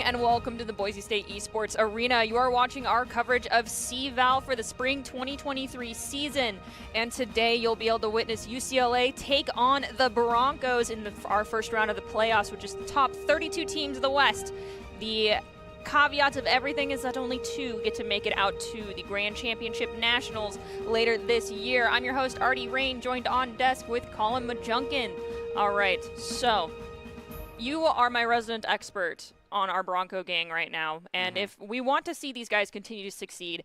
and welcome to the Boise State Esports Arena. You are watching our coverage of CVal for the spring 2023 season. And today you'll be able to witness UCLA take on the Broncos in our first round of the playoffs, which is the top 32 teams of the West. The caveat of everything is that only 2 get to make it out to the Grand Championship Nationals later this year. I'm your host, Artie Rain, joined on desk with Colin Majunkin. All right, so you are my resident expert on our Bronco gang right now, and if we want to see these guys continue to succeed,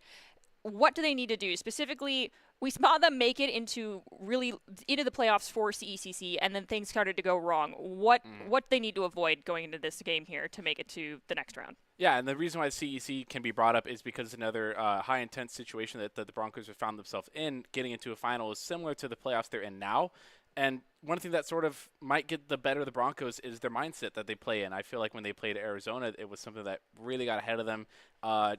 what do they need to do? Specifically, we saw them make it into the playoffs for CECC, and then things started to go wrong. What they need to avoid going into this game here to make it to the next round? Yeah, and the reason why CEC can be brought up is because another high-intense situation that the Broncos have found themselves in, getting into a final, is similar to the playoffs they're in now. And one thing that sort of might get the better of the Broncos is their mindset that they play in. I feel like when they played Arizona, it was something that really got ahead of them.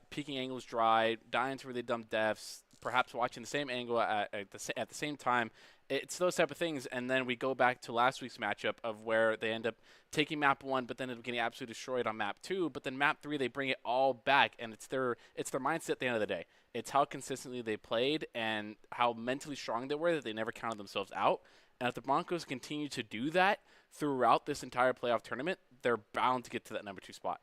Peaking angles dry, dying to really dumb deaths, perhaps watching the same angle at the same time. It's those type of things. And then we go back to last week's matchup of where they end up taking map 1, but then end up getting absolutely destroyed on map 2. But then map 3, they bring it all back, and it's their mindset at the end of the day. It's how consistently they played and how mentally strong they were that they never counted themselves out. And if the Broncos continue to do that throughout this entire playoff tournament, they're bound to get to that number 2 spot.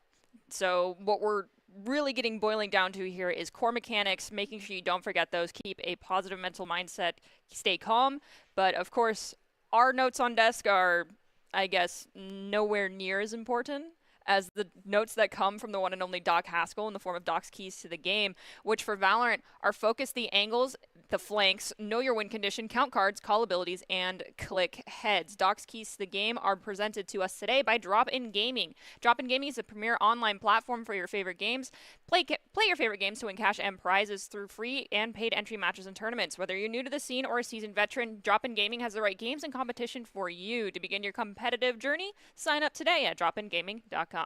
So what we're really boiling down to here is core mechanics, making sure you don't forget those, keep a positive mental mindset, stay calm. But, of course, our notes on desk are, I guess, nowhere near as important as the notes that come from the one and only Doc Haskell in the form of Doc's keys to the game, which for Valorant are focus the angles, the flanks, know your win condition, count cards, call abilities, and click heads. Doc's keys to the game are presented to us today by Drop-In Gaming. Drop-In Gaming is a premier online platform for your favorite games. Play your favorite games to win cash and prizes through free and paid entry matches and tournaments. Whether you're new to the scene or a seasoned veteran, Drop-In Gaming has the right games and competition for you. To begin your competitive journey, sign up today at dropingaming.com.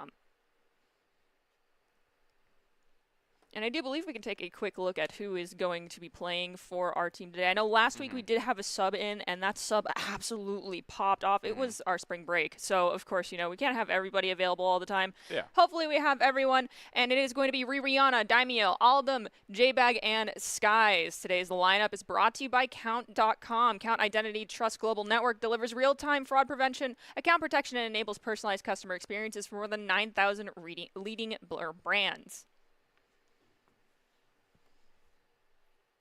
And I do believe we can take a quick look at who is going to be playing for our team today. I know last week we did have a sub in, and that sub absolutely popped off. It was our spring break. So, of course, we can't have everybody available all the time. Yeah. Hopefully we have everyone, and it is going to be Rihanna, Daimyo, Aldum, JBag, and Skies. Today's lineup is brought to you by Count.com. Count Identity Trust Global Network delivers real-time fraud prevention, account protection, and enables personalized customer experiences for more than 9,000 leading brands.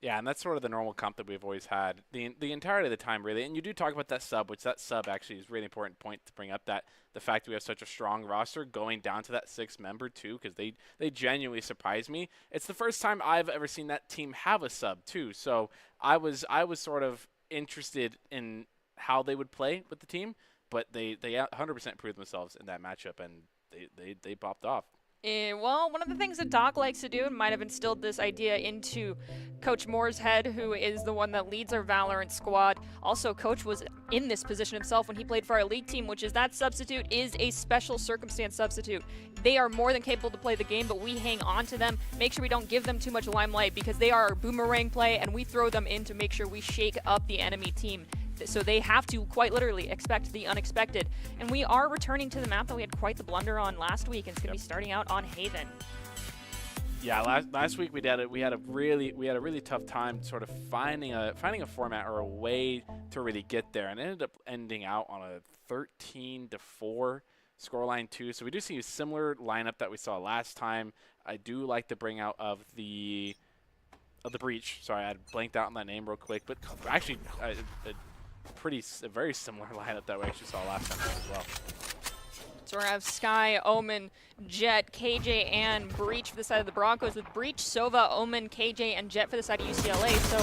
Yeah, and that's sort of the normal comp that we've always had the entirety of the time, really. And you do talk about that sub, which that sub actually is a really important point to bring up, that the fact that we have such a strong roster going down to that 6th member, too, because they genuinely surprised me. It's the first time I've ever seen that team have a sub, too. So I was sort of interested in how they would play with the team, but they 100% proved themselves in that matchup, and they popped off. Well, one of the things that Doc likes to do, and might have instilled this idea into Coach Moore's head, who is the one that leads our Valorant squad. Also, Coach was in this position himself when he played for our league team, which is that substitute is a special circumstance substitute. They are more than capable to play the game, but we hang on to them, make sure we don't give them too much limelight, because they are our boomerang play, and we throw them in to make sure we shake up the enemy team. So they have to quite literally expect the unexpected. And we are returning to the map that we had quite the blunder on last week, and it's going to be starting out on Haven. Yeah, last week we had a really tough time sort of finding a format or a way to really get there, and it ended up ending out on a 13-4 scoreline too. So we do see a similar lineup that we saw last time. I do like the bring out of the Breach. Sorry, I blanked out on that name real quick, but actually a very similar lineup that we actually saw last time as well. So we have Sky, Omen, Jet, KJ, and Breach for the side of the Broncos, with Breach, Sova, Omen, KJ, and Jet for the side of UCLA. So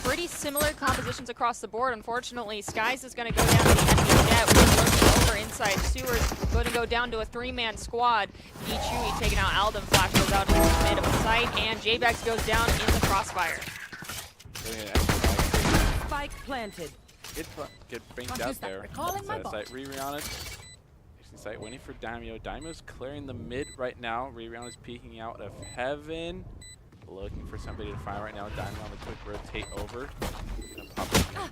pretty similar compositions across the board. Unfortunately, Skies is going to go down to the enemy Jet, with over inside Sewers, going to go down to a 3-man squad. Ichui taking out Aldum, Flash goes out to the mid of the site, and JBags goes down in the crossfire. Spike planted. Get banged out there. Site Rihanna. Site waiting for Daimyo. Daimyo's clearing the mid right now. Rihanna's peeking out of heaven. Looking for somebody to fire right now. Daimyo on the quick rotate over.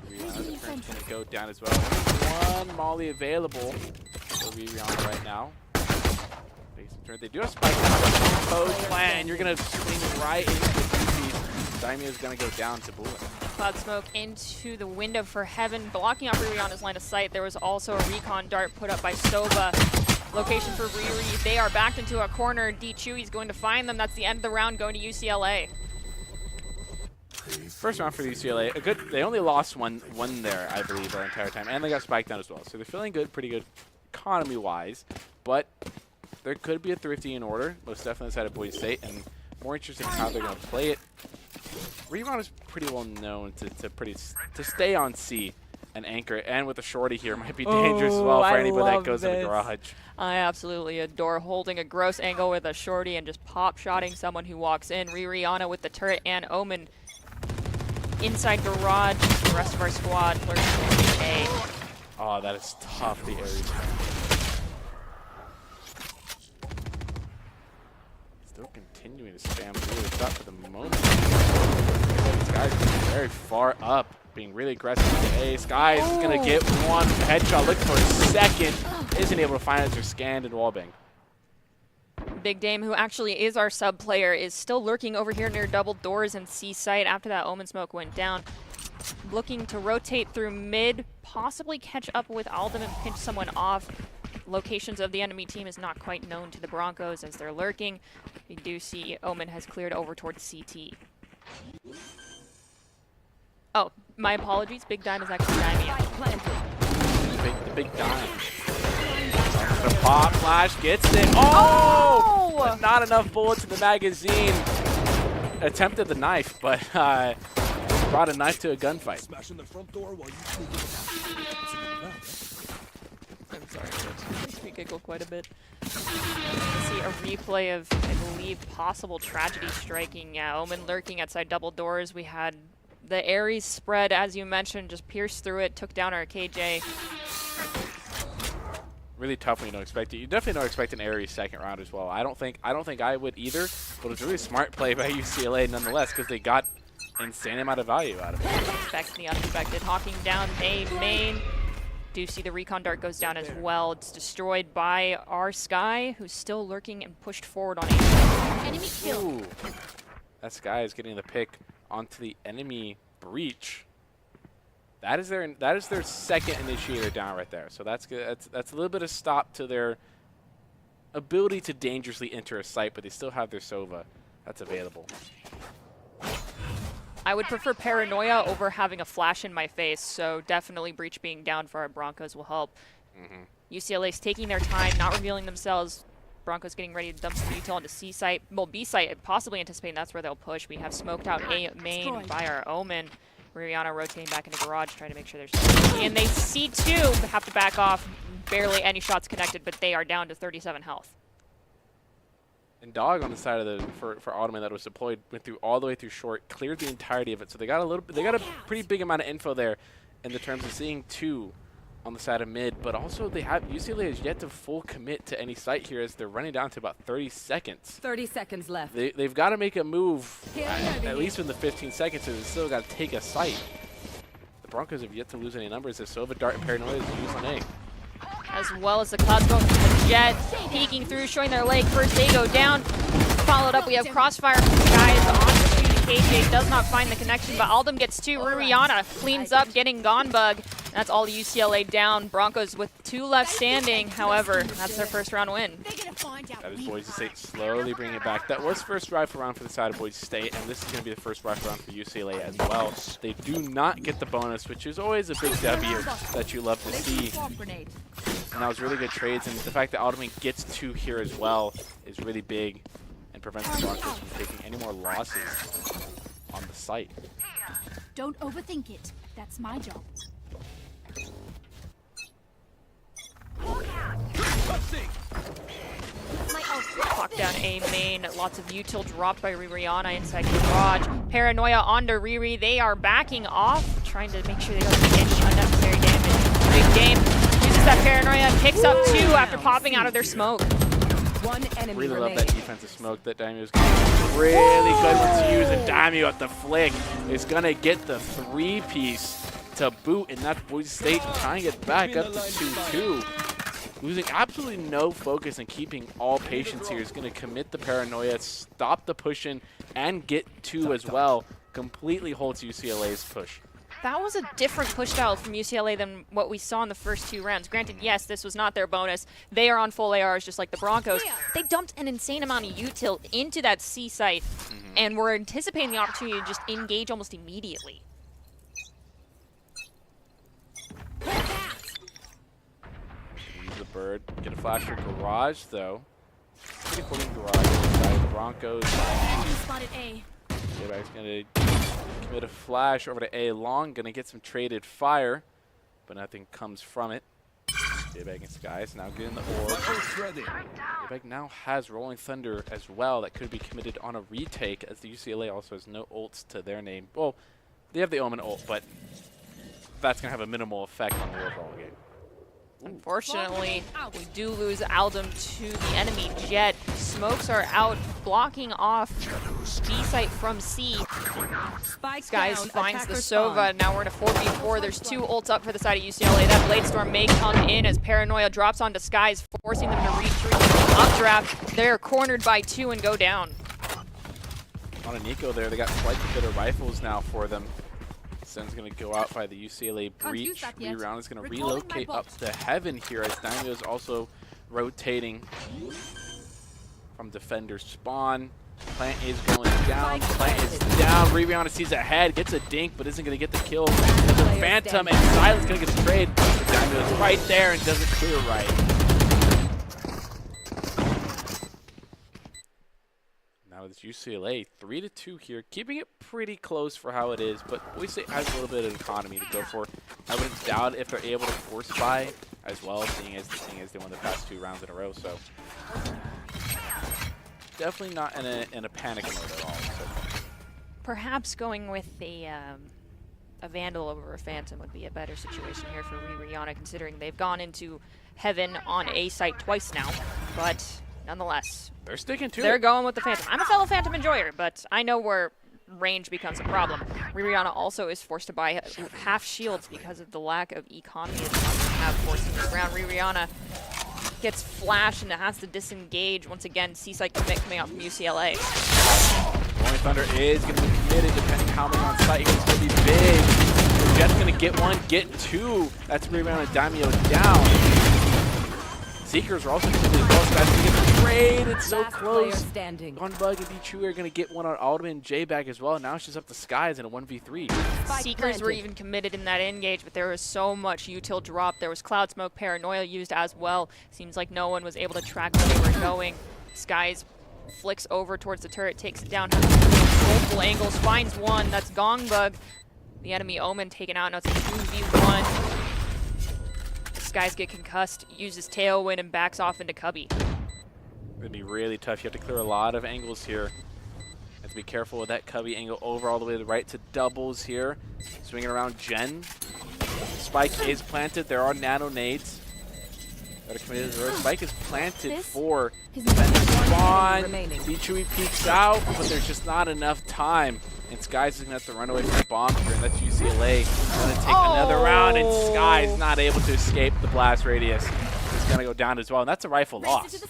Rihanna. The turn's going to go down as well. One Molly available for Rihanna right now. They do have spike down. Both plan. You're going to swing right into the two-piece. Daimyo's going to go down to bullet. Cloud smoke into the window for Heaven, blocking off Ririana's line of sight. There was also a recon dart put up by Sova. Location for Riri. They are backed into a corner. D-Chewy's going to find them. That's the end of the round, going to UCLA. First round for UCLA. They only lost one there, I believe, the entire time. And they got spiked down as well. So they're feeling good, pretty good economy-wise. But there could be a thrifty in order, most definitely inside of Boise State. And more interested in how they're going to play it. Rebound is pretty well known to stay on C and anchor it. And with the shorty here, might be dangerous as well for anybody that goes in the garage. I absolutely adore holding a gross angle with a shorty and just pop-shotting someone who walks in. Ririana with the turret and Omen inside garage. The rest of our squad lurking in A. Oh, that is tough, the Ares. Still continuing to spam through the shot for the moment. This guy's very far up, being really aggressive with the A. Sky is going to get one headshot, looking for a second. Isn't able to find it as they're scanned and wallbang. Big Dame, who actually is our sub player, is still lurking over here near double doors and C site after that Omen smoke went down. Looking to rotate through mid, possibly catch up with Aldem and pinch someone off. Locations of the enemy team is not quite known to the Broncos as they're lurking. We do see Omen has cleared over towards CT. Oh, my apologies. Big Dime is actually Dime. The big Dime. The pop flash gets it. Oh! But not enough bullets in the magazine. Attempted the knife, but brought a knife to a gunfight. Smashing the front door while you I'm sorry, it makes me giggle quite a bit. See a replay of, I believe, possible tragedy striking. Yeah, Omen lurking outside double doors. We had the Ares spread, as you mentioned, just pierced through it, took down our KJ. Really tough when you don't expect it. You definitely don't expect an Ares second round as well. I don't think I would either, but it was a really smart play by UCLA nonetheless because they got insane amount of value out of it. Expect the unexpected. Hawking down A main. Do see the recon dart goes down as well. It's destroyed by our Sky, who's still lurking and pushed forward on A. Enemy kill. That Sky is getting the pick onto the enemy breach. That is their second initiator down right there. So that's good. That's a little bit of stop to their ability to dangerously enter a site, but they still have their Sova that's available. I would prefer Paranoia over having a flash in my face, so definitely breach being down for our Broncos will help. UCLA's taking their time, not revealing themselves. Broncos getting ready to dump some util onto C site. Well, B site, possibly anticipating that's where they'll push. We have smoked out A main by our Omen. Ririana rotating back into garage, trying to make sure there's no. And they C2, but have to back off. Barely any shots connected, but they are down to 37 health. And Dog on the side of the for Ottoman that was deployed went through all the way through short, cleared the entirety of it. So they got a pretty big amount of info there in the terms of seeing two on the side of mid, but also UCLA has yet to full commit to any site here as they're running down to about 30 seconds. 30 seconds left. They've got to make a move at least in the 15 seconds, so they've still got to take a site. The Broncos have yet to lose any numbers as Sova, Dart, and Paranoia is used on A. As well as the Clouds going from the Jet, peeking through, showing their leg. First they go down. Followed up, we have Crossfire from the guys on the two. KJ does not find the connection, but Aldem gets two. Ririana cleans up, getting Gone Bug. That's all UCLA down. Broncos with 2 left standing. However, that's their first round win. That is Boise State slowly bringing it back. That was first rifle round for the side of Boise State, and this is going to be the first rifle round for UCLA as well. They do not get the bonus, which is always a big W that you love to see. And that was really good trades, and the fact that Ottoman gets 2 here as well is really big and prevents the Broncos from taking any more losses on the site. Don't overthink it. That's my job. Clock down A main. Lots of util dropped by Ririana inside garage. Paranoia onto Riri. They are backing off, trying to make sure they don't take any unnecessary damage. Big Game uses that Paranoia and picks up 2 after popping out of their smoke. One enemy really remaining. love that defensive smoke that Daimyo's going to really good one to use, and Daimyo at the flick is going to get the 3-piece to boot, and that's Boise State trying to get back up to 2-2. losing absolutely no focus and keeping all patience here is going to commit the paranoia, stop the push-in, and get 2 as well. Completely holds UCLA's push. That was a different push style from UCLA than what we saw in the first 2 rounds. Granted, yes, this was not their bonus. They are on full ARs just like the Broncos. They dumped an insane amount of util into that C site and were anticipating the opportunity to just engage almost immediately. Use the bird. Get a flash for Garage, though. Pretty holding Garage inside of the Broncos. Spotted A. J-Bag's going to commit a flash over to A long. Going to get some traded fire, but nothing comes from it. J-Bag and Skies now getting the orb. J-Bag now has Rolling Thunder as well. That could be committed on a retake, as the UCLA also has no ults to their name. Well, they have the Omen ult, but that's going to have a minimal effect on the overall game. Unfortunately, we do lose Aldum to the enemy Jet. Smokes are out, blocking off B site from C. Skies finds the Sova. Now we're in a 4v4. There's 2 ults up for the side of UCLA. That Blade Storm may come in as Paranoia drops onto Skies, forcing them to retreat. Updraft. They're cornered by 2 and go down. On a Nico there, they got quite a bit of rifles now for them. Sen's going to go out by the UCLA breach. Reround is going to relocate up to Heaven here as Daimyo is also rotating from defender spawn. Plant is going down. Plant is down. Reround sees ahead, gets a dink, but isn't going to get the kill. There's a Phantom, and Silence going to get the trade. Daimyo is right there and doesn't clear right. Now it's UCLA 3-2 here, keeping it pretty close for how it is, but we say has a little bit of economy to go for. I wouldn't doubt if they're able to force buy as well, seeing as they won the past 2 rounds in a row. So definitely not in a panic mode at all. So. Perhaps going with a Vandal over a Phantom would be a better situation here for Rihanna, considering they've gone into Heaven on A site twice now, but nonetheless, they're sticking to it. They're going with the Phantom. I'm a fellow Phantom enjoyer, but I know where range becomes a problem. Rihanna also is forced to buy half shields because of the lack of economy it doesn't have forcing this round. Rihanna gets flashed and has to disengage. Once again, C-side commit coming out from UCLA. Rolling Thunder is going to be committed depending how many on site. It's going to be big. So Jet's going to get 1, get 2. That's Rebound and Daimyo down. Seekers are also committed as well. Guys, to get the trade. It's so close. Gunbug and D2 are going to get 1 on Alderman and J-Bag as well. Now it's just up to Skies in a 1v3. Seekers were even committed in that engage, but there was so much util drop. There was Cloud Smoke, Paranoia used as well. Seems like no one was able to track where they were going. Skies flicks over towards the turret, takes it down, multiple angles, finds 1. That's Gongbug. The enemy Omen taken out. Now it's a 2v1. Skies get concussed, uses Tailwind, and backs off into Cubby. It'll be really tough. You have to clear a lot of angles here. Have to be careful with that Cubby angle over all the way to the right to doubles here. Swinging around Jen. Spike is planted. There are nano nades. Spike is planted for spawn. D2 peeks out, but there's just not enough time. And Skies is going to have to run away from the bomb here, and that's UCLA. Going to take another round, and Skies not able to escape the blast radius. He's going to go down as well, and that's a rifle loss.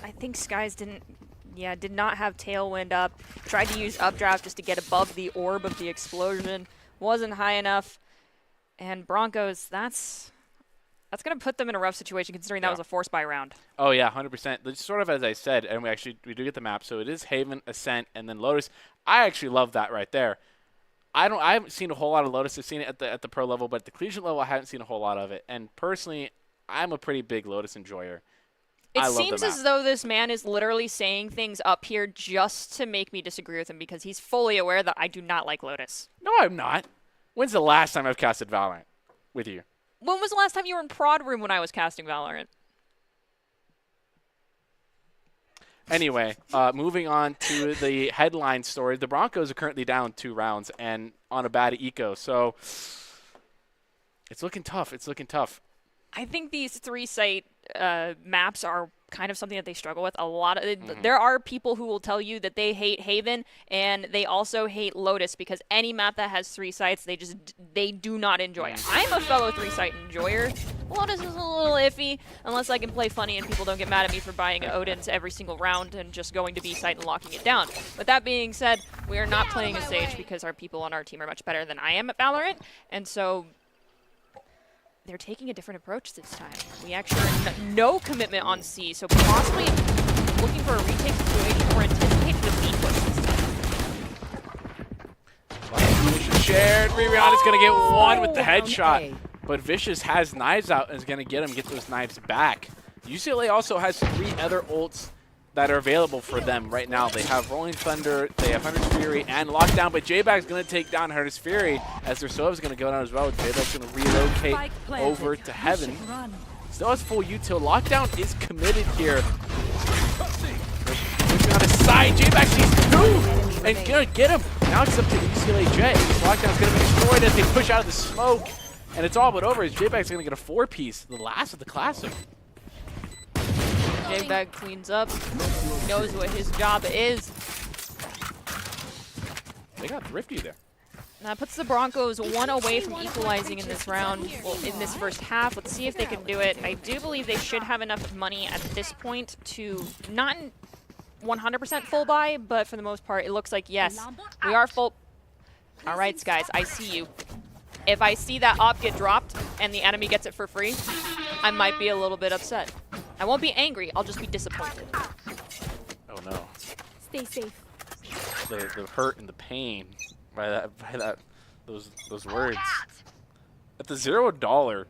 I think Skies did not have Tailwind up. Tried to use Updraft just to get above the orb of the explosion. Wasn't high enough. And Broncos, that's going to put them in a rough situation, considering that was a force buy round. Oh, yeah, 100%. Sort of as I said, and we do get the map. So it is Haven, Ascent, and then Lotus. I actually love that right there. I haven't seen a whole lot of Lotus. I've seen it at the pro level, but at the collegiate level, I haven't seen a whole lot of it. And personally, I'm a pretty big Lotus enjoyer. It seems as though this man is literally saying things up here just to make me disagree with him, because he's fully aware that I do not like Lotus. No, I'm not. When's the last time I've casted Valorant with you? When was the last time you were in prod room when I was casting Valorant? Anyway, moving on to the headline story. The Broncos are currently down 2 rounds and on a bad eco, so it's looking tough. It's looking tough. I think these 3-site maps are kind of something that they struggle with a lot. There are people who will tell you that they hate Haven and they also hate Lotus because any map that has 3 sites, they do not enjoy. I'm a fellow 3-site enjoyer. Lotus is a little iffy unless I can play funny and people don't get mad at me for buying Odin's every single round and just going to B site and locking it down. But that being said, we are not playing a Sage because our people on our team are much better than I am at Valorant, and so they're taking a different approach this time. We actually are no commitment on C, so possibly looking for a retake situation or anticipating the B push this time. Shared. Rihanna's going to get one with the headshot, but Vicious has knives out and is going to get those knives back. UCLA also has 3 other ults that are available for them right now. They have Rolling Thunder, they have Hunter's Fury, and Lockdown, but J-Bag's going to take down Hunter's Fury as their Sova's going to go down as well. J-Bag's going to relocate over to Heaven. Still has full util. Lockdown is committed here. Pushing on his side, J-Bag sees 2 and going to get him. Now it's up to UCLA J. Lockdown's going to be destroyed as they push out of the smoke, and it's all but over as J-Bag's going to get a 4-piece, the last of the Classic. J-Bag cleans up, knows what his job is. They got thrifty there. That puts the Broncos 1 away from equalizing in this round, well, in this first half. Let's see if they can do it. I do believe they should have enough money at this point to not 100% full buy, but for the most part, it looks like, yes, we are full. All right, guys, I see you. If I see that op get dropped and the enemy gets it for free, I might be a little bit upset. I won't be angry, I'll just be disappointed. Oh no. Stay safe. The hurt and the pain by those words. At the $0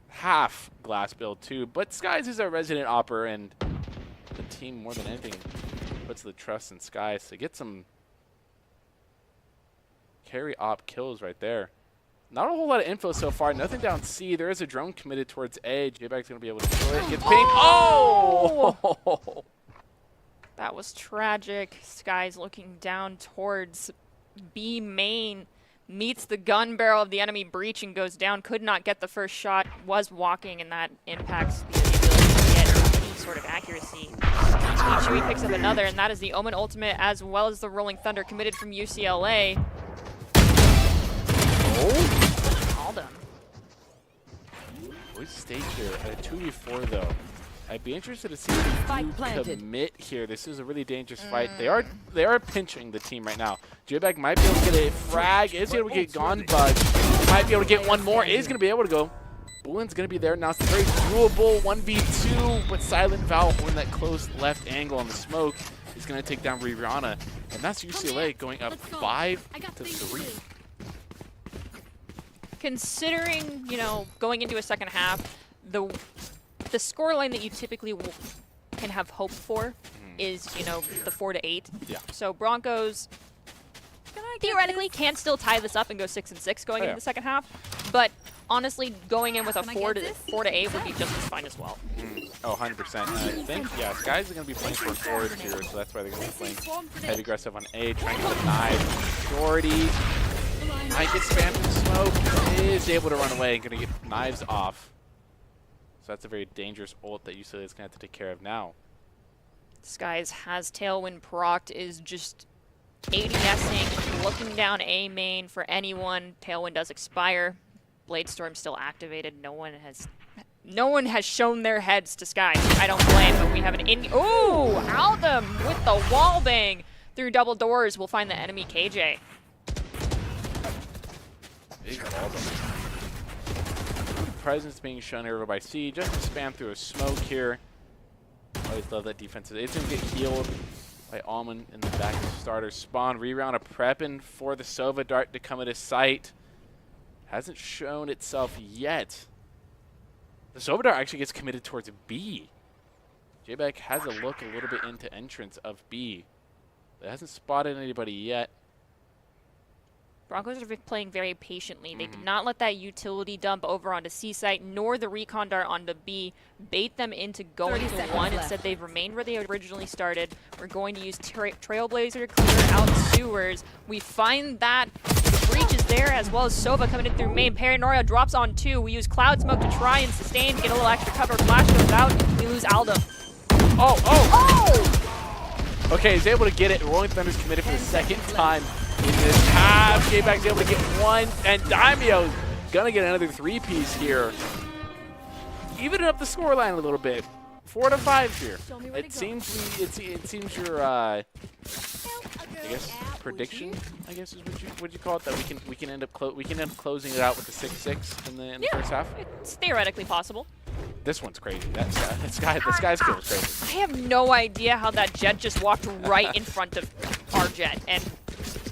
half glass build too, but Skies is our resident opper and the team more than anything puts the trust in Skies to get some carry op kills right there. Not a whole lot of info so far. Nothing down C. There is a drone committed towards A. J-Bag's going to be able to destroy it. Gets ping. Oh! That was tragic. Sky's looking down towards B main. Meets the gun barrel of the enemy breach and goes down. Could not get the first shot. Was walking, and that impacts the ability to get any sort of accuracy. Chui picks up another, and that is the Omen ultimate as well as the Rolling Thunder committed from UCLA. Called him. Boys stage here at a 2v4 though. I'd be interested to see if they do commit here. This is a really dangerous fight. They are pinching the team right now. J-Bag might be able to get a frag. Is able to get gone budge. Might be able to get one more. Is going to be able to go. Boolin's going to be there now. It's a very doable 1v2, but Silent Val holding that close left angle on the smoke is going to take down Rihanna, and that's UCLA going up 5-3. Considering, you know, going into a second half, the scoreline that you typically can have hope for is, you know, the 4-8. Yeah. So Broncos theoretically can still tie this up and go 6-6 going into the second half, but honestly, going in with a 4-8 would be just as fine as well. Oh, 100%. I think, yeah, Skies are going to be playing for forward here, so that's why they're going to be playing heavy aggressive on A, trying to get the knife. Shorty might get spammed in smoke, is able to run away and going to get knives off. So that's a very dangerous ult that UCLA is going to have to take care of now. Skies has Tailwind procced, is just ADSing, looking down A main for anyone. Tailwind does expire. Bladestorm still activated. No one has shown their heads to Skies. I don't blame, but we have an ooh, Aldum with the wall bang through double doors. We'll find the enemy KJ. Big Aldum. Presence being shown over by C. Just to spam through a smoke here. Always love that defense. It's going to get healed by Almond in the back of the starter spawn. Reround a prepping for the Sova dart to come at his sight. Hasn't shown itself yet. The Sova dart actually gets committed towards B. J-Bag has a look a little bit into entrance of B. But hasn't spotted anybody yet. Broncos are playing very patiently. They did not let that utility dump over onto C site, nor the recon dart onto B bait them into going to one. Instead, they've remained where they originally started. We're going to use Trailblazer to clear out sewers. We find that the breach is there, as well as Sova coming in through main. Paranoia drops on 2. We use Cloud Smoke to try and sustain, get a little extra cover. Flash goes out. We lose Aldo. Oh! Okay, he's able to get it. Rolling Thunder's committed for the second time in this half. J-Bag's able to get 1, and Daimyo's gonna get another 3-piece here. Even up the scoreline a little bit. 4 to 5 here. It seems your I guess prediction, I guess is what you call it, that we can end up closing it out with the 6-6 in the first half. It's theoretically possible. This one's crazy. The sky's kill is crazy. I have no idea how that jet just walked right in front of our jet, and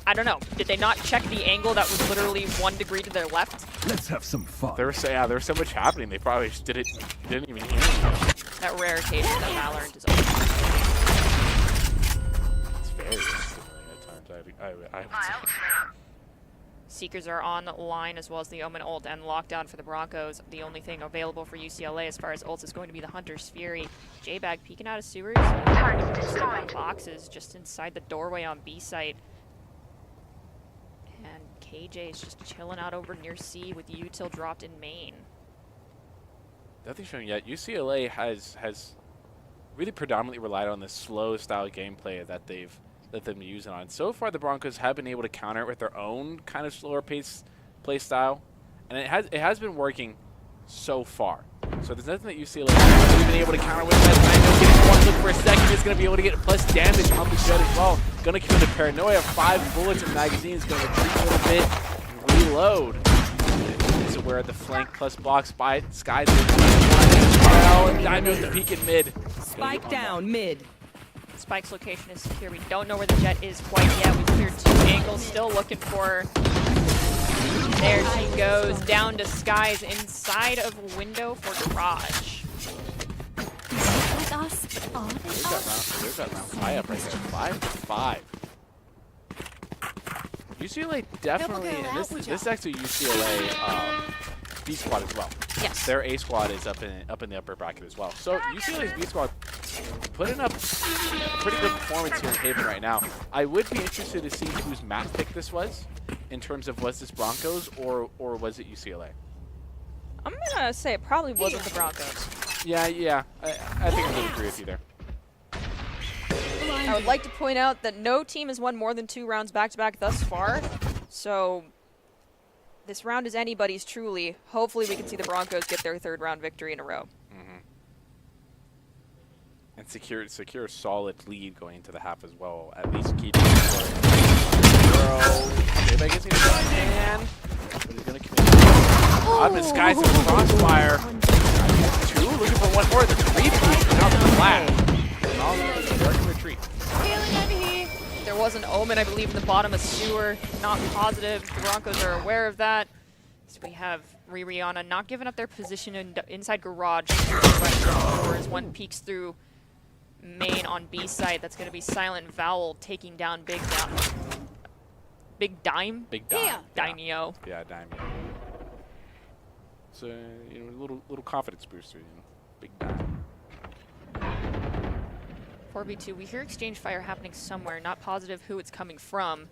I don't know. Did they not check the angle that was literally 1 degree to their left? Let's have some fun. There was so much happening. They probably just didn't even hear it. That rare occasion that Valorant is over. It's very stimulating at times. I would say. Seekers are on the line, as well as the Omen ult, and lockdown for the Broncos. The only thing available for UCLA as far as ults is going to be the Hunter's Fury. J-Bag peeking out of sewers. Boxes just inside the doorway on B site. And KJ is just chilling out over near C with Util dropped in main. Nothing showing yet. UCLA has really predominantly relied on this slow style gameplay that they've been using on. So far, the Broncos have been able to counter it with their own kind of slower pace play style, and it has been working so far. So there's nothing that UCLA has really been able to counter with. That I know getting 1 look for a second is going to be able to get plus damage on the jet as well. Going to commit a Paranoia. 5 bullets in magazine is going to retreat a little bit and reload. This is where the flank plus block skies well, and Daimyo with the peek in mid. Spike down mid. Spike's location is secure. We don't know where the jet is quite yet. We cleared 2 angles, still looking for her. There she goes, down to Skies inside of window for Garage. Like us. Are they There's that round high up right there. 5-5. UCLA definitely, and this is actually UCLA B squad as well. Yes. Their A squad is up in the upper bracket as well. So UCLA's B squad putting up a pretty good performance here in Haven right now. I would be interested to see whose map pick this was, in terms of was this Broncos or was it UCLA? I'm gonna say it probably wasn't the Broncos. Yeah. I think I would agree with you there. I would like to point out that no team has won more than 2 rounds back-to-back thus far, so this round is anybody's truly. Hopefully we can see the Broncos get their 3rd round victory in a row. And secure a solid lead going into the half as well. At least keep it scoring. J-Bag gets into the man, but he's going to commit. Oddman Skies with crossfire. 2, looking for 1 more. The 3-piece, but now the flat. And all the dark retreat. There was an Omen, I believe, in the bottom of sewer. Not positive. The Broncos are aware of that. So we have Rihanna not giving up their position inside garage. As 1 peeks through main on B site. That's going to be Silent Vowel taking down Big Dime. Big Dime. Daimyo. Yeah, Daimyo. So, little confidence booster, Big Dime. 4v2. We hear exchange fire happening somewhere. Not positive who it's coming from.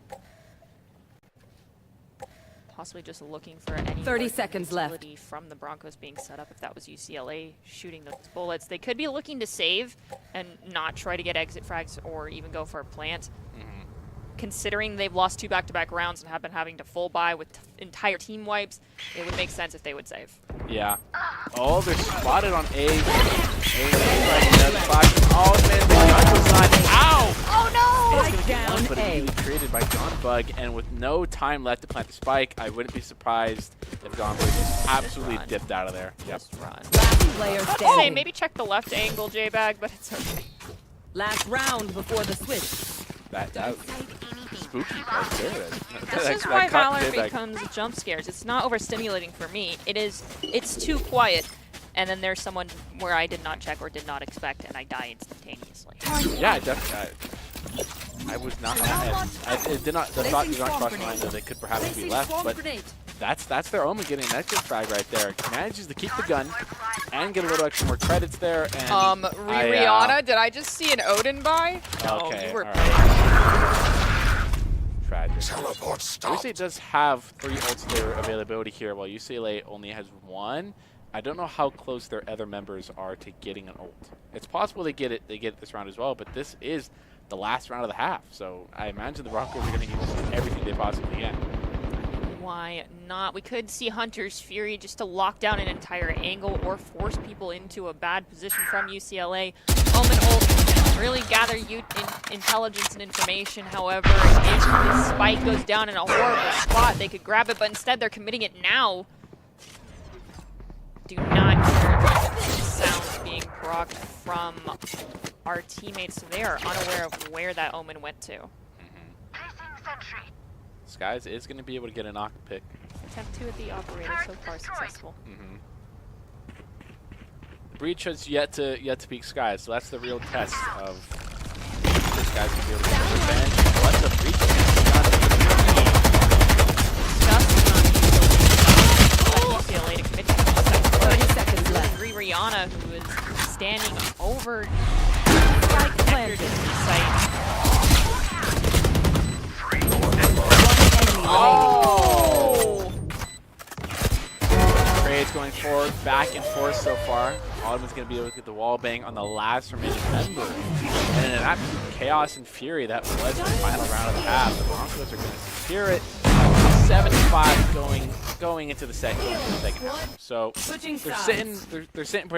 Possibly just looking for any 30 seconds left from the Broncos being set up. If that was UCLA shooting those bullets, they could be looking to save and not try to get exit frags or even go for a plant. Considering they've lost 2 back-to-back rounds and have been having to full buy with entire team wipes, it would make sense if they would save. Yeah. Oh, they're spotted on A. Oh, man, the gun was on. Ow! Oh, no! It's going to get 1, but immediately created by John Bug, and with no time left to plant the spike, I wouldn't be surprised if John Bug just absolutely dipped out of there. Yep. Just run. Last player I'd say standing. maybe check the left angle, J-Bag, but it's okay. Last round before the switch. That spooky right there. This is why Valorant becomes jump scares. It's not overstimulating for me. It's too quiet, and then there's someone where I did not check or did not expect, and I die instantaneously. Yeah, definitely. I was not. It did not. The thought did not cross my mind that they could perhaps be left, but that's their Omen getting an exit frag right there. Manages to keep the gun and get a little extra more credits there. And Rihanna, did I just see an Odin buy? Okay, You were all right. Tragic. UCLA does have 3 ults their availability here, while UCLA only has 1. I don't know how close their other members are to getting an ult. It's possible they get it this round as well, but this is the last round of the half, so I imagine the Broncos are going to use everything they possibly can. Why not? We could see Hunter's Fury just to lock down an entire angle or force people into a bad position from UCLA. Omen ult really gather intelligence and information. However, if the spike goes down in a horrible spot, they could grab it, but instead they're committing it now. Do not hear sounds being procced from our teammates, so they are unaware of where that Omen went to. Skies is going to be able to get a knock pick. Attempt 2 at the operator, so far successful. Breach has yet to peak Skies, so that's the real test of this guy's going to be able to get revenge. Let the Breach UCLA to commit to 30 seconds left. Rihanna, who is standing over like planted site. Oh! Trade's going forward, back and forth so far. Ottoman's going to be able to get the wall bang on the last remaining member. And in an absolute chaos and fury that was the final round of the half, the Broncos are going to secure it. 7-5 going into the second half. So they're sitting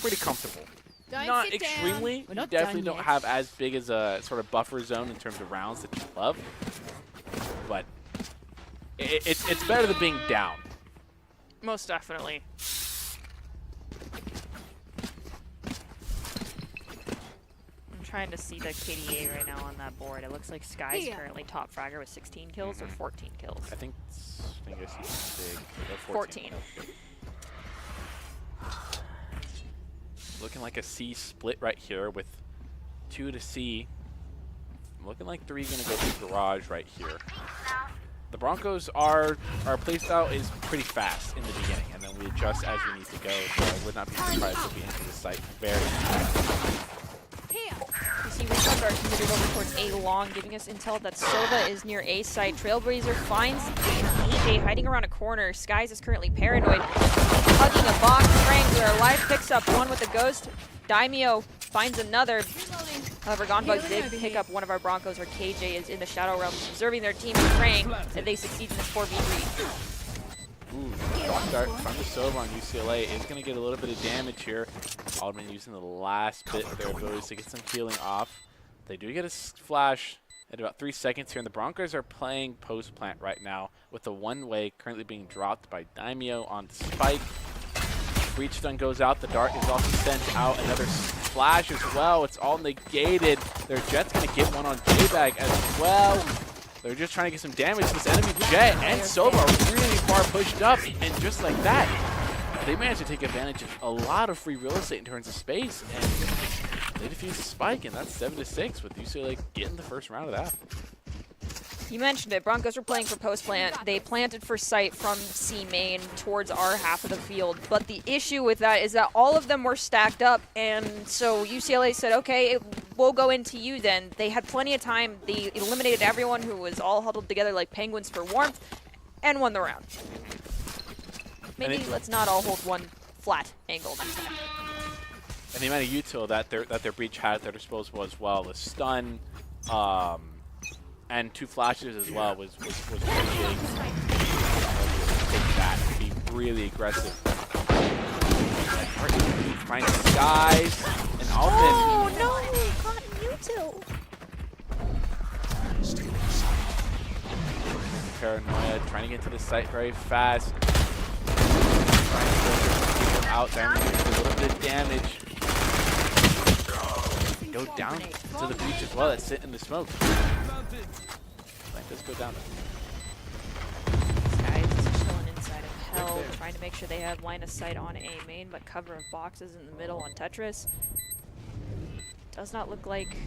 pretty comfortable. Not extremely. You definitely don't have as big as a sort of buffer zone in terms of rounds that you love. But it's better than being down. Most definitely. I'm trying to see the KDA right now on that board. It looks like Sky's currently top fragger with 16 kills or 14 kills. I think it's big. 14. Looking like a C split right here with 2 to C. Looking like 3 going to go to garage right here. The Broncos our playstyle is pretty fast in the beginning, and then we adjust as we need to go. So I would not be surprised if we enter the site very fast. You see Refunds are committed over towards A long, giving us intel that Sova is near A site. Trailblazer finds AJ hiding around a corner. Skies is currently paranoid, hugging a box. Strangler Life picks up one with a ghost. Daimyo finds another. However, Gonbug did pick up one of our Broncos, where KJ is in the Shadow Realm, observing their team and praying that they succeed in this 4v3. Ooh, drop dart from the Sova on UCLA is going to get a little bit of damage here. Alderman using the last bit of their abilities to get some healing off. They do get a flash at about 3 seconds here, and the Broncos are playing post plant right now with the one-way currently being dropped by Daimyo on Spike. Breach stun goes out. The dart is also sent out. Another flash as well. It's all negated. Their Jet's going to get one on J-Bag as well. They're just trying to get some damage to this enemy Jet, and Sova are really far pushed up, and just like that, they managed to take advantage of a lot of free real estate in terms of space, and they defuse the Spike, and that's 7-6 with UCLA getting the first round of that. You mentioned it. Broncos were playing for post plant. They planted for site from C main towards our half of the field. But the issue with that is that all of them were stacked up, and so UCLA said, okay, we'll go into you then. They had plenty of time. They eliminated everyone who was all huddled together like penguins for warmth and won the round. Maybe let's not all hold one flat angle next time. And the amount of util that their Breach had at their disposal as well, the stun, and 2 flashes as well was pretty big. Take that and be really aggressive. Find Skies and Alvin. Oh no! Caught util. Paranoia, trying to get to the site very fast. Trying to get people out there, a little bit of damage. Go down to the Breach as well. That's sitting in the smoke. Let's go down. Skies is chilling inside of Hell, trying to make sure they have line of sight on A main, but cover of boxes in the middle on Tetris. Does not look like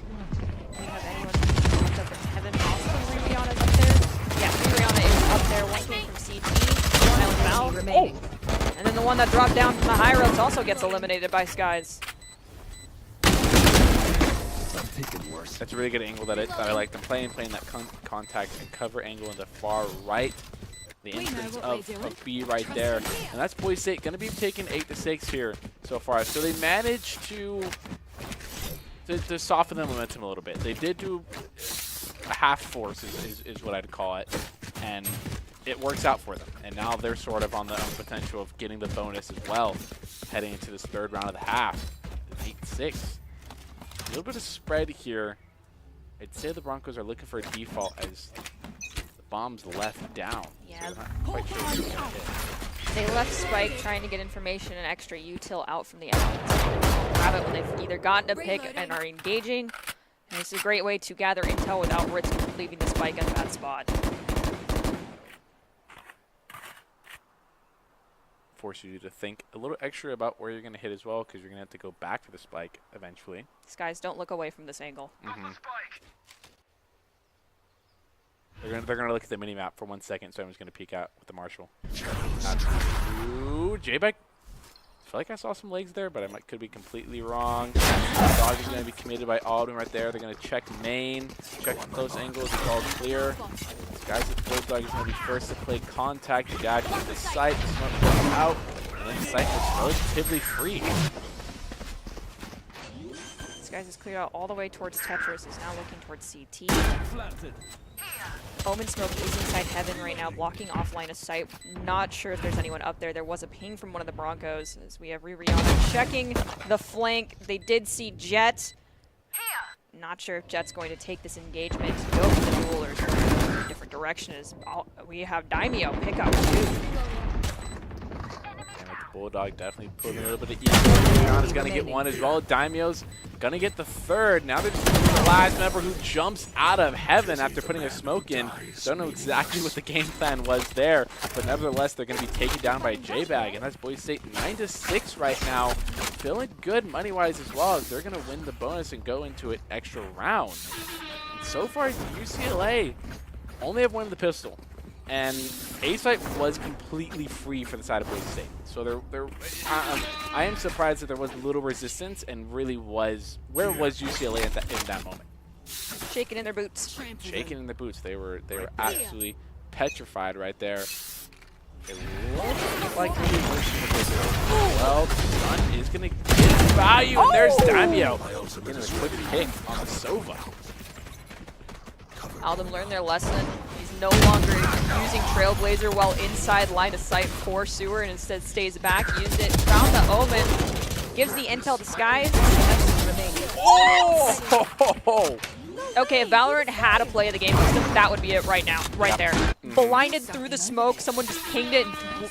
we have anyone up in heaven. Also, Rihanna's up there. Yeah, Rihanna is up there. One came from CT, one out Val remaining. Oh. And then the one that dropped down from the high roads also gets eliminated by Skies. That's a really good angle that I like them playing that contact and cover angle in the far right. The entrance of B right there. And that's Boise State going to be taking 8-6 here so far. So they managed to soften the momentum a little bit. They did do a half force is what I'd call it. And it works out for them. And now they're sort of on the potential of getting the bonus as well, heading into this third round of the half. 8-6. A little bit of spread here. I'd say the Broncos are looking for a default as the bomb's left down. Yeah. So not quite sure who's gonna hit. They left Spike trying to get information and extra util out from the elements. Grab it when they've either gotten a pick and are engaging. And it's a great way to gather intel without risk of leaving the Spike at a bad spot. Force you to think a little extra about where you're going to hit as well, because you're going to have to go back for the spike eventually. These guys don't look away from this angle. They're going to look at the mini map for 1 second, so I'm just going to peek out with the Marshall. Ooh, J-Bag. I feel like I saw some legs there, but I could be completely wrong. Dog is going to be committed by Alden right there. They're going to check main, check the close angles. It's all clear. This guy's the Bulldog is going to be first to play contact. The dash into the site, smoke goes out, and then the site is relatively free. This guy's is cleared out all the way towards Tetris. Is now looking towards CT. Omen Smoke is inside Heaven right now, blocking off line of sight. Not sure if there's anyone up there. There was a ping from one of the Broncos as we have Rihanna checking the flank. They did see Jet. Not sure if Jet's going to take this engagement, go for the duel, or go in a different direction. As we have Daimyo pick up too. Bulldog definitely putting a little bit of ego. Rihanna's going to get one as well. Daimyo's going to get the third. Now they're just the last member who jumps out of Heaven after putting a smoke in. Don't know exactly what the game plan was there, but nevertheless, they're going to be taken down by J-Bag, and that's Boise State 9-6 right now. Feeling good money-wise as well, as they're going to win the bonus and go into an extra round. And so far, UCLA only have one in the pistol. And A-Site was completely free for the side of Boise State. So I am surprised that there was little resistance and really was, where was UCLA in that moment? Shaking in their boots. Shaking in their boots. They were absolutely petrified right there. It looks like well, Sun is going to get value, and there's Daimyo getting a quick pick on the Sova. Alden learned their lesson. He's no longer using Trailblazer while inside line of sight for Sewer and instead stays back, used it, found the Omen, gives the intel to Skies, and remaining. Oh! Okay, if Valorant had a play of the game system, that would be it right now, right there. Blinded through the smoke, someone just pinged it. And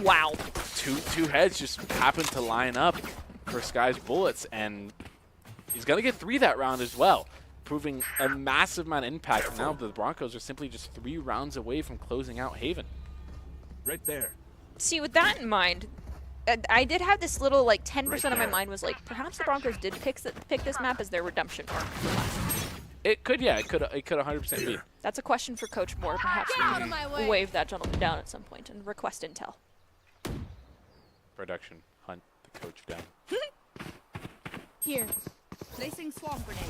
wow. Two heads just happened to line up for Sky's bullets, and he's going to get 3 that round as well, proving a massive amount of impact. Now the Broncos are simply just 3 rounds away from closing out Haven. Right there. See, with that in mind, I did have this little, like, 10% of my mind was like, perhaps the Broncos did pick this map as their redemption arc. It could, yeah, it could 100% be. That's a question for Coach Moore. Perhaps we can wave that gentleman down at some point and request intel. Production, hunt the coach down. Here. Placing swamp grenade.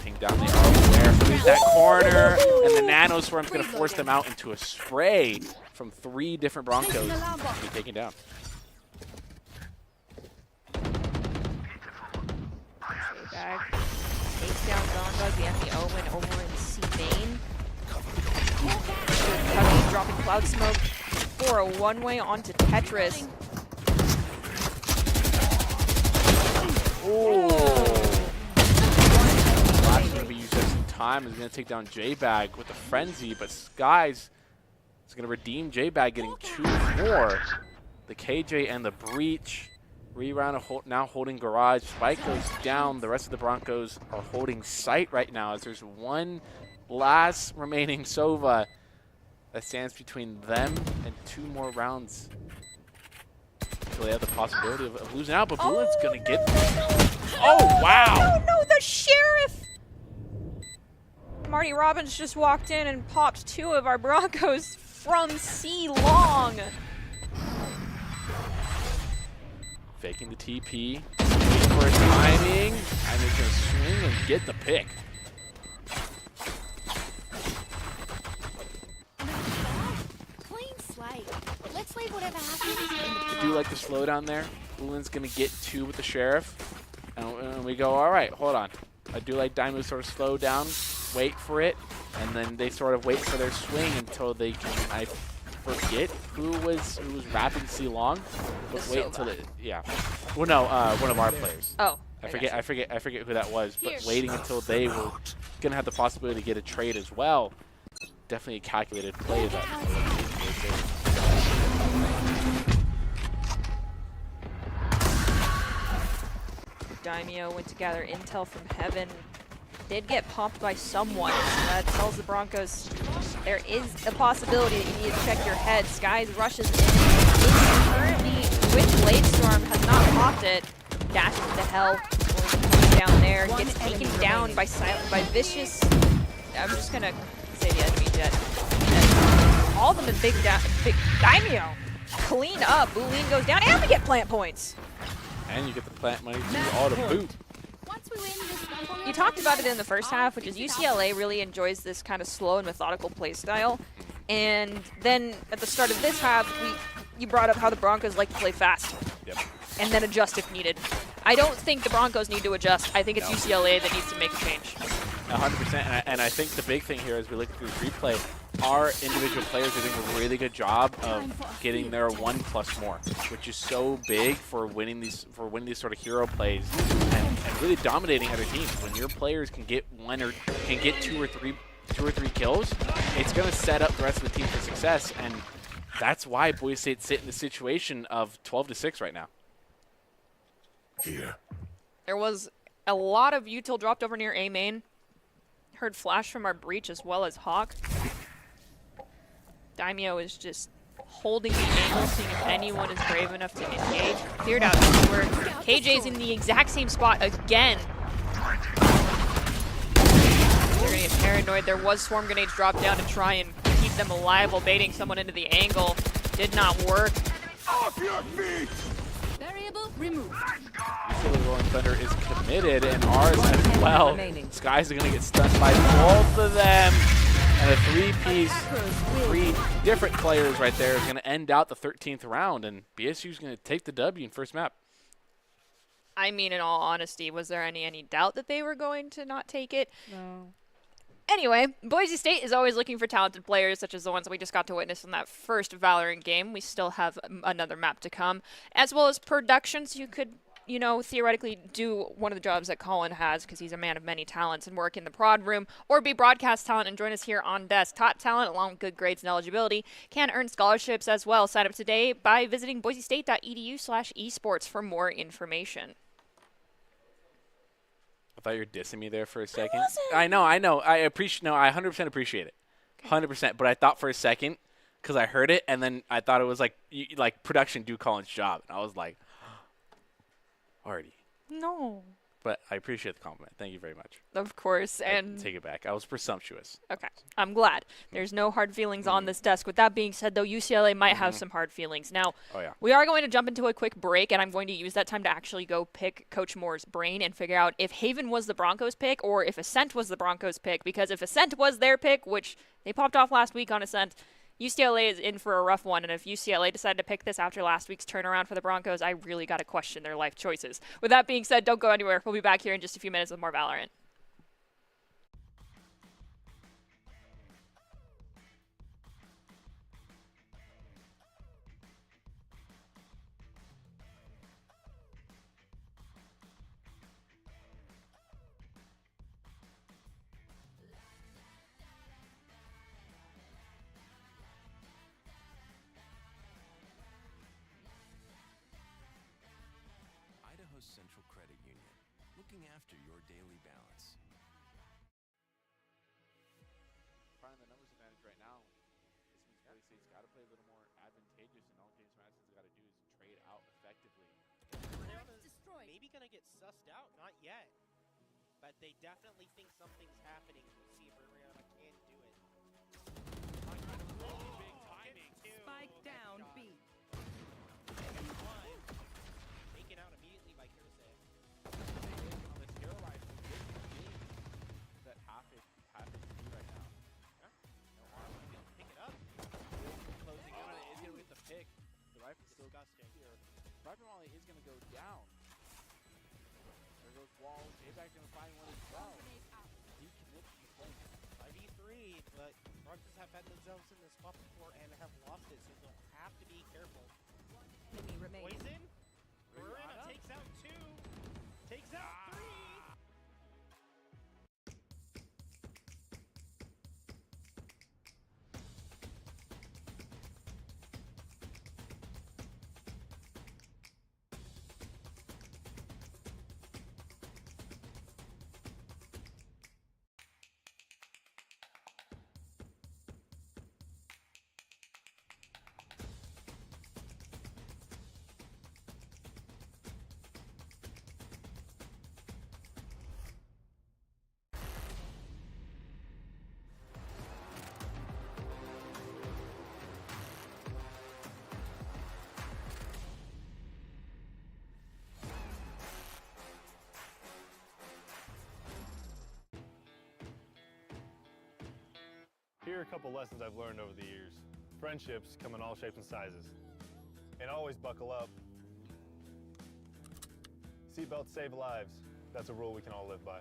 Ping down, they are aware. So there's that corner, and the Nano Swarm's going to force them out into a spray from 3 different Broncos to be taken down. Bag. Takes down Gondog, the enemy Omen over in C main. Cubby dropping Cloud Smoke for a one-way onto Tetris. Flash is going to be used as some time. He's going to take down J-Bag with the Frenzy, but Skies is going to redeem J-Bag, getting 2 more. The KJ and the Breach. Reround now holding Garage. Spike goes down. The rest of the Broncos are holding sight right now as there's one last remaining Sova that stands between them and 2 more rounds. So they have the possibility of losing out, but Blue's going to get... Oh, wow! No, the Sheriff! Marty Robbins just walked in and popped 2 of our Broncos from C long. Faking the TP. Waiting for his timing. And he's going to swing and get the pick. Clean slate. Let's leave whatever happens in the I do like the slowdown there. Ulin's going to get 2 with the Sheriff. And we go, all right, hold on. I do like Daimyo sort of slow down, wait for it, and then they sort of wait for their swing until they can, I forget who was wrapping C long. But wait until it, yeah. Well, no, one of our players. Oh. I forget who that was, but waiting until they were going to have the possibility to get a trade as well. Definitely a calculated play that. Daimyo went to gather intel from heaven. Did get popped by someone. That tells the Broncos there is a possibility that you need to check your head. Skies rushes in. Currently, with Blade Storm has not popped it. Dashes to hell. Down there. Gets taken down by Vicious. I'm just gonna say the enemy jet. And all of them in big Daimyo. Clean up. Bulin goes down, and we get plant points. And you get the plant money to all the boot. Once we win this one, You talked about it in the first half, which is UCLA really enjoys this kind of slow and methodical play style. And then at the start of this half, you brought up how the Broncos like to play fast. Yep. And then adjust if needed. I don't think the Broncos need to adjust. I think it's UCLA that needs to make a change. 100%. And I think the big thing here as we look through the replay, our individual players are doing a really good job of getting their 1+ more, which is so big for winning these sort of hero plays and really dominating other teams. When your players can get two or three kills, it's going to set up the rest of the team for success, and that's why Boise State sit in the situation of 12-6 right now. Here. There was a lot of util dropped over near A main. Heard flash from our breach as well as Hawk. Daimyo is just holding the angle, seeing if anyone is brave enough to engage. Cleared out where KJ's in the exact same spot again. They're gonna get paranoid. There was swarm grenades dropped down to try and keep them alive while baiting someone into the angle. Did not work. Off your feet! variable removed. UCLA Rolling Thunder is committed, and ours as well. remaining. Skies are going to get stunned by both of them. And a three-piece, 3 different players right there is going to end out the 13th round, and BSU is going to take the W in first map. I mean, in all honesty, was there any doubt that they were going to not take it? No. Anyway, Boise State is always looking for talented players, such as the ones that we just got to witness in that first Valorant game. We still have another map to come, as well as productions. You could, you know, theoretically do one of the jobs that Colin has, because he's a man of many talents, and work in the prod room, or be broadcast talent and join us here on desk. Top talent, along with good grades and eligibility, can earn scholarships as well. Sign up today by visiting boisestate.edu/esports for more information. I thought you were dissing me there for a second. wasn't. I know. I appreciate. No, I 100% appreciate it. 100%. But I thought for a second, because I heard it, and then I thought it was like production do Colin's job, and I was like, already. No. But I appreciate the compliment. Thank you very much. Of course, and Take it back. I was presumptuous. okay, I'm glad. There's no hard feelings on this desk. With that being said, though, UCLA might have some hard feelings. Now, Oh yeah. we are going to jump into a quick break, and I'm going to use that time to actually go pick Coach Moore's brain and figure out if Haven was the Broncos pick or if Ascent was the Broncos pick, because if Ascent was their pick, which they popped off last week on Ascent, UCLA is in for a rough one, and if UCLA decided to pick this after last week's turnaround for the Broncos, I really got to question their life choices. With that being said, don't go anywhere. We'll be back here in just a few minutes with more Valorant. Idaho's Central Credit Union, looking after your daily balance. Finding the numbers advantage right now. This means Boise State's got to play a little more advantageous, and all James Madison's got to do is trade out effectively. Destroyed. Maybe gonna get sussed out, not yet. But they definitely think something's happening. We'll see if Ariana can do it. Really big timing too. Spike down Headshot. B. One. Taken wall. J-Bag's going to find one as well. He commits to playing. 5v3, but Broncos have had themselves in this spot before and have lost it, so they'll have to be careful. Enemy remaining. Poison. Marina takes out 2. Takes out 3. Here are a couple lessons I've learned over the years. Friendships come in all shapes and sizes. And always buckle up. Seatbelts save lives. That's a rule we can all live by.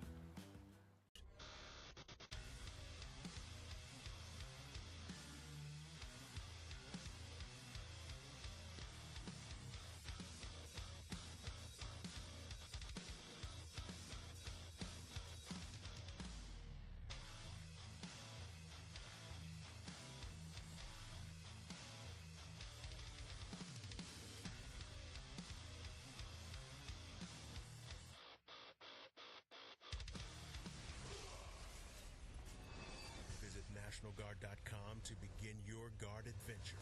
Visit NationalGuard.com to begin your guard adventure.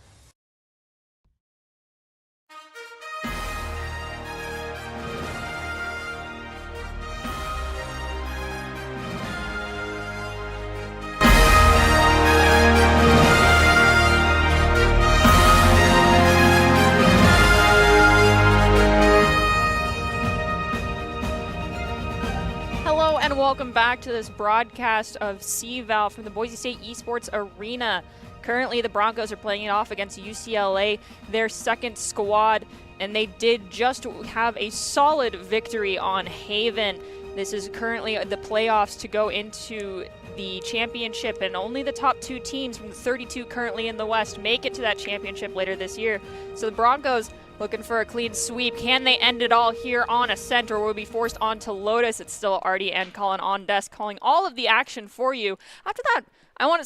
Hello and welcome back to this broadcast of CVal from the Boise State Esports Arena. Currently, the Broncos are playing it off against UCLA, their second squad, and they did just have a solid victory on Haven. This is currently the playoffs to go into the championship, and only the top 2 teams from the 32 currently in the West make it to that championship later this year. So the Broncos looking for a clean sweep. Can they end it all here on Ascent, or will be forced onto Lotus? It's still Artie and Colin on desk calling all of the action for you. After that, I'm going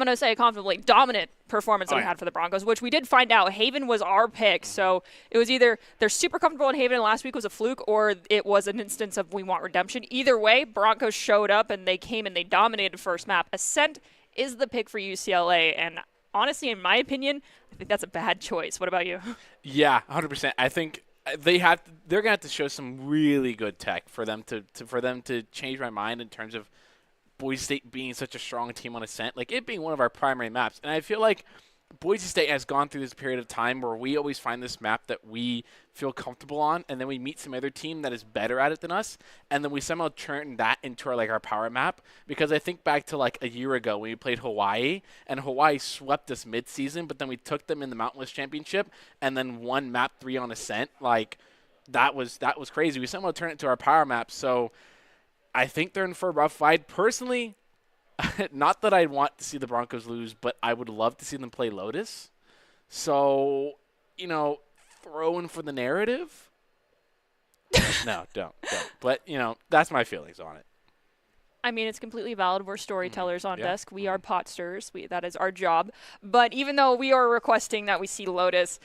to say confidently, dominant performance that we had for the Broncos, which we did find out. Haven was our pick, so it was either they're super comfortable in Haven and last week was a fluke, or it was an instance of we want redemption. Either way, Broncos showed up and they came and they dominated first map. Ascent is the pick for UCLA, and honestly, in my opinion, I think that's a bad choice. What about you? Yeah, 100%. I think they're going to have to show some really good tech for them to change my mind in terms of Boise State being such a strong team on Ascent, like it being one of our primary maps. And I feel like Boise State has gone through this period of time where we always find this map that we feel comfortable on, and then we meet some other team that is better at it than us, and then we somehow turn that into our power map. Because I think back to like a year ago when we played Hawaii, and Hawaii swept us mid-season, but then we took them in the Mountain West Championship and then won map 3 on Ascent. Like that was crazy. We somehow turned it to our power map. So I think they're in for a rough fight. Personally, not that I want to see the Broncos lose, but I would love to see them play Lotus. So, throw in for the narrative? No, don't. But, that's my feelings on it. I mean, it's completely valid. We're storytellers on desk. We are pot stirrers. That is our job. But even though we are requesting that we see Lotus,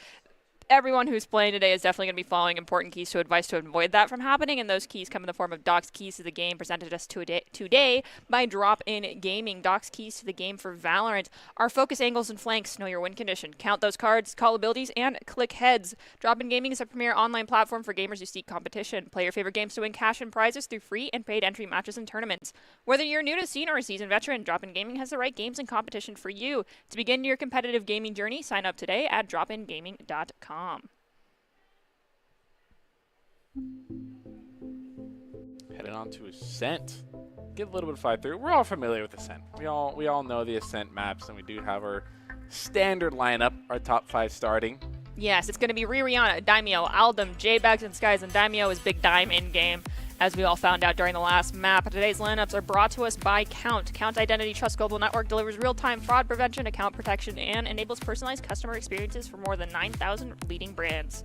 everyone who's playing today is definitely going to be following important keys to advice to avoid that from happening, and those keys come in the form of Doc's Keys to the Game, presented to us today by Drop In Gaming. Doc's Keys to the Game for Valorant. Our focus angles and flanks, know your win condition, count those cards, call abilities, and click heads. Drop In Gaming is a premier online platform for gamers who seek competition. Play your favorite games to win cash and prizes through free and paid entry matches and tournaments. Whether you're new to the scene or a seasoned veteran, Drop In Gaming has the right games and competition for you. To begin your competitive gaming journey, sign up today at dropingaming.com. Heading on to Ascent. Give a little bit of fight through. We're all familiar with Ascent. We all know the Ascent maps, and we do have our standard lineup, our top 5 starting. Yes, it's going to be Ririana, Daimyo, Aldum, J-Bags, and Skies, and Daimyo is Big Dime in-game. As we all found out during the last map, today's lineups are brought to us by Count. Count Identity Trust Global Network delivers real-time fraud prevention, account protection, and enables personalized customer experiences for more than 9,000 leading brands.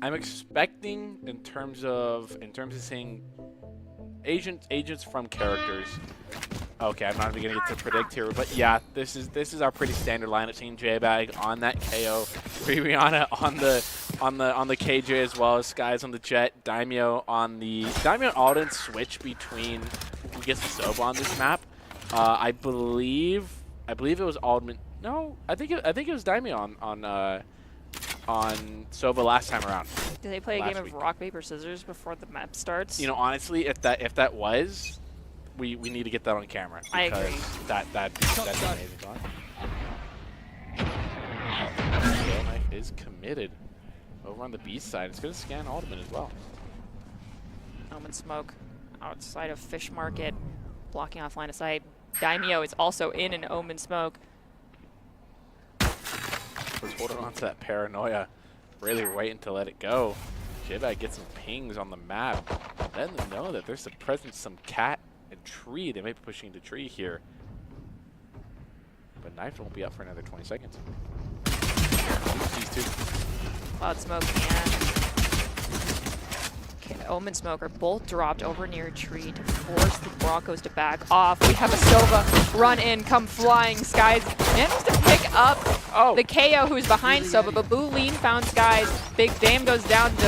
I'm expecting in terms of seeing agents from characters. Okay, I'm not even gonna get to predict here, but yeah, this is our pretty standard lineup. Seeing J-Bag on that KO, Rihanna on the KJ as well as Skies on the Jet, Daimyo on the Alden switch between who gets the Soba on this map. I believe it was Alden. No, I think it was Daimyo on Soba last time around. Did they play a game of rock, paper, scissors before the map starts? You know, honestly, if that was, we need to get that on camera. I agree. That's amazing. Knife is committed. Over on the B side, it's going to scan Alderman as well. Omen Smoke outside of Fish Market, blocking off line of sight. Daimyo is also in an Omen Smoke. Was holding on to that paranoia, really waiting to let it go. J-Bag gets some pings on the map, letting them know that there's a presence, some cat and tree. They may be pushing into tree here, but Knife won't be up for another 20 seconds. These two. Cloud Smoke and Omen Smoke are both dropped over near a tree to force the Broncos to back off. We have a Sova run in, come flying. Skies manages to pick up the KO who's behind Sova, but Boolene found Skies. Big Dame goes down to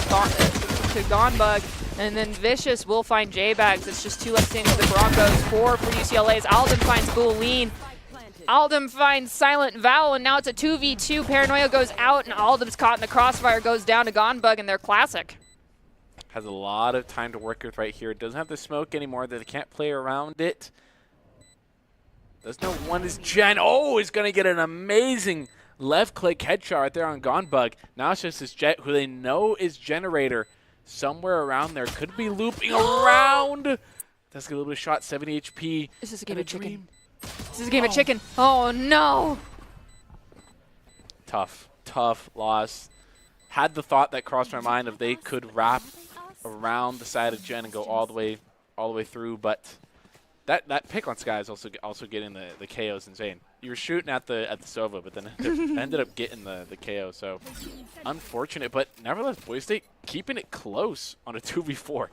Gonbug, and then Vicious will find J-Bags. It's just two left standing for the Broncos, 4 for UCLA's. Alden finds Boolene. Aldem finds Silent Vowel, and now it's a 2v2. Paranoia goes out, and Aldem's caught in the crossfire, goes down to Gonbug, and they're classic. Has a lot of time to work with right here. It doesn't have the smoke anymore. They can't play around it. Does no one is Gen. Oh, is going to get an amazing left click headshot right there on Gonbug. Now it's just this Jet, who they know is Generator. Somewhere around there. Could be looping around. That's a little bit of shot, 70 HP. This is a game of chicken. This is a game of chicken. Oh, no. Tough loss. Had the thought that crossed my mind if they could wrap around the side of Gen and go all the way through, but that pick on Sky is also getting the KO is insane. You were shooting at the Sova, but then ended up getting the KO. So unfortunate, but nevertheless, Boise State keeping it close on a 2v4.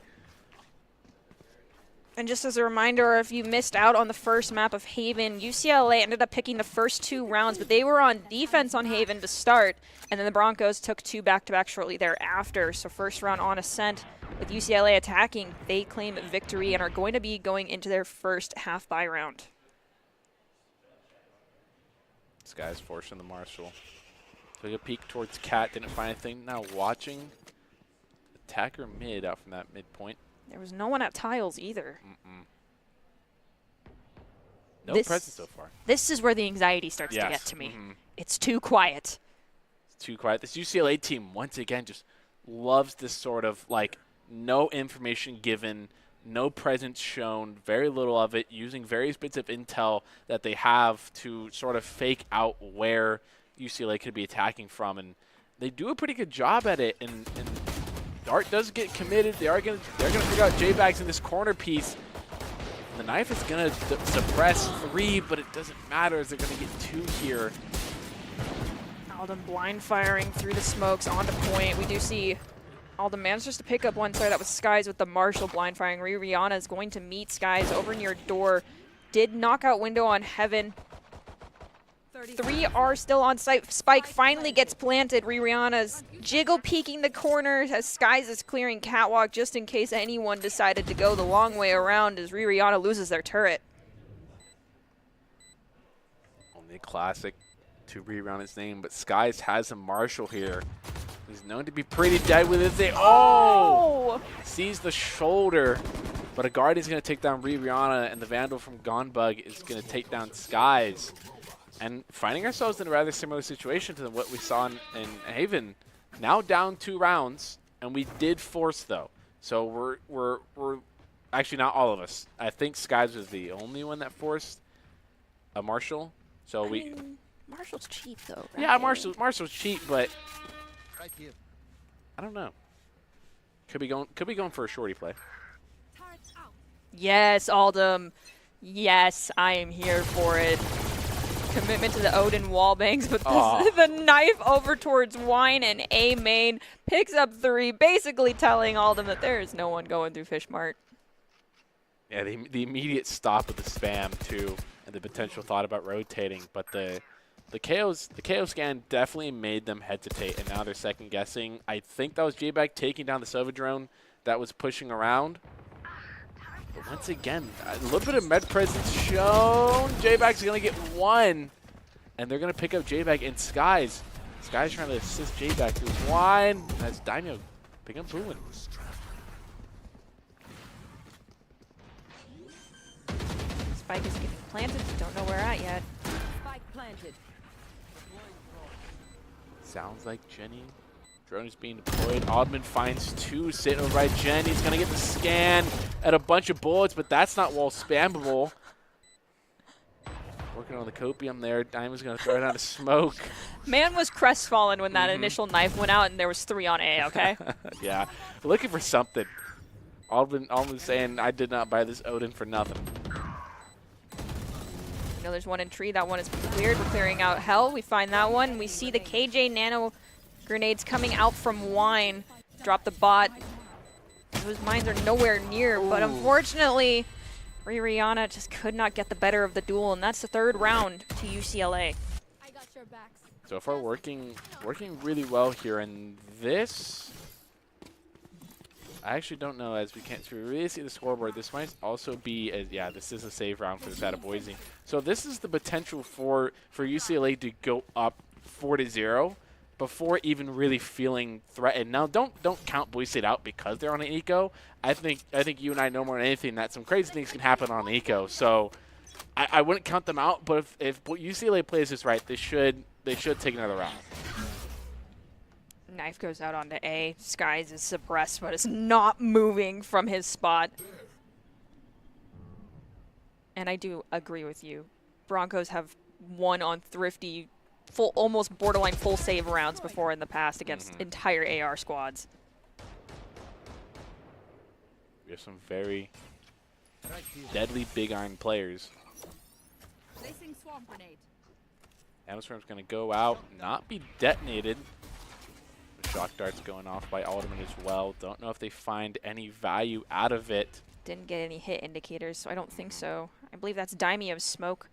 And just as a reminder, if you missed out on the first map of Haven, UCLA ended up picking the first 2 rounds, but they were on defense on Haven to start, and then the Broncos took 2 back-to-back shortly thereafter. So first round on Ascent with UCLA attacking, they claim victory and are going to be going into their first half-bye round. This guy's forcing the Marshall. Took a peek towards Cat, didn't find anything. Now watching attacker mid out from that midpoint. There was no one at tiles either. No presence so far. This is where the anxiety starts to get to me. It's too quiet. It's too quiet. This UCLA team, once again, just loves this sort of, like, no information given, no presence shown, very little of it, using various bits of intel that they have to sort of fake out where UCLA could be attacking from. And they do a pretty good job at it. And Dart does get committed. They're gonna figure out J-Bags in this corner piece. The Knife is gonna suppress 3, but it doesn't matter as they're gonna get 2 here. Alden blind firing through the smokes onto point. We do see Alden manages to pick up one side. That was Skies with the Marshall blind firing. Rihanna is going to meet Skies over near door. Did knock out window on Heaven. 3 are still on site. Spike finally gets planted. Rihanna's jiggle peeking the corner as Skies is clearing catwalk just in case anyone decided to go the long way around as Rihanna loses their turret. Only a classic to reround his name, but Skies has a Marshall here. He's known to be pretty dead with his thing. Oh! Sees the shoulder, but a Guardian's going to take down Rihanna, and the Vandal from Gonbug is going to take down Skies. And finding ourselves in a rather similar situation to what we saw in Haven. Now down 2 rounds, and we did force though. So we're actually not all of us. I think Skies was the only one that forced a Marshall. So Marshall's cheap though, right? Yeah, Marshall's cheap, but I don't know. Could be going for a shorty play. Yes, Aldum. Yes, I am here for it. Commitment to the Odin wallbangs, but the knife over towards Wine and A main picks up 3, basically telling Aldum that there is no one going through Fishmart. Yeah, the immediate stop of the spam too, and the potential thought about rotating, but the KO scan definitely made them hesitate, and now they're second guessing. I think that was J-Bag taking down the Sova drone that was pushing around. But once again, a little bit of med presence shown. J-Bag's going to get 1, and they're going to pick up J-Bag and Skies. Skies trying to assist J-Bag through Wine. That's Daimyo picking up Booin. Spike is getting planted, don't know where at yet. Spike planted. Sounds like Jenny. Drone is being deployed. Oddman finds 2 sitting over by Jen. He's going to get the scan at a bunch of bullets, but that's not wall spammable. Working on the copium there. Diamond's going to throw it out of smoke. Man was crestfallen when that initial knife went out and there was 3 on A, okay? Yeah, looking for something. Oddman saying, I did not buy this Odin for nothing. You know, there's one in tree. That one is cleared. We're clearing out Hell. We find that one. We see the KJ nano grenades coming out from Wine. Drop the bot. Those mines are nowhere near, but unfortunately, Rihanna just could not get the better of the duel, and that's the 3rd round to UCLA. I got your backs. So far, working really well here, and this, I actually don't know, as we can't really see the scoreboard. This might also be, yeah, this is a save round for the side of Boise. So this is the potential for UCLA to go up 4-0 before even really feeling threatened. Now, don't count Boise State out because they're on an eco. I think you and I know more than anything that some crazy things can happen on an eco. So I wouldn't count them out. But if UCLA plays this right, they should take another round. Knife goes out onto A. Skies is suppressed, but is not moving from his spot. And I do agree with you. Broncos have won on thrifty, almost borderline full save rounds before in the past against entire AR squads. We have some very deadly big iron players. Placing swamp grenade. Amostorm's going to go out, not be detonated. The shock dart's going off by Alderman as well. Don't know if they find any value out of it. Didn't get any hit indicators, so I don't think so. I believe that's Daimyo's smoke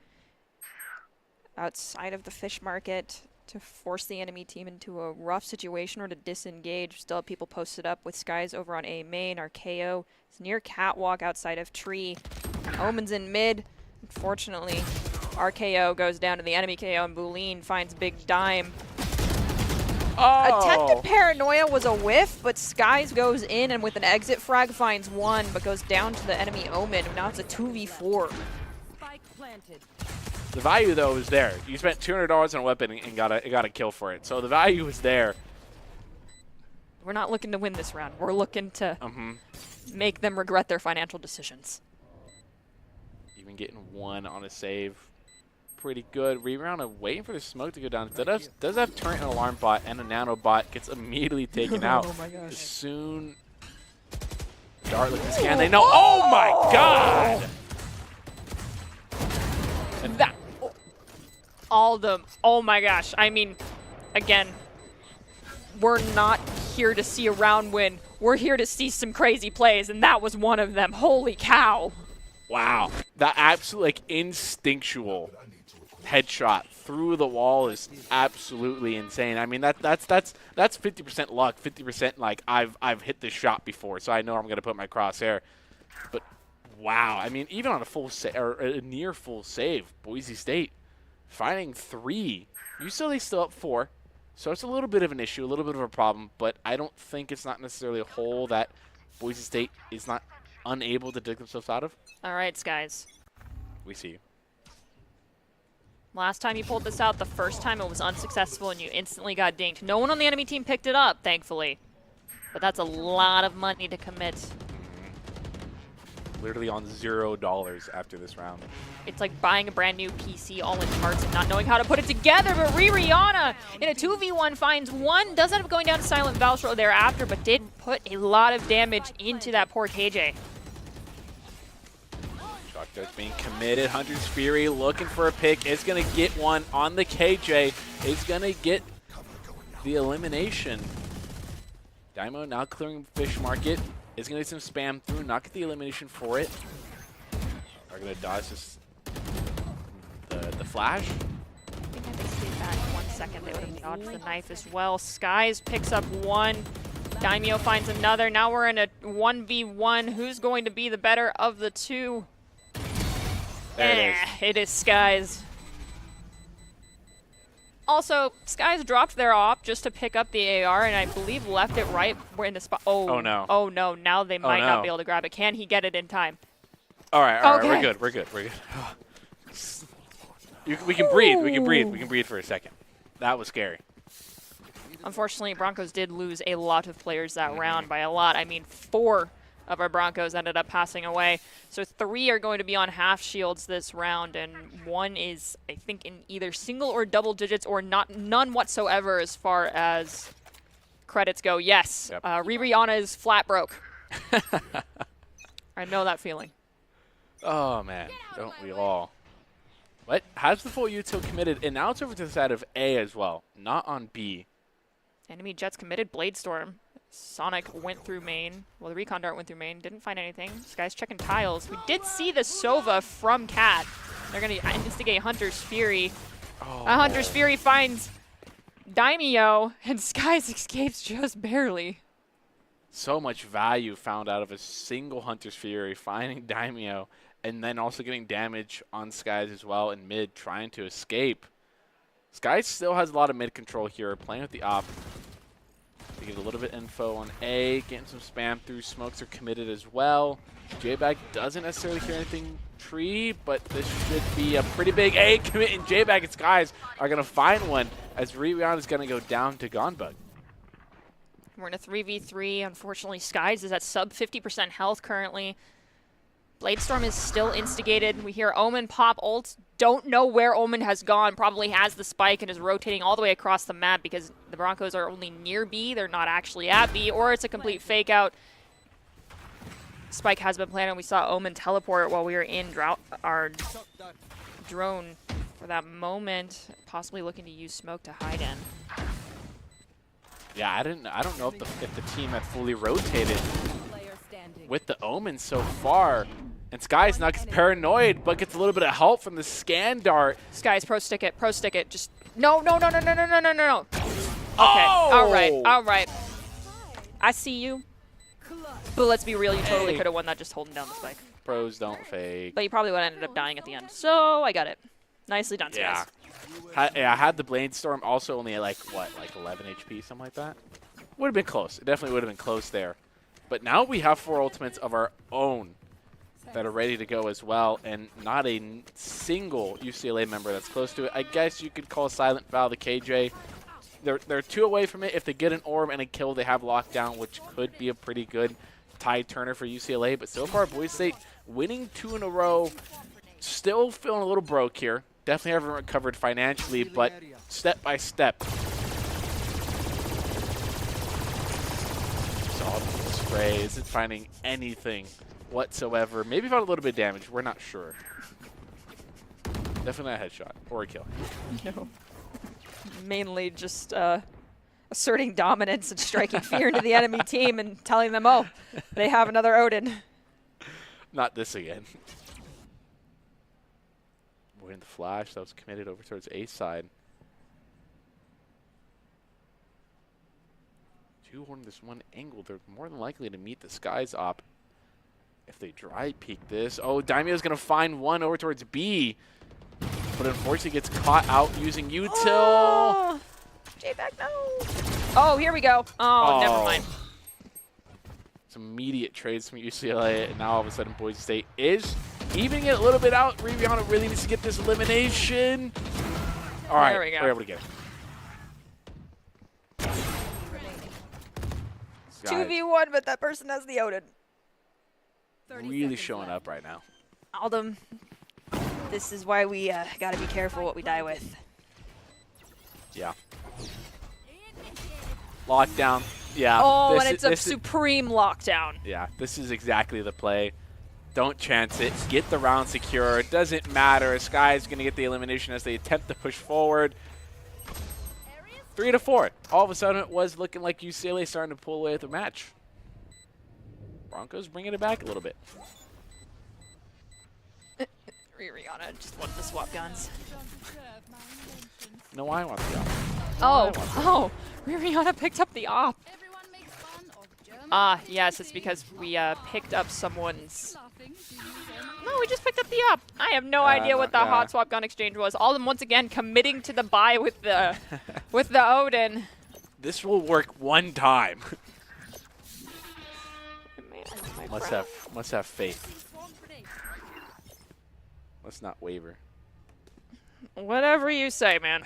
outside of the fish market to force the enemy team into a rough situation or to disengage. Still have people posted up with Skies over on A main. Our KO is near catwalk outside of tree. Omen's in mid. Unfortunately, our KO goes down to the enemy KO, and Boulin finds Big Dime. Attempted paranoia was a whiff, but Skies goes in and with an exit frag finds 1, but goes down to the enemy Omen. Now it's a 2v4. Spike planted. The value, though, is there. You spent $200 on a weapon and got a kill for it. So the value is there. We're not looking to win this round. We're looking to make them regret their financial decisions. Even getting 1 on a save. Pretty good. Rihanna waiting for the smoke to go down. Does have turret and alarm bot, and a nano bot gets immediately taken out. Oh my gosh. As soon Dart looking scan, they know. Oh my god! And That all them. Oh my gosh. I mean, again, we're not here to see a round win. We're here to see some crazy plays, and that was one of them. Holy cow. wow. That absolute instinctual headshot through the wall is absolutely insane. I mean, that's 50% luck, 50% like I've hit this shot before, so I know I'm going to put my crosshair. But wow, I mean, even on a full or a near full save, Boise State finding 3. UCLA still up 4, so it's a little bit of an issue, a little bit of a problem. But I don't think it's not necessarily a hole that Boise State is not unable to dig themselves out of. All right, Skies. We see you. Last time you pulled this out, the first time it was unsuccessful and you instantly got dinked. No one on the enemy team picked it up, thankfully. But that's a lot of money to commit. literally on $0 after this round. It's like buying a brand new PC all in parts and not knowing how to put it together. But Rihanna in a 2v1 finds one, does end up going down to Silent Val shortly thereafter, but did put a lot of damage into that poor KJ. Shock Dart's being committed. Hunter's Fury looking for a pick. It's going to get one on the KJ. It's going to get the elimination. Daimo now clearing Fish Market. Is going to get some spam through, not get the elimination for it. Are going to dodge this, the flash. I think if they stayed back 1 second, they would have dodged the knife as well. Skies picks up one. Daimyo finds another. Now we're in a 1v1. Who's going to be the better of the two? There it is. It is Skies. Also, Skies dropped their op just to pick up the AR, and I believe left it right where in the spot. Oh no! Oh no! Now they might not be able to grab it. Can he get it in time? All right, we're good. We're good. We can breathe. We can breathe. We can breathe for a second. That was scary. Unfortunately, Broncos did lose a lot of players that round. By a lot, I mean 4 of our Broncos ended up passing away. So 3 are going to be on half shields this round, and 1 is, I think, in either single or double digits, or none whatsoever as far as credits go. Yes, yep. Rihanna is flat broke. I know that feeling. Oh man, don't we all? What? Has the full util committed, and now it's over to the side of A as well, not on B. Enemy Jets committed Blade Storm. Sonic went through main. Well, the Recon Dart went through main. Didn't find anything. This guy's checking tiles. We did see the Sova from Cat. They're going to instigate Hunter's Fury. Hunter's Fury finds Daimyo, and Skies escapes just barely. So much value found out of a single Hunter's Fury, finding Daimyo, and then also getting damage on Skies as well in mid, trying to escape. Skies still has a lot of mid control here, playing with the op. They get a little bit info on A, getting some spam through. Smokes are committed as well. J-Bag doesn't necessarily hear anything tree, but this should be a pretty big A commit, and J-Bag and Skies are going to find one as Rihanna is going to go down to Gonbug. We're in a 3v3. Unfortunately, Skies is at sub 50% health currently. Bladestorm is still instigated. We hear Omen pop ult. Don't know where Omen has gone. Probably has the spike and is rotating all the way across the map because the Broncos are only near B. They're not actually at B, or it's a complete fake out. Spike has been planted. We saw Omen teleport while we were in our drone for that moment, possibly looking to use smoke to hide in. Yeah, I don't know if the team had fully rotated with the Omen so far. And Skies now gets paranoid, but gets a little bit of help from the scan dart. Skies, pro stick it. Just no. Okay, Oh! all right. I see you. But let's be real, you totally could have won that just holding down the spike. Pros don't fake. But you probably would have ended up dying at the end. So I got it. Nicely done, Skies. I had the Bladestorm also only at like 11 HP, something like that. Would have been close. It definitely would have been close there. But now we have 4 ultimates of our own that are ready to go as well, and not a single UCLA member that's close to it. I guess you could call Silent Val the KJ. They're 2 away from it. If they get an orb and a kill, they have lockdown, which could be a pretty good tide turner for UCLA. But so far, Boise State winning 2 in a row. Still feeling a little broke here. Definitely haven't recovered financially, but step by step. Solid spray. Isn't finding anything whatsoever. Maybe found a little bit of damage. We're not sure. Definitely not a headshot or a kill. No. Mainly just asserting dominance and striking fear into the enemy team and telling them, oh, they have another Odin. Not this again. We're in the flash. That was committed over towards A side. 2 on this one angle. They're more than likely to meet the Skies op. If they dry peek this. Oh, Daimyo's going to find one over towards B. But unfortunately gets caught out using util. Oh, J-Back, no. Oh, here we go. Oh, never mind. Some immediate trades from UCLA, and now all of a sudden Boise State is evening it a little bit out. Rihanna really needs to get this elimination. All right, there we go. We're able to get it. 2v1, but that person has the Odin. really showing up right now. Aldum, this is why we got to be careful what we die with. Yeah. Lockdown. Yeah. Oh, and it's a supreme lockdown. Yeah, this is exactly the play. Don't chance it. Get the round secure. It doesn't matter. Sky is going to get the elimination as they attempt to push forward. 3-4. All of a sudden, it was looking like UCLA starting to pull away with the match. Broncos bringing it back a little bit. Rihanna just wanted to swap guns. No, I want the op. Oh, Rihanna picked up the op. Yes, it's because we picked up someone's... No, we just picked up the op. I have no idea what the hot swap gun exchange was. Aldum once again committing to the buy with the with the Odin. This will work one time. Man, must have faith. Let's not waver. Whatever you say, man.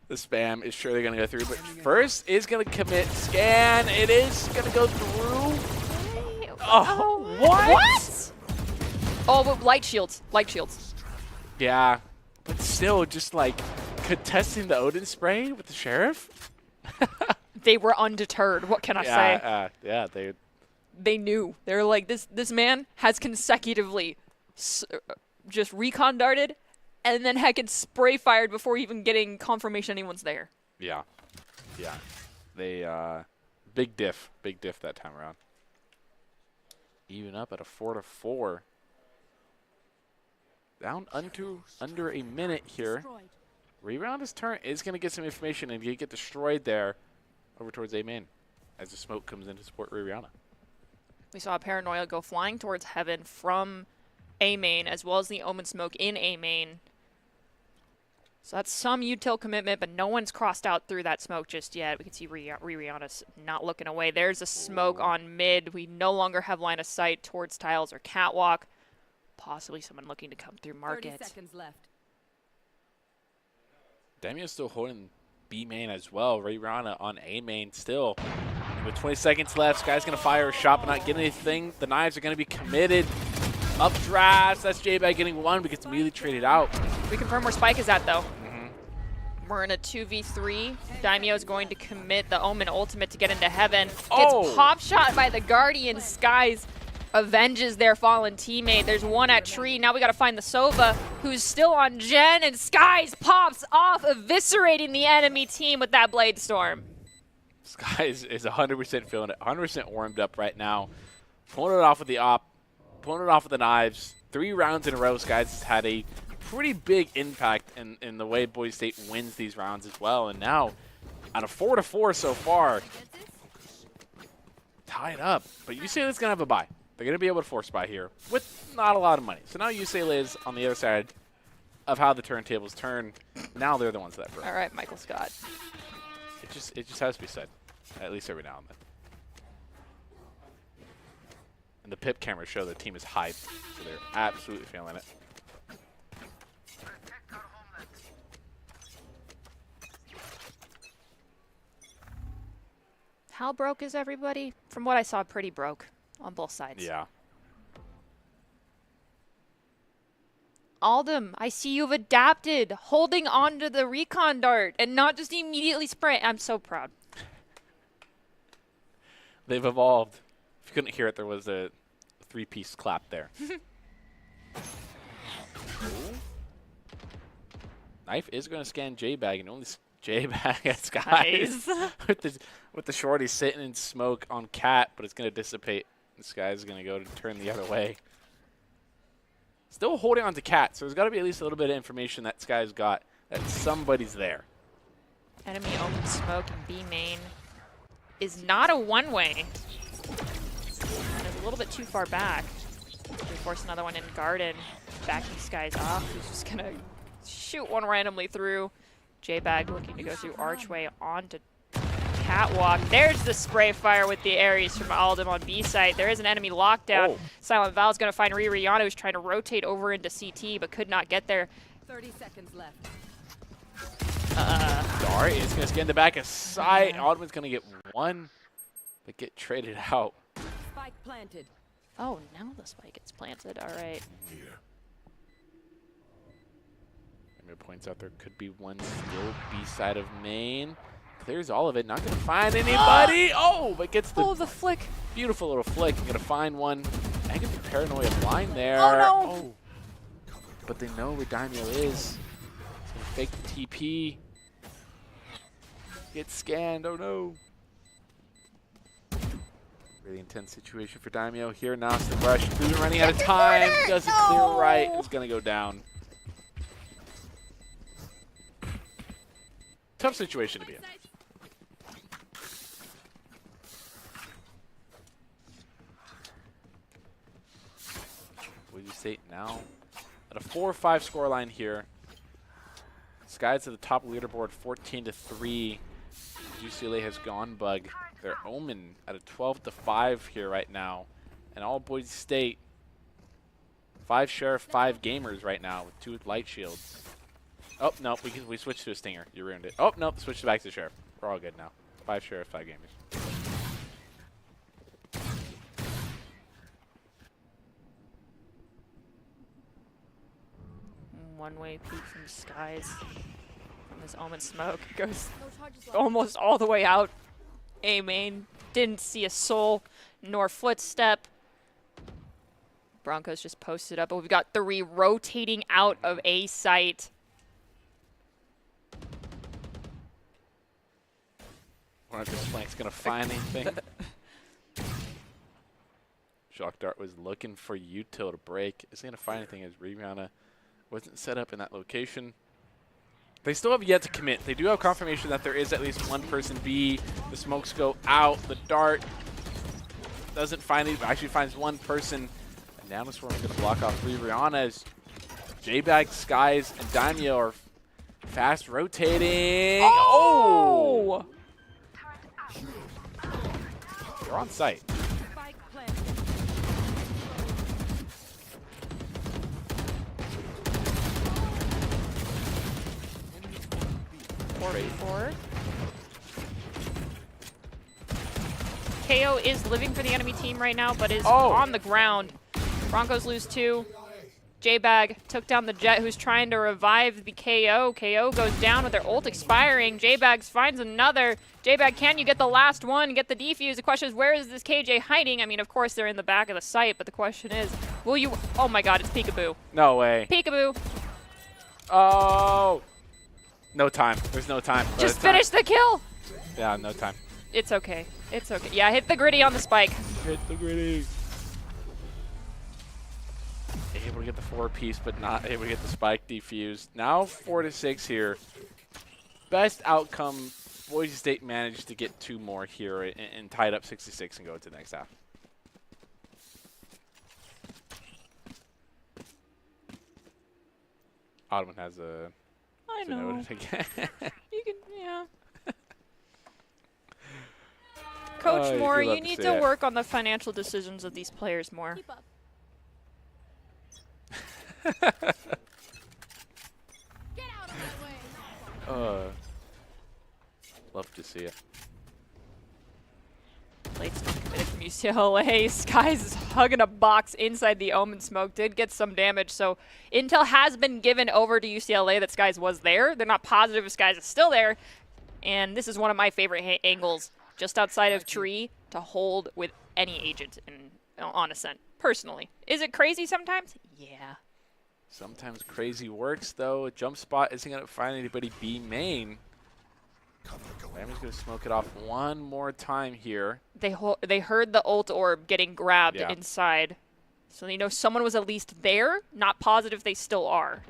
The spam is surely going to go through, but first is going to commit scan. It is going to go through. Oh, what? Oh, but light shields. Light shields. Yeah, but still just like contesting the Odin spray with the sheriff. They were undeterred. What can I say? Yeah, they knew. They were like, this man has consecutively just recon darted and then heckin' spray fired before even getting confirmation anyone's there. Yeah. They big diff that time around. Even up at a 4-4. Down under a minute here. Rebound his turn is going to get some information and get destroyed there over towards A main as the smoke comes in to support Rihanna. We saw Paranoia go flying towards heaven from A main as well as the Omen smoke in A main. So that's some util commitment, but no one's crossed out through that smoke just yet. We can see Rihanna's not looking away. There's a smoke on mid. We no longer have line of sight towards tiles or catwalk. Possibly someone looking to come through market. 30 seconds left. Damio's still holding B main as well. Rihanna on A main still. And with 20 seconds left, Sky's going to fire a shot but not get anything. The knives are going to be committed. Updraft. That's J-Bag getting one but gets immediately traded out. We confirm where Spike is at, though. We're in a 2v3. Daimyo is going to commit the Omen ultimate to get into heaven. Gets pop shot by the Guardian. Skies avenges their fallen teammate. There's one at tree. Now we got to find the Sova, who's still on Gen, and Skies pops off, eviscerating the enemy team with that Blade Storm. Skies is 100% feeling it, 100% warmed up right now. Pulling it off with the op, pulling it off with the knives. 3 rounds in a row, Skies has had a pretty big impact in the way Boise State wins these rounds as well. And now, out of 4-4 so far, tied up. But UCLA's going to have a bye. They're going to be able to force buy here with not a lot of money. So now UCLA is on the other side of how the turntables turn. Now they're the ones that broke. All right, Michael Scott. It just has to be said, at least every now and then. And the pip cameras show the team is hyped, so they're absolutely feeling it. How broke is everybody? From what I saw, pretty broke on both sides. Yeah. Aldum, I see you've adapted, holding on to the recon dart and not just immediately sprint. I'm so proud. They've evolved. If you couldn't hear it, there was a 3-piece clap there. Knife is going to scan J-Bag, and only J-Bag at Skies. with the shorty sitting in smoke on Cat, but it's going to dissipate. This guy's going to go to turn the other way. Still holding on to Cat, so there's got to be at least a little bit of information that Sky's got, that somebody's there. Enemy Omen smoke in B main is not a one-way. It's a little bit too far back. We force another one in Garden. Backing Skies off, who's just going to shoot one randomly through. J-Bag looking to go through Archway onto Catwalk. There's the spray fire with the Ares from Aldum on B site. There is an enemy lockdown. Silent Val's going to find Rihanna, who's trying to rotate over into CT, but could not get there. 30 seconds left. Dart is going to scan the back of sight. Aldum's going to get one, but get traded out. planted. Oh, now the spike gets planted. All right. Daimyo points out there could be one still B side of main. Clears all of it. Not going to find anybody. Oh, but gets the Oh, the flick. beautiful little flick. Going to find one. And get the paranoia blind there. Oh, no. Oh. But they know where Daimyo is. He's going to fake the TP. Get scanned. Oh, no. Really intense situation for Daimyo. Here now, it's the rush. Boone running out of time. Doesn't clear right. It's going to go down. Tough situation to be in. Boise State now at a 4-5 scoreline here. Sky's at the top leaderboard, 14-3. UCLA has gone bug. They're Omen at a 12-5 here right now, and all Boise State 5 Sheriff, 5 Gamers right now with 2 light shields. Oh no, we switched to a Stinger. You ruined it. Oh no, switched back to Sheriff. We're all good now. 5 Sheriff, 5 Gamers. One-way peek from the skies. From this Omen smoke. Goes almost all the way out. A main. Didn't see a soul nor footstep. Broncos just posted up, but we've got 3 rotating out of A site. I wonder if this flank's going to find anything. Shock Dart was looking for util to break. Isn't going to find anything as Rihanna wasn't set up in that location. They still have yet to commit. They do have confirmation that there is at least one person B. The smokes go out. The dart doesn't find it. Actually finds one person. And now this one's going to block off 3 Rihanna as J-Bag, Skies, and Daimyo are fast rotating. Oh! They're on site. Spike planted. 4v4. KO is living for the enemy team right now, but is on the ground. Broncos lose 2. J-Bag took down the Jet, who's trying to revive the KO. KO goes down with their ult expiring. J-Bag finds another. J-Bag, can you get the last one, get the defuse? The question is, where is this KJ hiding? I mean, of course, they're in the back of the site, but the question is, will you... Oh, my God, it's Peekaboo. No way. Peekaboo. Oh. No time. There's no time. Just finish the kill. Yeah, no time. It's okay. It's okay. Yeah, hit the gritty on the spike. Hit the gritty. Able to get the 4-piece, but not able to get the spike defused. Now 4-6 here. Best outcome, Boise State managed to get 2 more here and tied up 66 and go to the next half. Ottoman has a... I know. Again. You can, yeah. Coach Moore, you need to work on the financial decisions of these players more. Keep up. Get out of my way. Love to see it. Late's not committed from UCLA. Skies is hugging a box inside the Omen smoke. Did get some damage, so intel has been given over to UCLA that Skies was there. They're not positive if Skies is still there. And this is one of my favorite angles, just outside of tree, to hold with any agent on Ascent, personally. Is it crazy sometimes? Yeah. Sometimes crazy works, though. A jump spot isn't going to find anybody B main. Lamb's going to smoke it off one more time here. They heard the ult orb getting grabbed inside. So they know someone was at least there. Not positive they still are.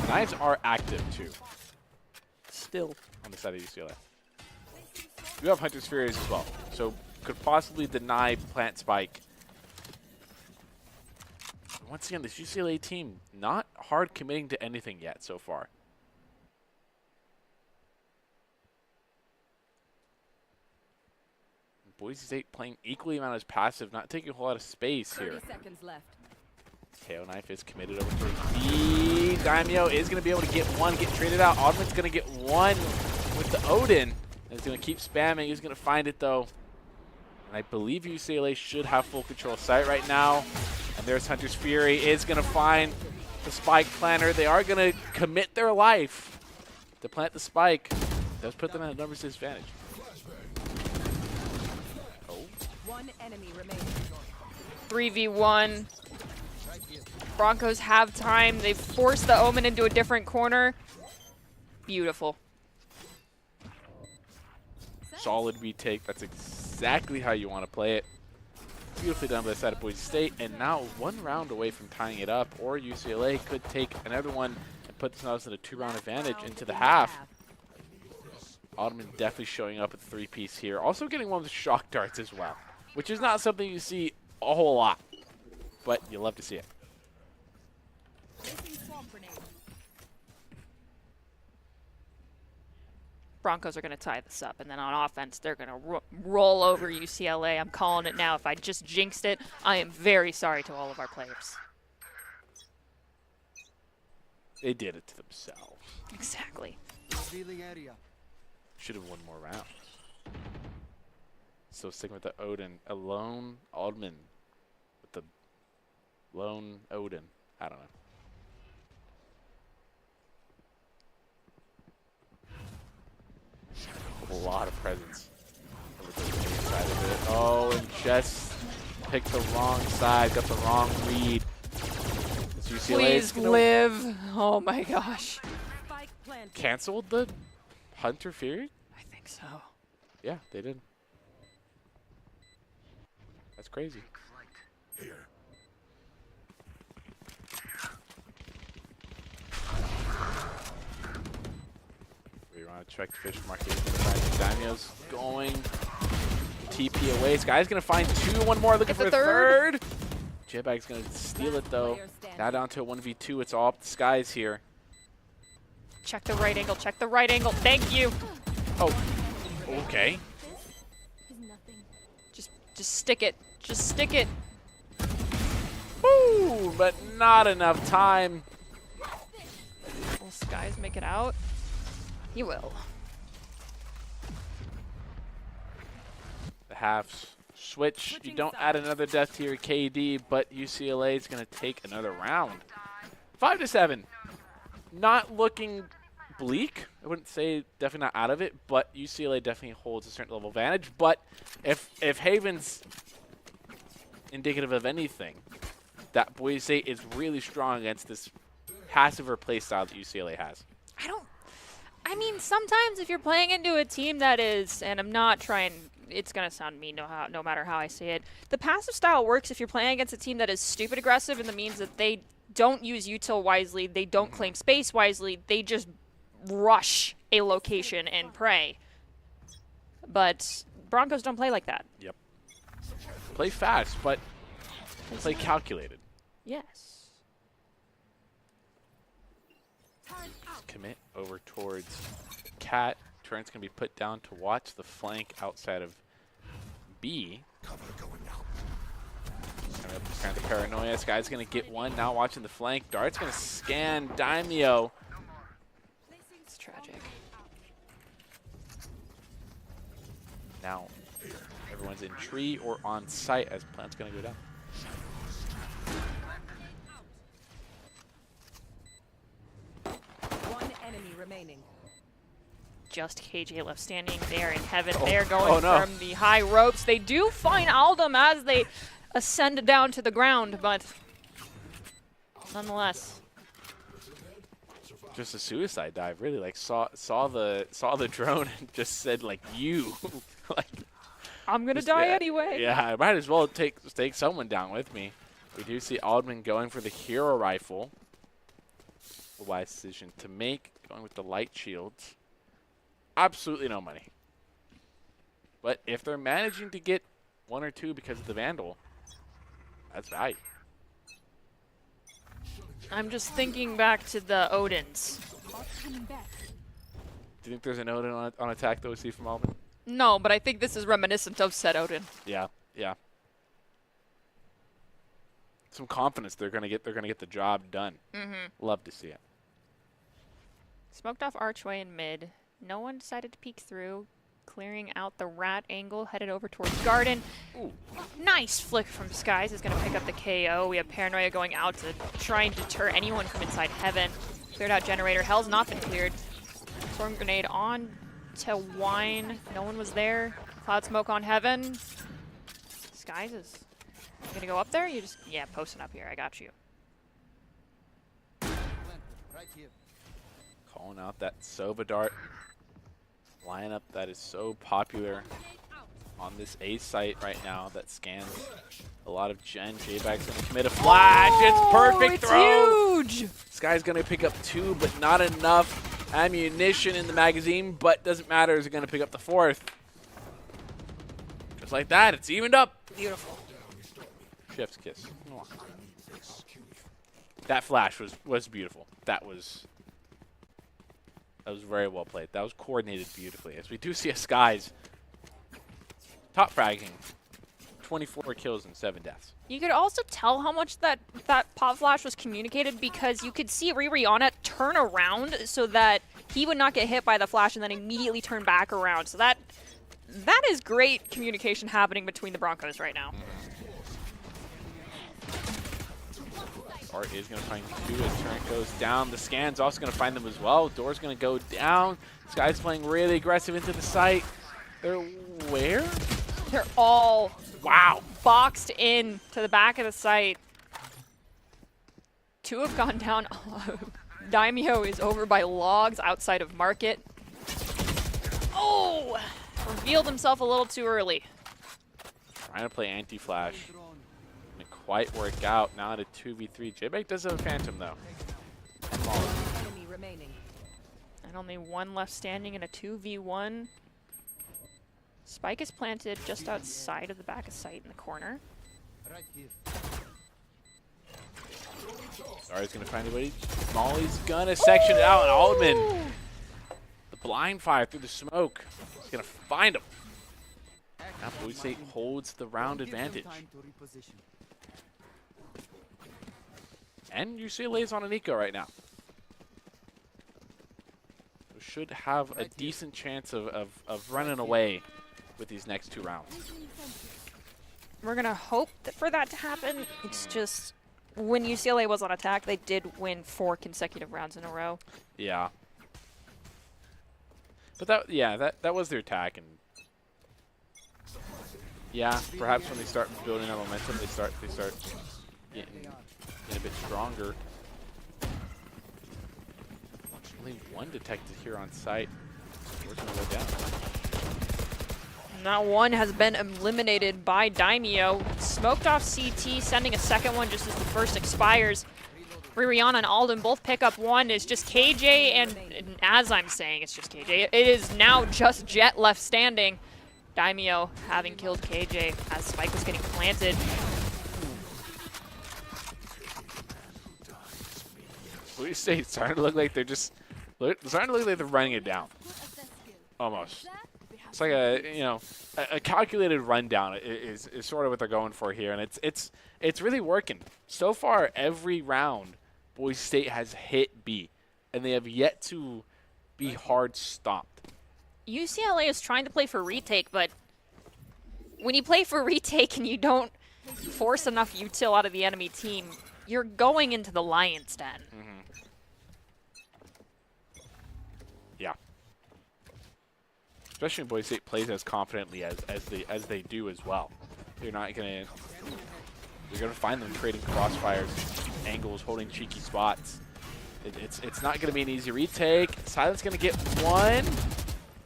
Knives are active, too. Still. On the side of UCLA. You have Hunter's Furies as well. So could possibly deny plant spike. Once again, this UCLA team not hard committing to anything yet so far. Boise State playing equally amount as passive, not taking a whole lot of space here. 30 seconds left. KO Knife is committed over to B. Daimyo is going to be able to get one, get traded out. Oddman's going to get one with the Odin. He's going to keep spamming. He's going to find it, though. And I believe UCLA should have full control of site right now. And there's Hunter's Fury is going to find the spike planter. They are going to commit their life to plant the spike. Does put them at a numbers disadvantage. Oh. One enemy remaining. 3v1. Broncos have time. They've forced the Omen into a different corner. Beautiful. Solid retake. That's exactly how you want to play it. Beautifully done by the side of Boise State. And now 1 round away from tying it up, or UCLA could take another one and put themselves in a 2-round advantage into the half. Ottoman definitely showing up at the 3-piece here. Also getting one of the shock darts as well, which is not something you see a whole lot, but you love to see it. Placing swamp grenade. Broncos are going to tie this up, and then on offense, they're going to roll over UCLA. I'm calling it now. If I just jinxed it, I am very sorry to all of our players. They did it to themselves. Exactly. Should have won more rounds. So sticking with the Odin. A lone Aldman with the lone Odin. I don't know. A lot of presence over to the main side of it. Oh, and just picked the wrong side, got the wrong read. Please live. Oh my gosh. Spike planted. Canceled the Hunter Fury? I think so. Yeah, they did. That's crazy. We want to check the fish market. Daimyo's going TP away. This guy's going to find 2, 1 more, looking for a third. J-Bag's going to steal it though. Now down to a 1v2. It's all up the skies here. Check the right angle. Check the right angle. Thank you. Oh, okay. Just stick it. Just stick it. Woo, but not enough time. Will Skies make it out? He will. The halves switch. You don't add another death to your KD, but UCLA is going to take another round. 5-7. Not looking bleak. I wouldn't say definitely not out of it, but UCLA definitely holds a certain level of advantage. But if Haven's indicative of anything, that Boise State is really strong against this passive play style that UCLA has. I mean, sometimes if you're playing into a team that is, and I'm not trying, it's going to sound mean no matter how I say it, the passive style works if you're playing against a team that is stupid aggressive, and that means that they don't use util wisely, they don't claim space wisely, they just rush a location and pray. But Broncos don't play like that. Yep. Play fast, but play calculated. Yes. Commit over towards Cat. Trent's going to be put down to watch the flank outside of B. Kind of the paranoia. This guy's going to get one. Now watching the flank. Dart's going to scan Daimyo. It's tragic. Now everyone's in tree or on site as Plant's going to go down. One enemy remaining. Just KJ left standing there in heaven. They're going oh no. from the high ropes. They do find Aldum as they ascend down to the ground, but nonetheless. Just a suicide dive, really. Like saw the drone and just said like you. Like I'm gonna die yeah, anyway. Yeah, I might as well take someone down with me. We do see Aldman going for the hero rifle. A wise decision to make, going with the light shields. Absolutely no money. But if they're managing to get 1 or 2 because of the Vandal, that's value. I'm just thinking back to the Odins. Do you think there's an Odin on attack that we see from Aldman? No, but I think this is reminiscent of said Odin. Yeah, yeah. Some confidence they're gonna get the job done. Love to see it. Smoked off archway in mid. No one decided to peek through. Clearing out the rat angle, headed over towards Garden. Ooh. Nice flick from Skies is going to pick up the KO. We have Paranoia going out to try and deter anyone from inside Heaven. Cleared out Generator. Hell's not been cleared. Storm Grenade on to Wine. No one was there. Cloud Smoke on Heaven. Skies is going to go up there? You just, yeah, posting up here. I got you. Calling out that Sova Dart lineup that is so popular on this A site right now that scans a lot of Gen. J-Bag's going to commit a flash. It's perfect it's throw. Huge. Sky's going to pick up 2, but not enough ammunition in the magazine, but doesn't matter. He's going to pick up the 4th. Just like that, it's evened up. Beautiful. Chef's kiss. That flash was beautiful. That was very well played. That was coordinated beautifully. As we do see a Skies top fragging, 24 kills and 7 deaths. You could also tell how much that pop flash was communicated because you could see Rihanna turn around so that he would not get hit by the flash and then immediately turn back around. So that is great communication happening between the Broncos right now. Art is going to find 2 as turn goes down. The scan's also going to find them as well. Door's going to go down. Sky's playing really aggressive into the site. They're where? They're all Wow. boxed in to the back of the site. 2 have gone down. Daimyo is over by logs outside of market. Oh! Revealed himself a little too early. Trying to play anti-flash. Didn't quite work out. Now at a 2v3. J-Bag does have a Phantom, though. Enemy remaining. And only 1 left standing in a 2v1. Spike is planted just outside of the back of sight in the corner. Zara's going to find a way. Molly's going to section it out, and Altman, the blind fire through the smoke. He's going to find him. Now Boise State holds the round advantage. And UCLA is on an eco right now. So should have a decent chance of running away with these next 2 rounds. We're going to hope for that to happen. It's just when UCLA was on attack, they did win 4 consecutive rounds in a row. Yeah. But that was their attack, and yeah, perhaps when they start building up momentum, they start getting a bit stronger. Only 1 detected here on site. We're gonna go down. That one has been eliminated by Daimyo. Smoked off CT, sending a second one just as the first expires. Rihanna and Alden both pick up 1. It's just KJ, and as I'm saying, it's just KJ. It is now just Jet left standing. Daimyo having killed KJ as Spike was getting planted. Boise State starting to look like they're running it down. Almost. It's like a calculated rundown is sort of what they're going for here, and it's really working. So far, every round, Boise State has hit B, and they have yet to be hard stopped. UCLA is trying to play for retake, but when you play for retake and you don't force enough util out of the enemy team, you're going into the lion's den. Yeah. Especially when Boise State plays as confidently as they do as well. You're gonna find them trading crossfires, angles, holding cheeky spots. It's not gonna be an easy retake. Silent's gonna get 1.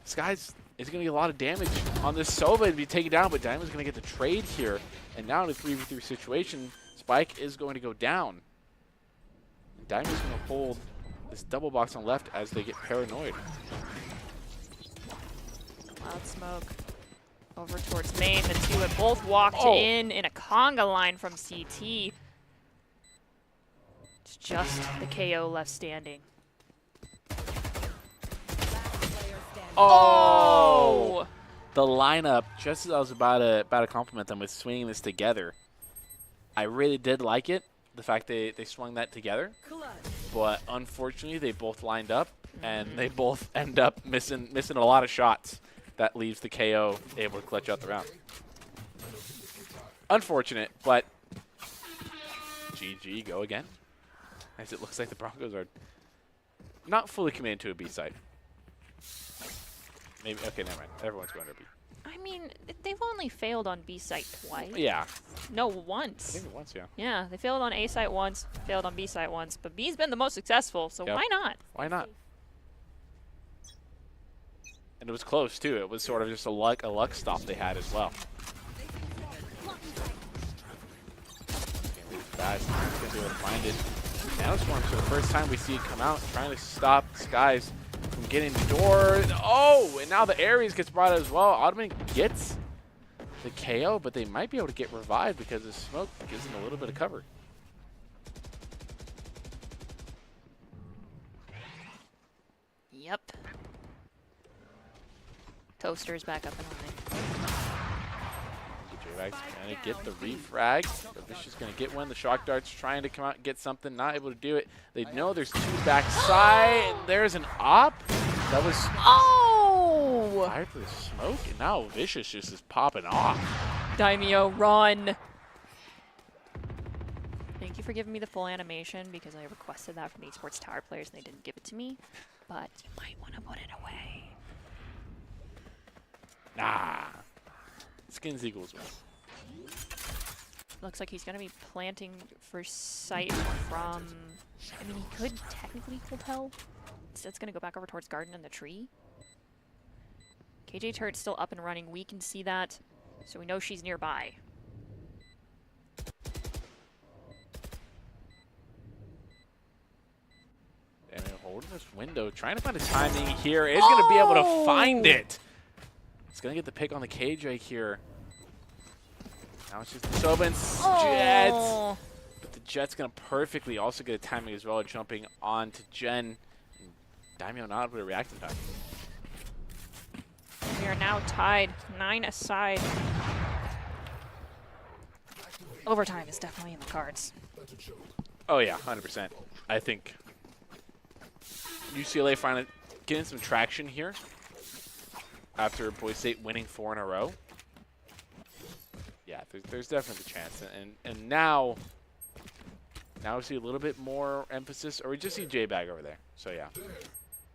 Skies is gonna get a lot of damage on this Sova to be taken down, but Diamond's gonna get the trade here. And now in a 3v3 situation, Spike is going to go down. And Diamond's gonna hold this double box on left as they get paranoid. Cloud Smoke over towards main. The 2 have both walked in a conga line from CT. It's just the KO left standing. Oh! The lineup, just as I was about to compliment them with swinging this together, I really did like it, the fact they swung that together. But unfortunately, they both lined up, and they both end up missing a lot of shots. that leaves the KO able to clutch out the round. Unfortunate, but GG, go again. As it looks like the Broncos are not fully committed to a B site. Maybe, okay, never mind. Everyone's going to B. I mean, they've only failed on B site twice. Yeah. No, I once. think once, yeah. Yeah, they failed on A site once, failed on B site once, but B's been the most successful, so Yep. why not? Why not? And it was close, too. It was sort of just a luck stop they had as well. Guys, he's going to be able to find it. Nanoswarm, for the first time we see it come out, trying to stop Skies from getting the door. Oh, and now the Ares gets brought out as well. Ottoman gets the KO, but they might be able to get revived because the smoke gives them a little bit of cover. Yep. Toaster's back up and running. J-Bag's going to get the refrag. Vicious going to get one. The Shock Dart's trying to come out and get something. Not able to do it. They know there's two backside. And there's an op. That was Viper's smoke. And now Vicious just is popping off. Daimyo, run! Thank you for giving me the full animation because I requested that from the Esports Tower players and they didn't give it to me. But you might want to put it away. Nah. Skins equals one. Looks like he's going to be planting for sight from... I mean, he could technically tell. That's going to go back over towards garden and the tree. KJ turret's still up and running. We can see that, so we know she's nearby. And holding this window, trying to find a timing here. Is going to be able to find it. He's going to get the pick on the KJ here. Now it's just Sobin's Jets. But the Jet's going to perfectly also get a timing as well, jumping on to Jen. Daimyo not able to react in time. We are now tied 9 aside. Overtime is definitely in the cards. Oh, yeah, 100%. I think UCLA finally getting some traction here after Boise State winning 4 in a row. Yeah, there's definitely the chance. And now we see a little bit more emphasis, or we just see J-Bag over there. So, yeah.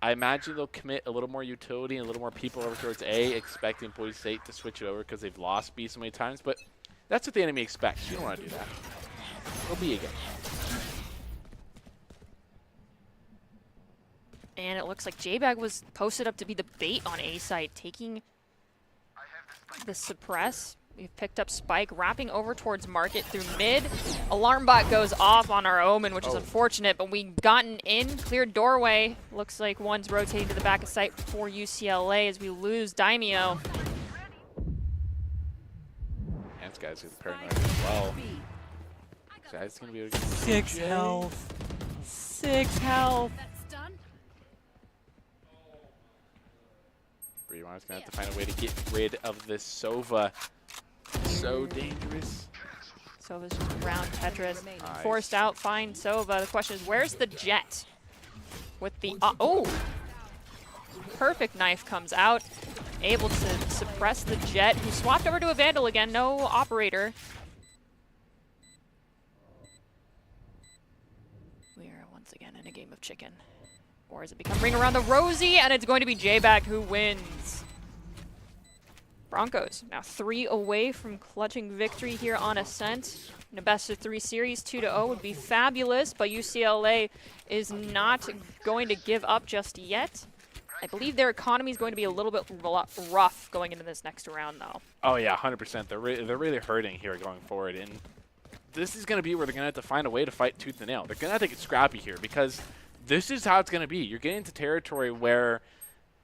I imagine they'll commit a little more utility and a little more people over towards A, expecting Boise State to switch it over because they've lost B so many times. But that's what the enemy expects. You don't want to do that. Go B again. And it looks like J-Bag was posted up to be the bait on A site, taking the suppress. We've picked up Spike, wrapping over towards Market through mid. Alarm bot goes off on our Omen, which is unfortunate, but we've gotten in, cleared doorway. Looks like one's rotating to the back of site for UCLA as we lose Daimyo. And this guy's with the paranoid as well. This guy's going to be able to get 6 health. 6 health. Breewar's going to have to find a way to get rid of this Sova. So dangerous. Sova's just around Tetris. Nice. Forced out, fine Sova. The question is, where's the Jet? With the, perfect knife comes out. Able to suppress the Jet, who swapped over to a Vandal again. No operator. We are once again in a game of chicken. Or has it become Ring Around the Rosie? And it's going to be J-Bag who wins. Broncos now 3 away from clutching victory here on Ascent. In a best-of-3 series, 2-0 would be fabulous, but UCLA is not going to give up just yet. I believe their economy is going to be a little bit rough going into this next round, though. Oh, yeah, 100%. They're really hurting here going forward. And this is going to be where they're going to have to find a way to fight tooth and nail. They're going to have to get scrappy here because this is how it's going to be. You're getting into territory where,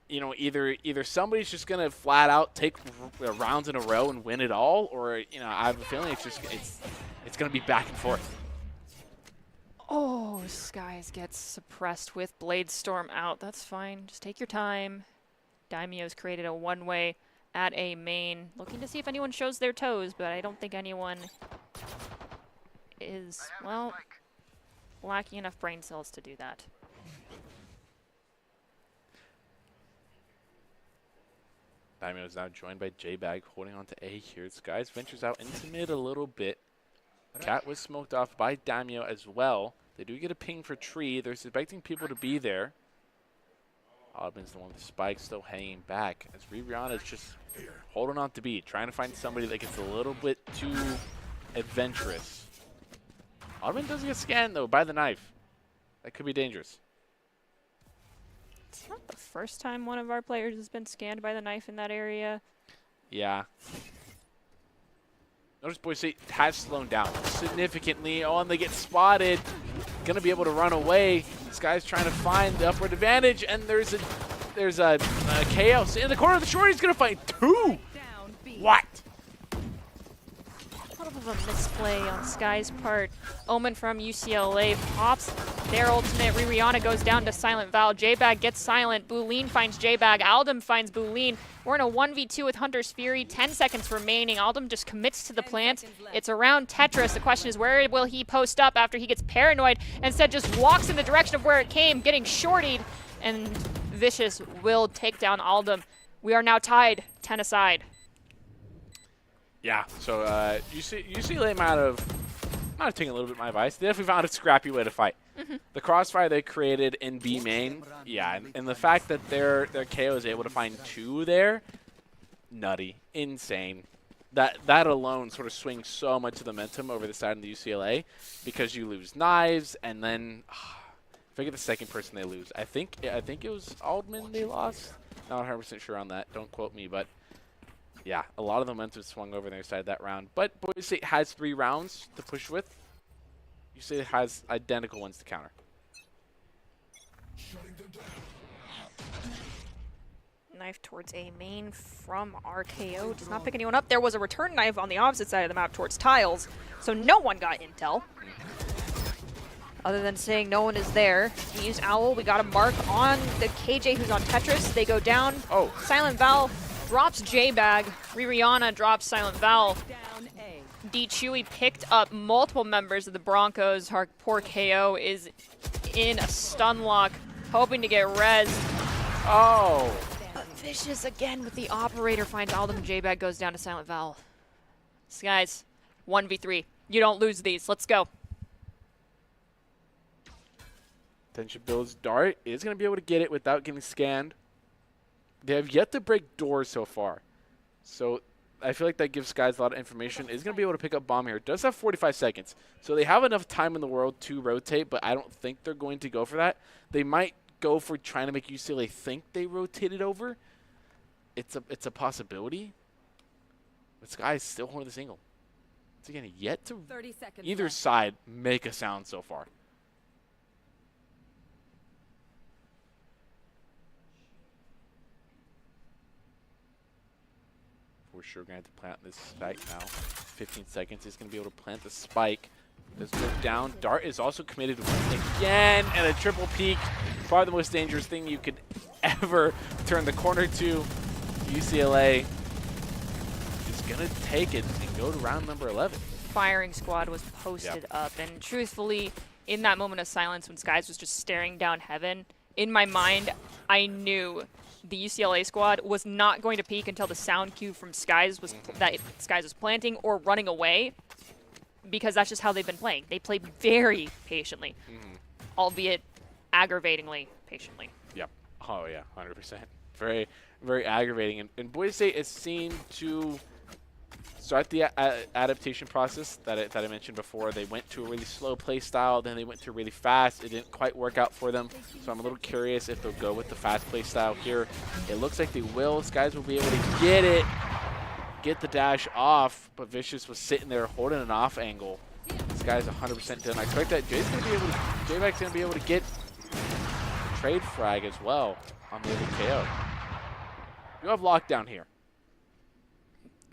you know, either somebody's just going to flat out take rounds in a row and win it all, or, you know, I have a feeling it's going to be back and forth. Oh, Skies gets suppressed with Blade Storm out. That's fine. Just take your time. Daimyo's created a one-way at A main. Looking to see if anyone shows their toes, but I don't think anyone is, well, lacking enough brain cells to do that. Damio is now joined by J-Bag holding on to A here. Skies ventures out into mid a little bit. Cat was smoked off by Damio as well. They do get a ping for Tree. They're expecting people to be there. Audman's the one with the spike still hanging back as Rihanna is just holding on to B, trying to find somebody that gets a little bit too adventurous. Audman does get scanned though by the knife. That could be dangerous. It's not the first time one of our players has been scanned by the knife in that area. Yeah. Notice Boise has slowed down significantly. Oh, and they get spotted. Gonna be able to run away. This guy's trying to find the upward advantage, and there's a KO in the corner of the short. He's gonna find two. Down B. What? A little bit of a misplay on Sky's part. Omen from UCLA pops their ultimate. Rihanna goes down to Silent Val. J-Bag gets Silent. Boolean finds J-Bag. Aldum finds Boolean. We're in a 1v2 with Hunter's Fury. 10 seconds remaining. Aldum just commits to the plant. It's around Tetris. The question is, where will he post up after he gets paranoid? Instead, just walks in the direction of where it came, getting shortied. And Vicious will take down Aldum. We are now tied, 10 aside. Yeah. So UCLA might have taken a little bit of my advice. They definitely found a scrappy way to fight. The crossfire they created in B main, yeah, and the fact that their KO is able to find two there, nutty, insane. That alone sort of swings so much of the momentum over the side of the UCLA because you lose knives, and then I forget the second person they lose. I think it was Aldman they lost. Not 100% sure on that. Don't quote me, but yeah, a lot of the momentum swung over their side that round. But Boise State has 3 rounds to push with. UCLA has identical ones to counter. Knife towards A main from RKO. Does not pick anyone up. There was a return knife on the opposite side of the map towards Tiles, so no one got intel. Other than saying no one is there. We use Owl. We got a mark on the KJ who's on Tetris. They go down. Oh. Silent Val drops J-Bag. Rihanna drops Silent Val. Down A. D. Chewy picked up multiple members of the Broncos. Our poor KO is in a stun lock, hoping to get res. Oh. Vicious again with the operator finds Aldum. J-Bag goes down to Silent Val. Guys, 1v3. You don't lose these. Let's go. Tension builds. Dart is going to be able to get it without getting scanned. They have yet to break doors so far. So I feel like that gives Skies a lot of information. Is going to be able to pick up bomb here. Does have 45 seconds. So they have enough time in the world to rotate, but I don't think they're going to go for that. They might go for trying to make UCLA think they rotated over. It's a possibility. But Sky's still holding the single. It's again yet to 30 seconds either left. side make a sound so far. We're sure going to have to plant this spike now. 15 seconds. He's going to be able to plant the spike. Does go down. Dart is also committed to one again, and a triple peek. Probably the most dangerous thing you could ever turn the corner to. UCLA is going to take it and go to round number 11. Firing squad was posted up, and truthfully, in that moment of silence when Skies was just staring down heaven, in my mind, I knew the UCLA squad was not going to peek until the sound cue from Skies was that Skies was planting or running away, because that's just how they've been playing. They play very patiently, albeit aggravatingly patiently. Yep. Oh yeah, 100%. Very, very aggravating. And Boise State is seen to start the adaptation process that I mentioned before. They went to a really slow play style, then they went to really fast. It didn't quite work out for them. So I'm a little curious if they'll go with the fast play style here. It looks like they will. Skies will be able to get it, get the dash off, but Vicious was sitting there holding an off angle. This guy's 100% done. I expect that J-Bag's going to be able to get the trade frag as well on the other KO. You have lockdown here.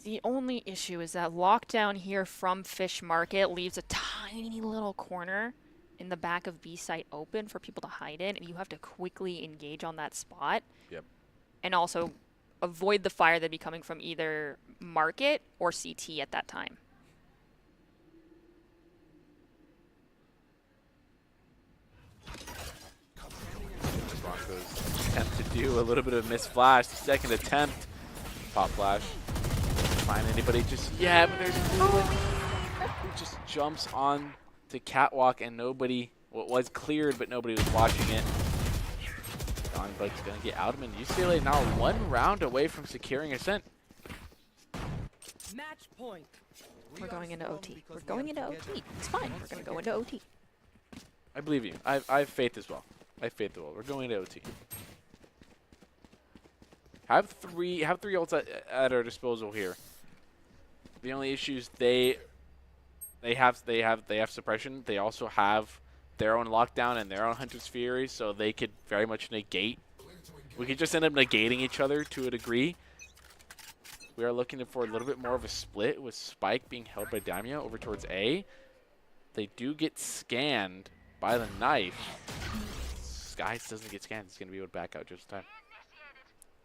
The only issue is that lockdown here from Fish Market leaves a tiny little corner in the back of B site open for people to hide in, and you have to quickly engage on that spot. Yep. And also avoid the fire that'd be coming from either Market or CT at that time. The Broncos attempt to do a little bit of missed flash. The second attempt pop flash. Find anybody just yet, but there's who just jumps on to catwalk and nobody was cleared, but nobody was watching it. Bug's gonna get out of him. UCLA now 1 round away from securing ascent. Match point. We're going into OT. We're going into OT. It's fine. We're going to go into OT. I believe you. I have faith as well. I have faith as well. We're going to OT. Have three ults at our disposal here. The only issues they have suppression. They also have their own lockdown and their own Hunter's Fury, so they could very much negate. We could just end up negating each other to a degree. We are looking for a little bit more of a split with Spike being held by Daimyo over towards A. They do get scanned by the knife. Skies doesn't get scanned. It's going to be able to back out just in time.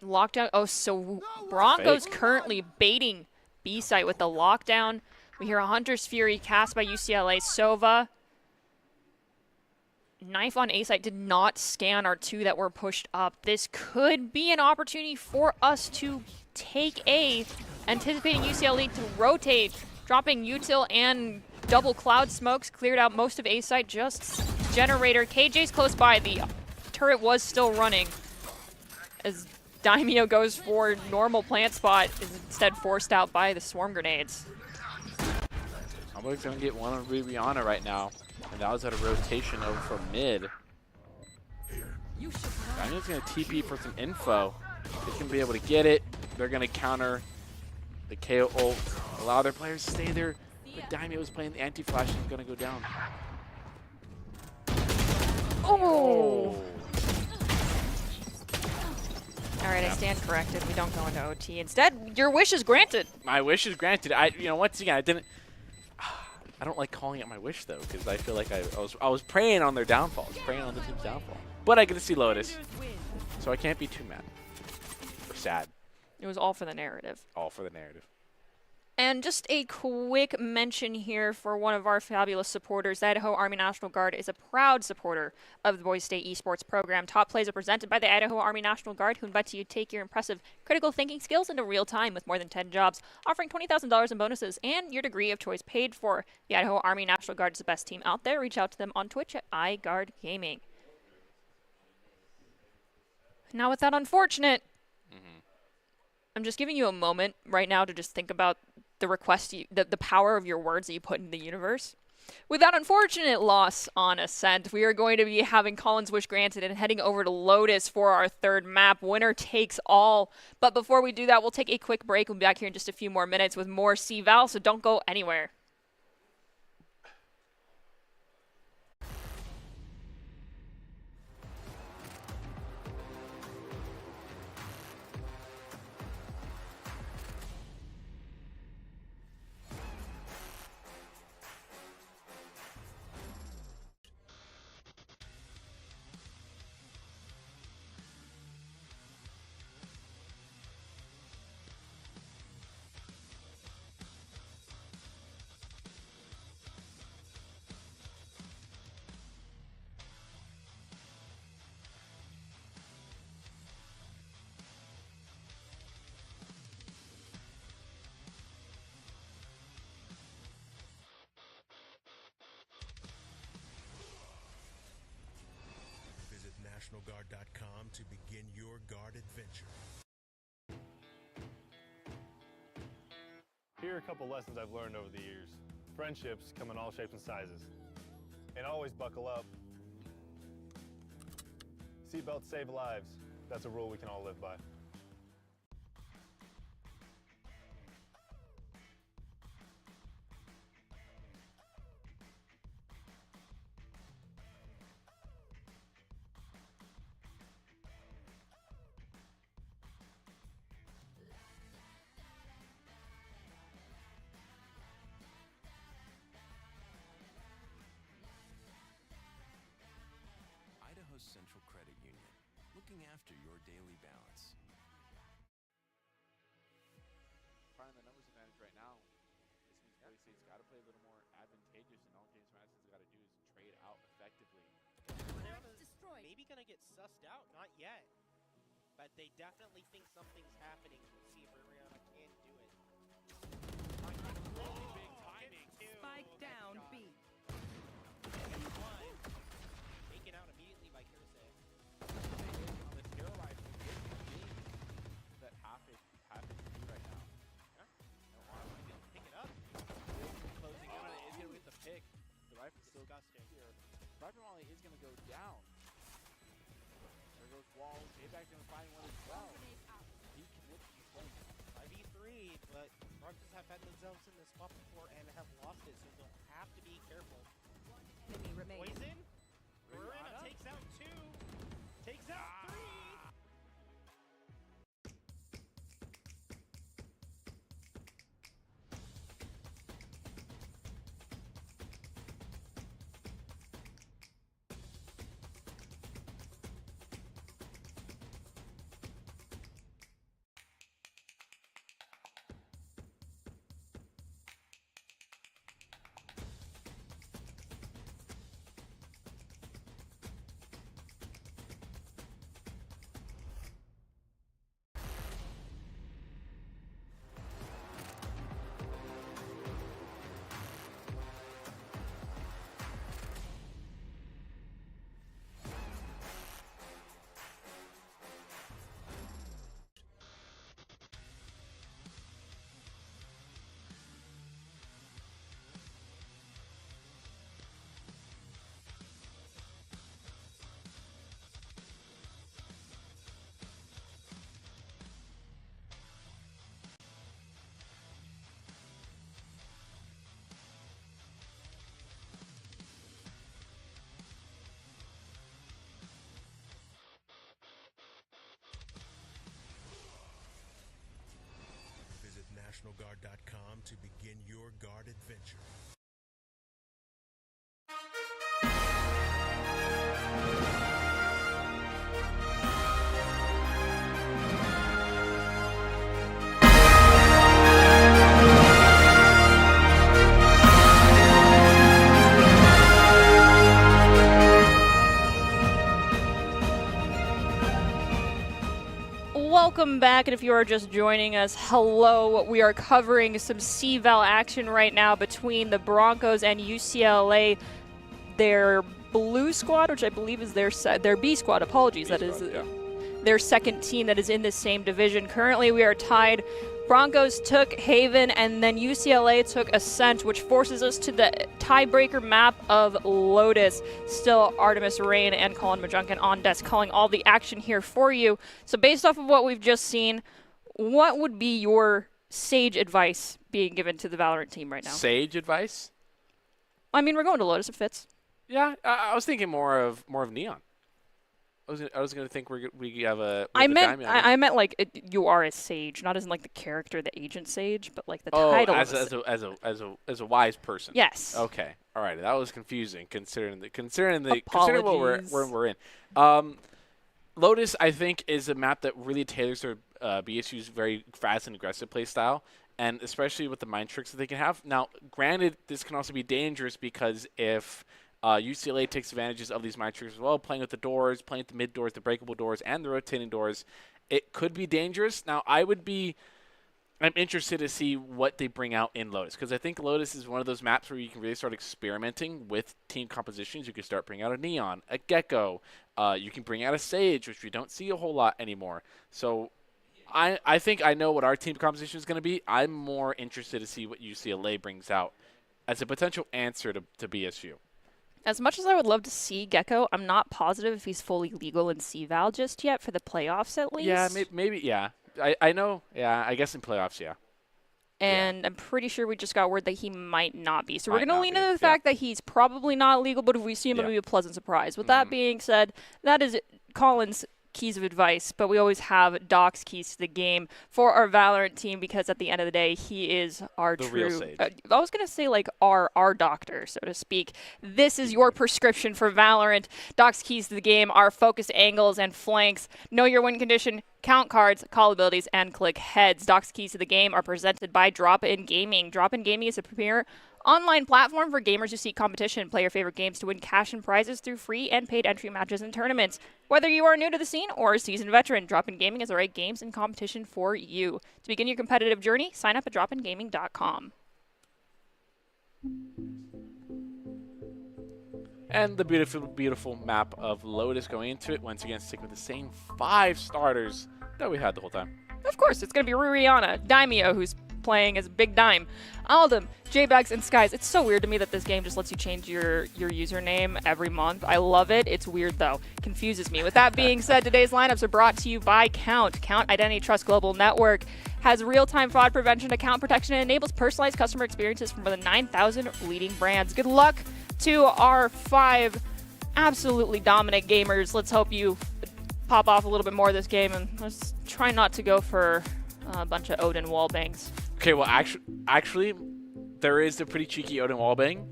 Lockdown. Oh, so Broncos currently baiting B site with the lockdown. We hear a Hunter's Fury cast by UCLA. Sova. Knife on A site did not scan our 2 that were pushed up. This could be an opportunity for us to take A, anticipating UCLA to rotate, dropping util and double cloud smokes, cleared out most of A site, just generator. KJ's close by. The turret was still running as Daimyo goes for normal plant spot, is instead forced out by the swarm grenades. Almost gonna get one on Rihanna right now. And that was at a rotation over from mid. Daimyo's gonna TP for some info. He's gonna be able to get it. They're gonna counter the KO ult, allow their players to stay there. But Daimyo is playing the anti-flash and gonna go down. Oh! Alright, I stand corrected. We don't go into OT. Instead, your wish is granted. My wish is granted. Once again, I don't like calling it my wish though, because I feel like I was praying on their downfall. I was praying on the team's downfall. But I get to see Lotus, so I can't be too mad or sad. It was all for the narrative. All for the narrative. And just a quick mention here for one of our fabulous supporters. The Idaho Army National Guard is a proud supporter of the Boise State Esports program. Top plays are presented by the Idaho Army National Guard, who invites you to take your impressive critical thinking skills into real time with more than 10 jobs, offering $20,000 in bonuses and your degree of choice paid for. The Idaho Army National Guard is the best team out there. Reach out to them on Twitch at iGuard Gaming. Now with that unfortunate, I'm just giving you a moment right now to just think about the request, the power of your words that you put in the universe. With that unfortunate loss on Ascent, we are going to be having Colin's wish granted and heading over to Lotus for our 3rd map. Winner takes all. But before we do that, we'll take a quick break. We'll be back here in just a few more minutes with more CVal, so don't go anywhere. Visit nationalguard.com to begin your guard adventure. Here are a couple lessons I've learned over the years. Friendships come in all shapes and sizes. And always buckle up. Seatbelts save lives. That's a rule we can all live by. Idaho's Central Credit Union, looking after your daily balance. Finding the numbers advantage right now. This means Boise State's got to play a little more advantageous, and all James Madison's got to do is trade out effectively. Destroyed. Maybe gonna get sussed out, not yet. But they definitely think something's happening. See if Rihanna wall. J-Back going to find one as well. He commits to the point. 5v3, but Broncos have found themselves in this spot before and have lost it, so they'll have to be careful. Enemy remaining. Poison. Marina takes out 2. Takes out 3. Visit NationalGuard.com to begin your guard adventure. Welcome back, and if you are just joining us, hello. We are covering some CVal action right now between the Broncos and UCLA. Their blue squad, which I believe is their B squad, apologies, that is their second team that is in the same division. Currently, we are tied. Broncos took Haven, and then UCLA took Ascent, which forces us to the tiebreaker map of Lotus. Still Artemis Rain and Colin Majunkin on desk calling all the action here for you. So based off of what we've just seen, what would be your sage advice being given to the Valorant team right now? Sage advice? I mean, we're going to Lotus, it fits. Yeah, I was thinking more of Neon. I was gonna think we have a. I meant like you are a sage, not as in like the character, the agent sage, but like the title. As a wise person. Yes. Okay. All right. That was confusing considering what we're in. Lotus, I think, is a map that really tailors their BSU's very fast and aggressive play style, and especially with the mind tricks that they can have. Now, granted, this can also be dangerous because if UCLA takes advantages of these mind tricks as well, playing with the doors, playing with the mid doors, the breakable doors, and the rotating doors. It could be dangerous. Now, I'm interested to see what they bring out in Lotus, because I think Lotus is one of those maps where you can really start experimenting with team compositions. You can start bringing out a Neon, a Gecko. You can bring out a Sage, which we don't see a whole lot anymore. So I think I know what our team composition is going to be. I'm more interested to see what UCLA brings out as a potential answer to BSU. As much as I would love to see Gecko, I'm not positive if he's fully legal in CVal just yet for the playoffs at least. Yeah, maybe yeah. I know. Yeah, I guess in playoffs, yeah. And I'm pretty sure we just got word that he might not be. So we're going to lean into the fact that he's probably not legal, but if we see him, it'll be a pleasant surprise. With that being said, that is Colin's keys of advice, but we always have Doc's keys to the game for our Valorant team, because at the end of the day, he is our real sage. I was going to say like our doctor, so to speak. This is your prescription for Valorant. Doc's keys to the game are focus angles and flanks, know your win condition, count cards, call abilities, and click heads. Doc's keys to the game are presented by Drop-In Gaming. Drop-In Gaming is a premier online platform for gamers who seek competition. Play your favorite games to win cash and prizes through free and paid entry matches and tournaments. Whether you are new to the scene or a seasoned veteran, Drop-In Gaming is the right games and competition for you. To begin your competitive journey, sign up at dropingaming.com. And the beautiful, beautiful map of Lotus going into it. Once again, stick with the same 5 starters that we had the whole time. Of course, it's going to be Ruriana, Daimyo, who's playing as Big Dime, Aldum, J-Bags, and Skies. It's so weird to me that this game just lets you change your username every month. I love it. It's weird, though. Confuses me. With that being said, today's lineups are brought to you by Count. Count Identity Trust Global Network has real-time fraud prevention, account protection, and enables personalized customer experiences from more than 9,000 leading brands. Good luck to our 5 absolutely dominant gamers. Let's hope you pop off a little bit more this game, and let's try not to go for a bunch of Odin wallbangs. Okay, well, actually, there is a pretty cheeky Odin wallbang.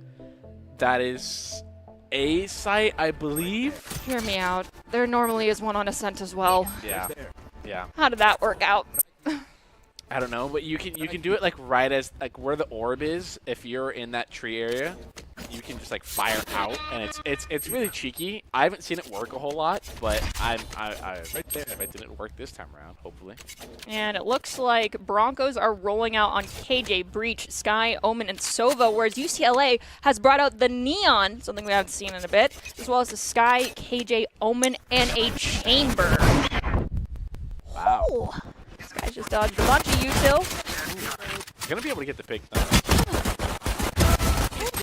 That is a site, I believe. Hear me out. There normally is one on Ascent as well. Yeah. Yeah. How did that work out? I don't know, but you can do it like right as like where the orb is. If you're in that tree area, you can just like fire out, and it's really cheeky. I haven't seen it work a whole lot, but I right there. If it didn't work this time around, hopefully. And it looks like Broncos are rolling out on KJ, Breach, Sky, Omen, and Sova, whereas UCLA has brought out the Neon, something we haven't seen in a bit, as well as the Sky, KJ, Omen, and a Chamber. Wow. Ooh. Sky's just dodged a bunch of util. Gonna be able to get the pick.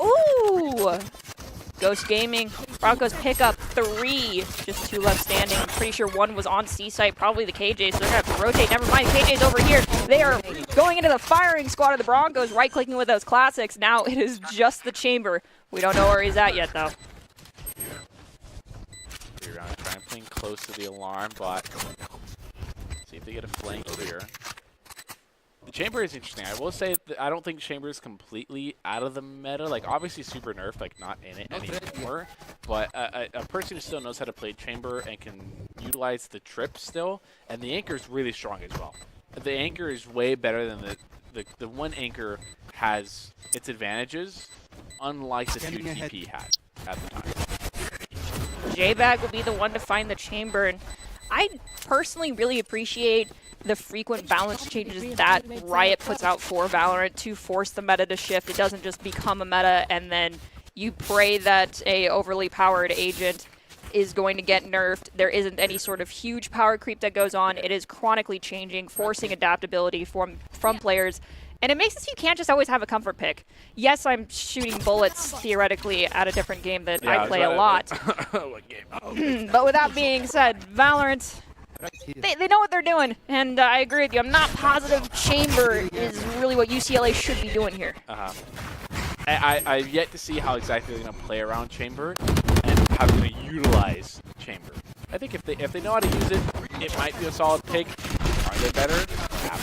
Ooh! Ghost Gaming. Broncos pick up 3. Just 2 left standing. I'm pretty sure 1 was on C site, probably the KJ, so they're gonna have to rotate. Never mind, KJ's over here. They are going into the firing squad of the Broncos, right-clicking with those classics. Now it is just the Chamber. We don't know where he's at yet, though. Trying playing close to the alarm, but see if they get a flank here. The Chamber is interesting. I will say that I don't think Chamber is completely out of the meta. Like, obviously super nerfed, like not in it anymore. But a person who still knows how to play Chamber and can utilize the trip still, and the anchor is really strong as well. The anchor is way better than the one anchor has its advantages, unlike the 2 TP had at the time. J-Bag will be the one to find the Chamber, and I personally really appreciate the frequent balance changes that Riot puts out for Valorant to force the meta to shift. It doesn't just become a meta and then you pray that a overly powered agent is going to get nerfed. There isn't any sort of huge power creep that goes on. It is chronically changing, forcing adaptability from players. And it makes it so you can't just always have a comfort pick. Yes, I'm shooting bullets, theoretically, at a different game that I play a lot. What game? But with that being said, Valorant, they know what they're doing. And I agree with you. I'm not positive Chamber is really what UCLA should be doing here. I've yet to see how exactly they're going to play around Chamber and how they're going to utilize Chamber. I think if they know how to use it, it might be a solid pick. Are they better? Yeah.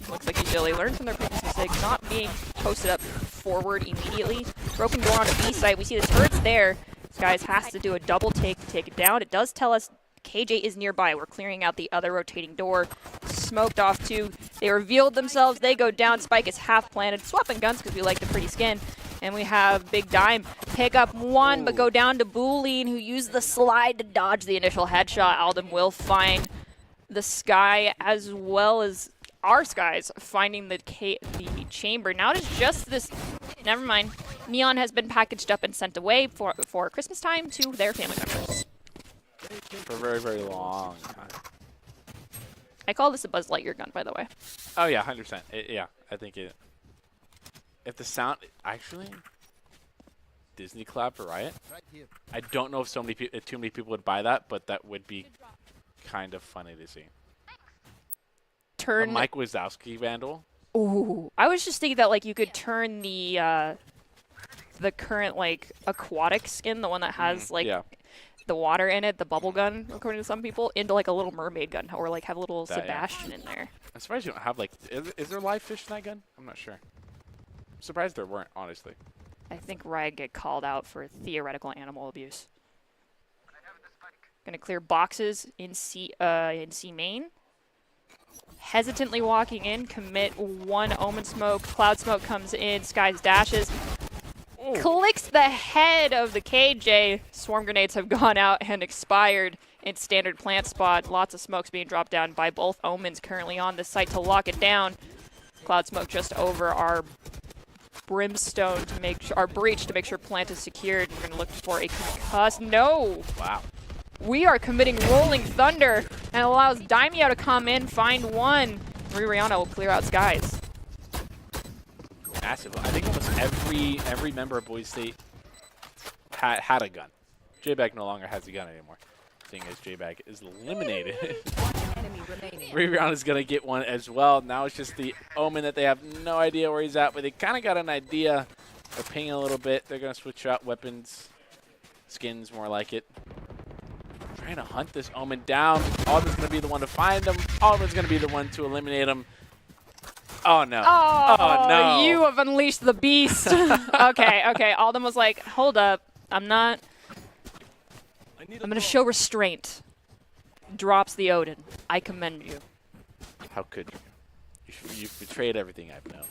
Looks like UCLA learned from their previous mistakes, not being posted up forward immediately. Broken door on a B site. We see the turrets there. This guy has to do a double take to take it down. It does tell us KJ is nearby. We're clearing out the other rotating door. Smoked off too. They revealed themselves. They go down. Spike is half planted. Swapping guns because we like the pretty skin. And we have Big Dime pick up 1, but go down to Boolean, who used the slide to dodge the initial headshot. Aldum will find the Sky as well as our Skies finding the Chamber. Now it is just this, never mind. Neon has been packaged up and sent away for Christmas time to their family members. For a very, very long time. I call this a Buzz Lightyear gun, by the way. Oh yeah, 100%. Yeah, I think it. If the sound actually Disney collab for Riot, I don't know if too many people would buy that, but that would be kind of funny to see. A Mike Wazowski vandal. Ooh, I was just thinking that like you could turn the current like aquatic skin, the one that has like the water in it, the bubble gun, according to some people, into like a little mermaid gun, or like have a little Sebastian in there. I'm surprised you don't have like. Is there live fish in that gun? I'm not sure. I'm surprised there weren't, honestly. I think Riot get called out for theoretical animal abuse. Gonna clear boxes in C main. Hesitantly walking in, commit 1 Omen smoke, Cloud smoke comes in, Skies dashes, clicks the head of the KJ. Swarm grenades have gone out and expired in standard plant spot. Lots of smokes being dropped down by both Omens currently on the site to lock it down. Cloud smoke just over our brimstone to make sure, our breach to make sure plant is secured. We're gonna look for a concuss. No! Wow. We are committing Rolling Thunder and allows Daimyo to come in, find 1. Rihanna will clear out Skies. massive. I think almost every member of Boise State had a gun. J-Bag no longer has a gun anymore, seeing as J-Bag is eliminated. Enemy remaining. Rivian is going to get one as well. Now it's just the Omen that they have no idea where he's at, but they kind of got an idea. They're pinging a little bit. They're going to switch out weapons, skins, more like it. Trying to hunt this Omen down. Alden's going to be the one to find him. Alden's going to be the one to eliminate him. Oh, no. Oh, no. You have unleashed the beast. Okay. Alden was like, hold up. I'm going to show restraint. Drops the Odin. I commend you. How could you? You've betrayed everything I've known.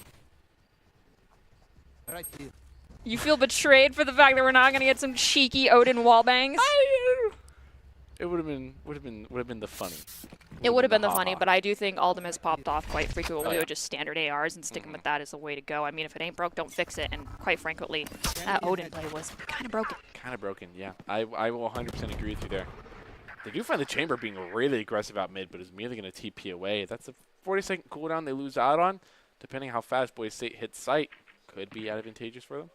Right here. You feel betrayed for the fact that we're not going to get some cheeky Odin wallbangs? It would have been the funny. It would have been the ha-ha. funny, but I do think Aldem has popped off quite frequently Oh, yeah. with just standard ARs, and sticking with that is the way to go. I mean, if it ain't broke, don't fix it. And quite frankly, that Odin play was kind of broken. Kind of broken, yeah. I will 100% agree with you there. They do find the Chamber being really aggressive out mid, but is merely going to TP away. That's a 40-second cooldown they lose out on. Depending how fast Boise State hits sight, could be advantageous for them.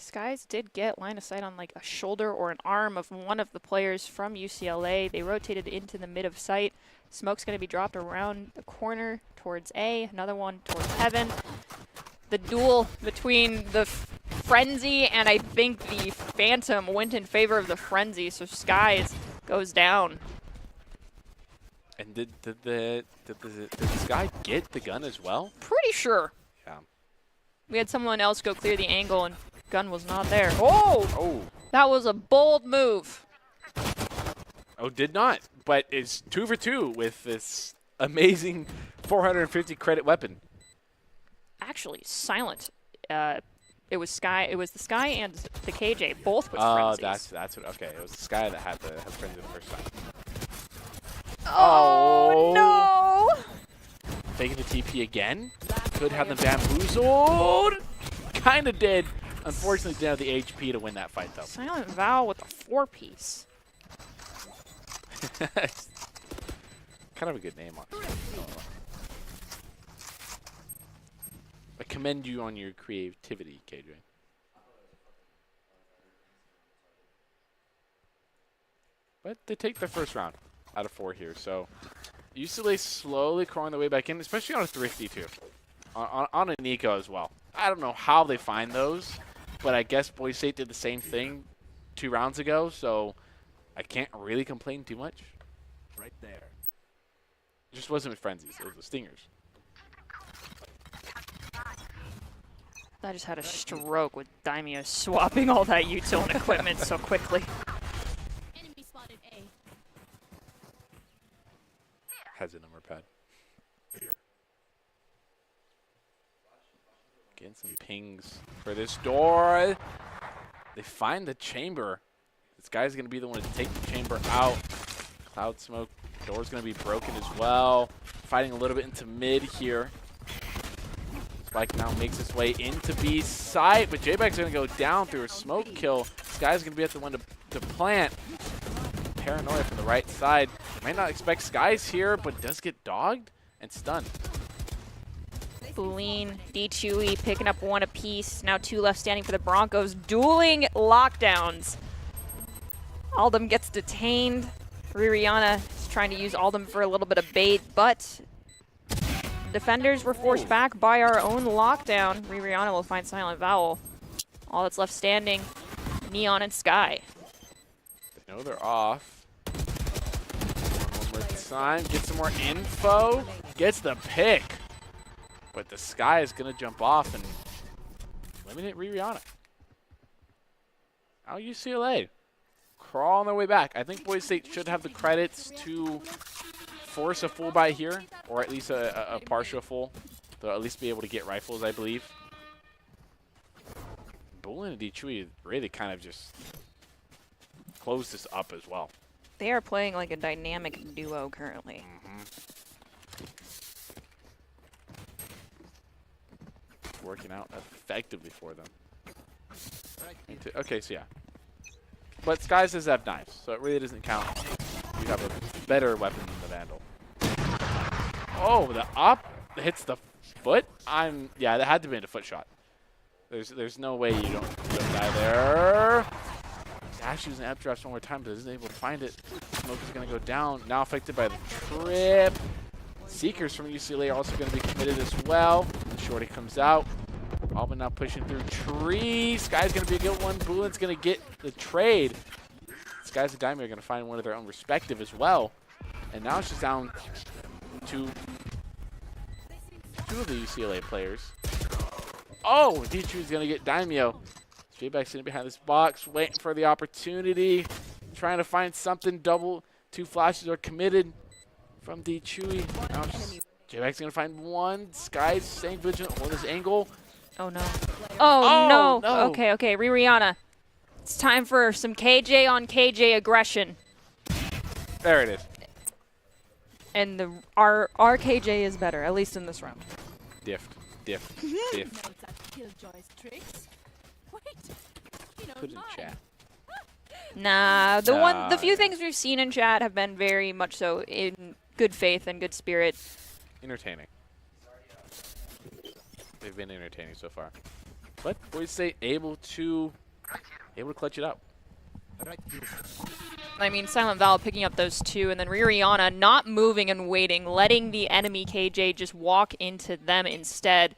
Skies did get line of sight on like a shoulder or an arm of one of the players from UCLA. They rotated into the mid of sight. Smoke's going to be dropped around the corner towards A, another one towards Heaven. The duel between the Frenzy and I think the Phantom went in favor of the Frenzy, so Skies goes down. And did the Sky get the gun as well? Pretty sure. Yeah. We had someone else go clear the angle and gun was not there. Oh! That was a bold move. Oh, did not. But it's 2 for 2 with this amazing 450 credit weapon. Actually, Silent. It was the Sky and the KJ, both with Oh, frenzies. that's what. Okay, it was the Sky that had the frenzy the first time. Oh, no! Taking the TP again. Could have them bamboozled. Kind of did. Unfortunately, didn't have the HP to win that fight, though. Silent Val with a 4-piece. Kind of a good name on it. I commend you on your creativity, KJ. But they take the first round out of 4 here, so UCLA slowly crawling their way back in, especially on a Thrifty too, on a Nico as well. I don't know how they find those, but I guess Boise State did the same thing 2 rounds ago, so I can't really complain too much. Right there. It just wasn't with frenzies; it was with stingers. I just had a stroke with Daimyo swapping all that util and equipment so quickly. Enemy spotted A. Has a number pad. Getting some pings for this door. They find the chamber. This guy's going to be the one to take the chamber out. Cloud smoke. Door's going to be broken as well. Fighting a little bit into mid here. Spike now makes his way into B site, but J-Bag's going to go down through a smoke kill. This guy's going to be at the one to plant. Paranoia from the right side. Might not expect Skies here, but does get dogged and stunned. Boleen, D-Chewy picking up 1 apiece. Now 2 left standing for the Broncos. Dueling lockdowns. Aldem gets detained. Ririana is trying to use Aldem for a little bit of bait, but defenders were forced back by our own lockdown. Ririana will find Silent Vowel. All that's left standing, Neon and Sky. They know they're off. One more time, get some more info. Gets the pick. But the Sky is going to jump off and eliminate Ririana. Now UCLA crawling their way back. I think Boise State should have the credits to force a full buy here, or at least a partial full. They'll at least be able to get rifles, I believe. Bolin and Dichui really kind of just closed this up as well. They are playing like a dynamic duo currently. Working out effectively for them. Okay, so yeah. But Skies does have knives, so it really doesn't count. You have a better weapon than the Vandal. Oh, the up hits the foot? Yeah, that had to be a foot shot. There's no way you don't die there. Dash using up drops one more time, but isn't able to find it. Smoke is going to go down. Now affected by the trip. Seekers from UCLA are also going to be committed as well. The shorty comes out. Alban now pushing through tree. Sky's going to be a good one. Boolin's going to get the trade. Skies and Daimyo are going to find one of their own respective as well. And now it's just down to two of the UCLA players. Oh, Dichu's going to get Daimyo. J-Back sitting behind this box, waiting for the opportunity. Trying to find something. Two flashes are committed from Dichui. Now J-Back's going to find one. Sky's staying vigilant on this angle. Oh, no. Oh, no. No. Okay, Rihanna. It's time for some KJ on KJ aggression. There it is. And our KJ is better, at least in this round. Diff. Killjoy's tricks. Wait, you know, Put it in chat. Nah, Nah, the few yeah. things we've seen in chat have been very much so in good faith and good spirit. Entertaining. They've been entertaining so far. But boys say able to clutch it out. I mean, Silent Val picking up those two, and then Rihanna not moving and waiting, letting the enemy KJ just walk into them instead.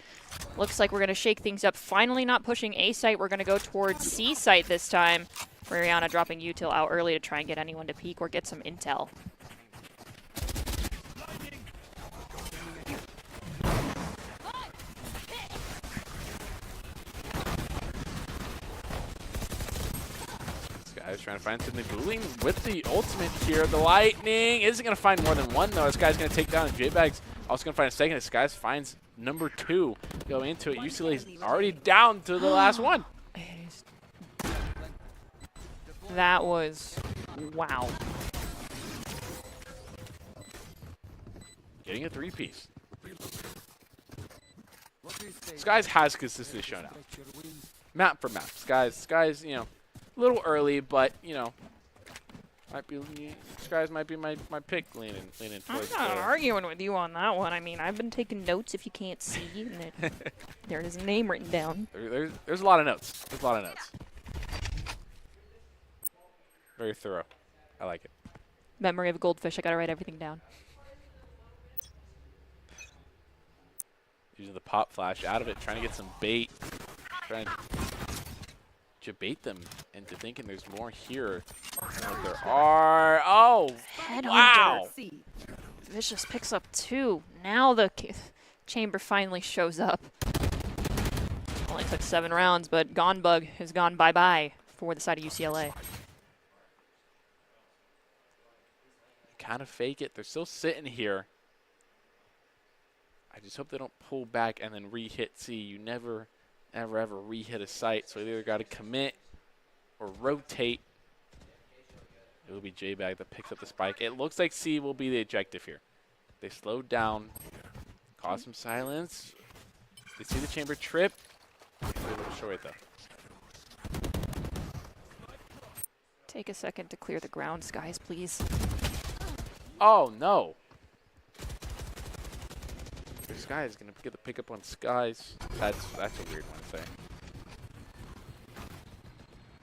Looks like we're going to shake things up. Finally not pushing A site. We're going to go towards C site this time. Rihanna dropping util out early to try and get anyone to peek or get some intel. Guy's trying to find something. Booling with the ultimate here. The lightning isn't going to find more than one, though. This guy's going to take down J-Bags. Also going to find a second. This guy finds number 2. Go into it. UCLA's already down to the last one. That was... wow. Getting a 3-piece. Skies has consistently shown out. Map for map. Skies, you know, a little early, but, you know, Skies might be my pick leaning I'm towards not arguing with you on that one. I mean, I've been taking notes if you can't see. And there is a name written down. There's a lot of notes. There's a lot of notes. Very thorough. I like it. Memory of a goldfish. I gotta write everything down. Using the pop flash out of it, trying to get some bait. Trying to bait them into thinking there's more here than what there are. Oh, wow. C. Vicious picks up 2. Now the chamber finally shows up. Only took 7 rounds, but Gonbug has gone bye-bye for the side of UCLA. Kind of fake it. They're still sitting here. I just hope they don't pull back and then re-hit C. You never, ever re-hit a site. So you either got to commit or rotate. It will be J-Bag that picks up the spike. It looks like C will be the objective here. They slowed down, caused some silence. They see the chamber trip. They're able to show it though. Take a second to clear the ground, Skies, please. Oh no! This guy is gonna get the pickup on Skies. That's a weird one to say.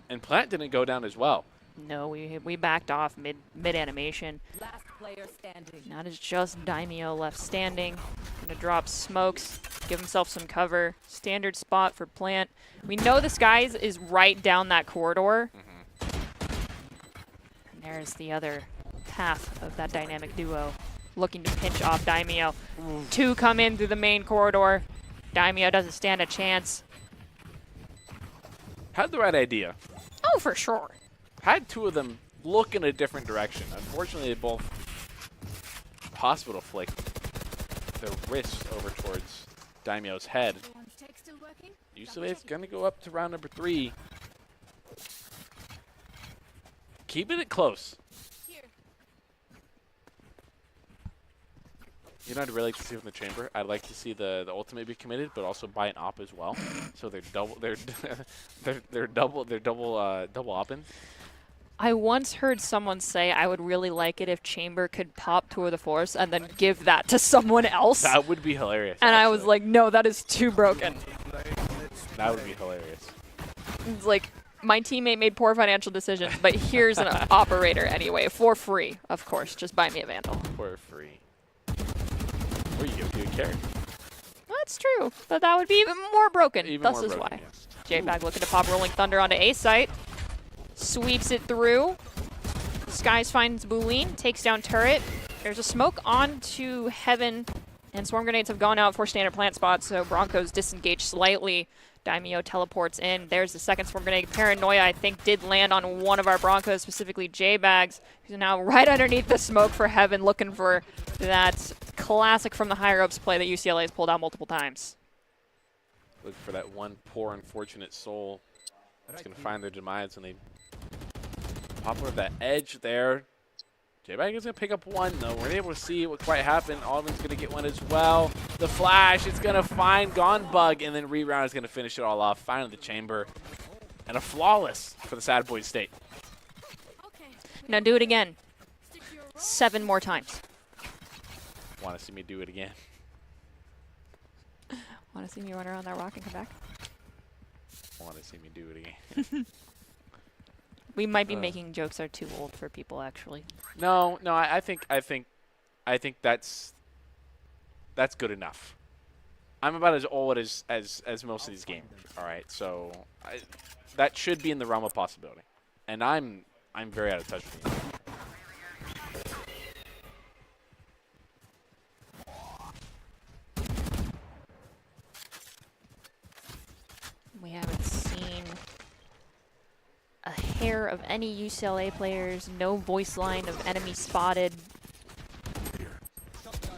And Plant didn't go down as well. No, we backed off mid animation. Last player standing. Now it's just Daimyo left standing. Gonna drop smokes, give himself some cover. Standard spot for Plant. We know the Skies is right down that corridor. And there's the other half of that dynamic duo looking to pinch off Daimyo. 2 come in through the main corridor. Daimyo doesn't stand a chance. Had the right idea. Oh, for sure. Had 2 of them look in a different direction. Unfortunately, they both hospital flicked their wrist over towards Daimyo's head. Everyone's tech still working? UCLA's going to go up to round number 3. Keeping it close. Here. You know, I'd really like to see from the chamber. I'd like to see the ultimate be committed, but also buy an op as well. So they're double opping. I once heard someone say I would really like it if Chamber could pop Tour de Force and then give that to someone else. That would be hilarious. And actually. I was like, no, that is too broken. That would be hilarious. It's like, my teammate made poor financial decisions, but here's an operator anyway, for free, of course. Just buy me a Vandal. For free. Or you give it to a carry. That's true, but that would be even more broken. Even Thus more is broken, why. yeah. JBag looking to pop Rolling Thunder onto A site. Sweeps it through. Skies finds Boolean, takes down turret. There's a smoke onto Heaven, and Swarm Grenades have gone out for standard plant spots, so Broncos disengage slightly. Daimyo teleports in. There's the second Swarm Grenade. Paranoia, I think, did land on one of our Broncos, specifically J-Bags, who's now right underneath the smoke for Heaven, looking for that classic from the higher ups play that UCLA has pulled out multiple times. Looking for that one poor, unfortunate soul that's going to find their demise when they pop over that edge there. J-Bag is going to pick up one, though. We're able to see what quite happened. Alvin's going to get one as well. The flash, it's going to find Gone Bug, and then Reround is going to finish it all off. Finally the chamber. And a flawless for the Sad Boys State. Now do it again. 7 more times. Want to see me do it again? Want to see me run around that rock and come back? Want to see me do it again? We might be making jokes that are too old for people, actually. No, I think that's good enough. I'm about as old as most of these games. All right, so that should be in the realm of possibility, and I'm very out of touch with it. We haven't seen a hair of any UCLA players, no voice line of enemy spotted.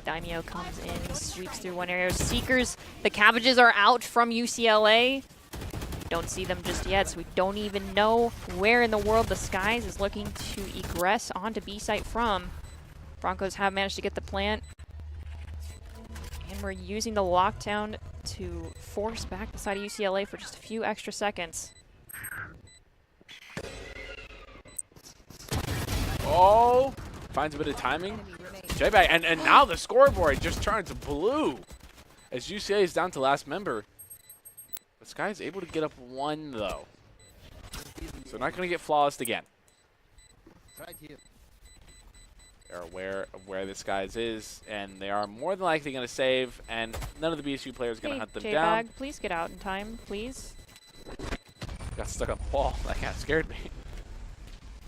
Daimyo comes in, sweeps through one area. Seekers, the cabbages are out from UCLA. Don't see them just yet, so we don't even know where in the world the Skies is looking to egress onto B site from. Broncos have managed to get the plant. And we're using the lockdown to force back the side of UCLA for just a few extra seconds. Oh, finds a bit of timing. J-Bag, and now the scoreboard just turns blue as UCLA is down to last member. The Sky is able to get up one, though. So not going to get flawless again. They're aware of where this Skies is, and they are more than likely going to save, and none of the BSU players are going to hunt them down. J-Bag, please get out in time, please. Got stuck on the wall. That kind of scared me.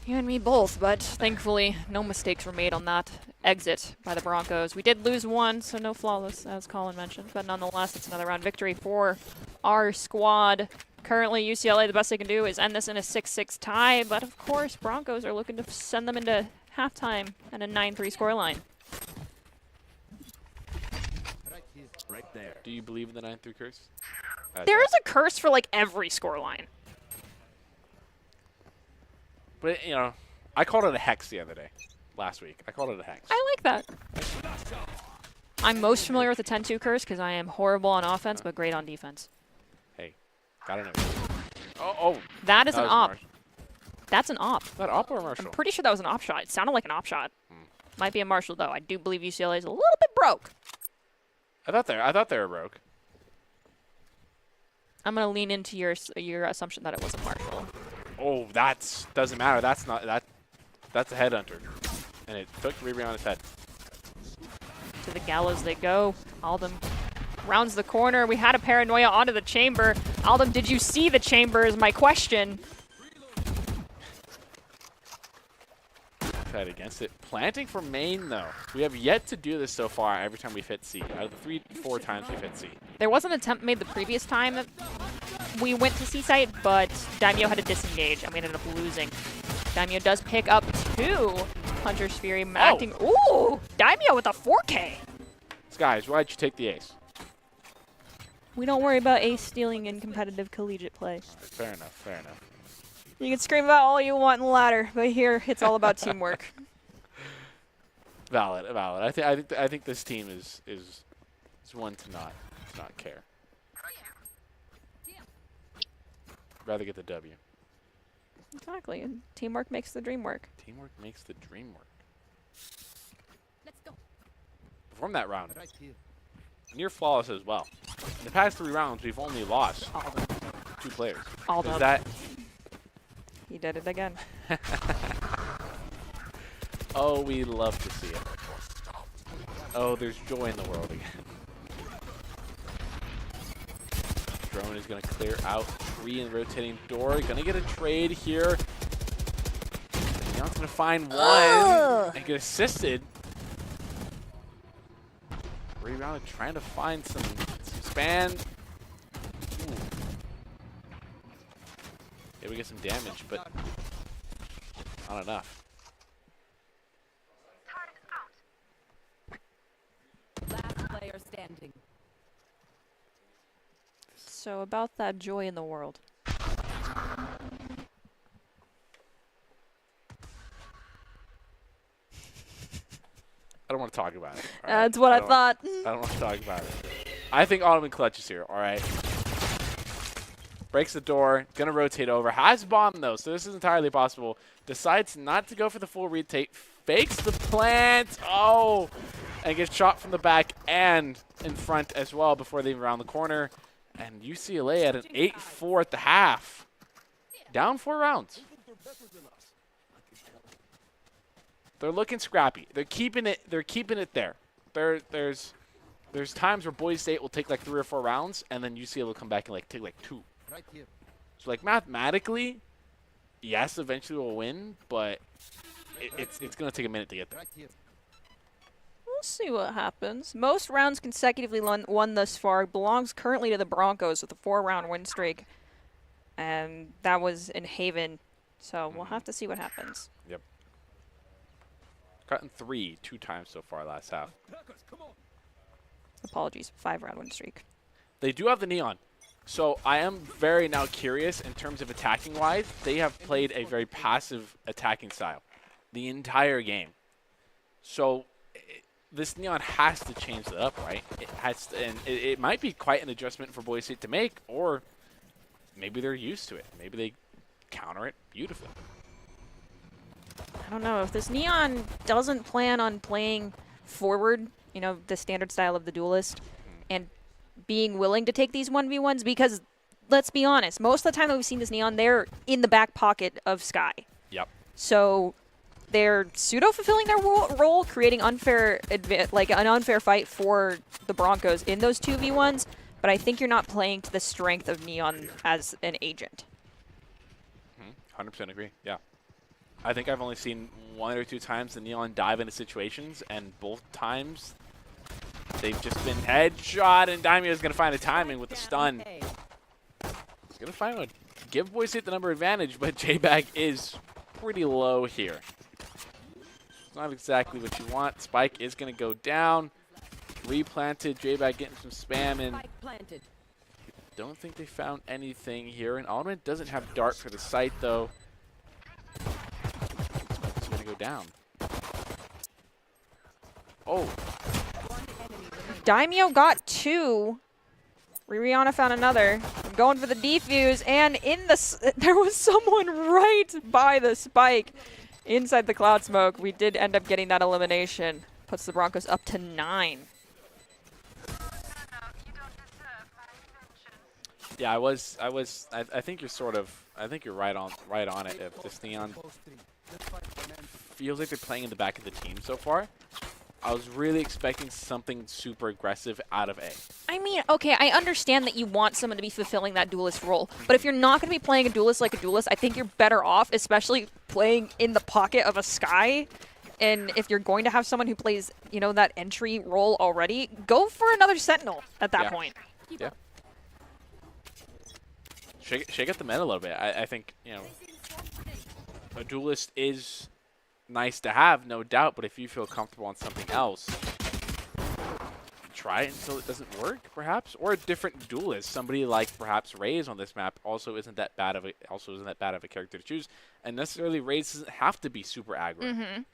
You and me both, but thankfully no mistakes were made on that exit by the Broncos. We did lose one, so no flawless, as Colin mentioned, but nonetheless, it's another round victory for our squad. Currently, UCLA, the best they can do is end this in a 6-6 tie, but of course, Broncos are looking to send them into halftime and a 9-3 scoreline. Right there. Do you believe in the 9-3 curse? There is a curse for like every scoreline. But, you know, I called it a hex the other day, last week. I called it a hex. I like that. I'm most familiar with the 10-2 curse because I am horrible on offense but great on defense. Hey, gotta know. Oh. That is an was op. Marshall. That's an op. Is that op or Marshall? I'm pretty sure that was an op shot. It sounded like an op shot. Might be a Marshall though. I do believe UCLA is a little bit broke. I thought they were broke. I'm gonna lean into your assumption that it was a Marshall. Oh, doesn't matter. That's a headhunter, and it took Riri on his head. To the gallows they go. Aldum rounds the corner. We had a paranoia onto the chamber. Aldum, did you see the chamber is my question. Fight against it. Planting for main, though. We have yet to do this so far every time we've hit C. Out of the 3-4 times we've hit C. There was an attempt made the previous time that we went to C site, but Daimyo had to disengage, and we ended up losing. Daimyo does pick up 2 Hunter's Fury. Acting. Ooh! Daimyo with a 4K! Guys, why'd you take the ace? We don't worry about ace stealing in competitive collegiate play. Fair enough, fair enough. You can scream about all you want in the ladder, but here it's all about teamwork. Valid. I think this team is one to not care. Rather get the W. Exactly. And teamwork makes the dream work. Teamwork makes the dream work. Let's go. Perform that round. Near flawless as well. In the past 3 rounds, we've only lost 2 players. All Is dub. that? He did it again. Oh, we love to see it. Oh, there's joy in the world again. Drone is going to clear out tree and rotating door. Going to get a trade here. Neon's going to find one and get assisted. Rebound trying to find some span. Ooh. Yeah, we get some damage, but not enough. Last player standing. So about that joy in the world. I don't want to talk about it. all right? That's what I don't- thought. I don't want to talk about it. I think Ottoman clutch is here, all right? Breaks the door, gonna rotate over. Has bomb though, so this is entirely possible. Decides not to go for the full retake. Fakes the plant. Oh, and gets shot from the back and in front as well before they even round the corner. And UCLA at an 8-4 at the half. Down 4 rounds. They're looking scrappy. They're keeping it. They're keeping it there. There's times where Boise State will take like 3 or 4 rounds, and then UCLA will come back and like take like 2. So like mathematically, yes, eventually we'll win, but it's gonna take a minute to get there. We'll see what happens. Most rounds consecutively won thus far belongs currently to the Broncos with a 4-round win streak, and that was in Haven. So we'll have to see what happens. Yep. Gotten 3 2 times so far last half. Apologies, 5-round win streak. They do have the neon. So I am very now curious in terms of attacking wise. They have played a very passive attacking style the entire game. So this neon has to change it up, right? It has to, and it might be quite an adjustment for Boise State to make, or maybe they're used to it. Maybe they counter it beautifully. I don't know. If this Neon doesn't plan on playing forward, you know, the standard style of the duelist, and being willing to take these 1v1s, because let's be honest, most of the time that we've seen this Neon, they're in the back pocket of Sky. Yep. So they're pseudo-fulfilling their role, creating an unfair fight for the Broncos in those 2v1s, but I think you're not playing to the strength of Neon as an agent. 100% agree, yeah. I think I've only seen 1 or 2 times the Neon dive into situations, and both times they've just been headshot, and Daimio's going to find the timing with the stun. He's going to find one. Give Boise State the number advantage, but J-Bag is pretty low here. It's not exactly what you want. Spike is going to go down. Replanted, J-Bag getting some spam in. Spike planted. Don't think they found anything here. And Alderman doesn't have dart for the site, though. Spike's going to go down. Oh. Daimio got 2. Rihanna found another. Going for the defuse, and there was someone right by the spike inside the cloud smoke. We did end up getting that elimination. Puts the Broncos up to 9. Yeah, I think you're right on it. If this Neon feels like they're playing in the back of the team so far, I was really expecting something super aggressive out of A. I mean, okay, I understand that you want someone to be fulfilling that duelist role, but if you're not going to be playing a duelist like a duelist, I think you're better off, especially playing in the pocket of a Sky. And if you're going to have someone who plays, you know, that entry role already, go for another Sentinel at that point. Yeah. Shake up the meta a little bit. I think, you know, a duelist is nice to have, no doubt, but if you feel comfortable on something else, try it until it doesn't work, perhaps, or a different duelist. Somebody like perhaps Raze on this map also isn't that bad of a character to choose, and necessarily Raze doesn't have to be super aggro.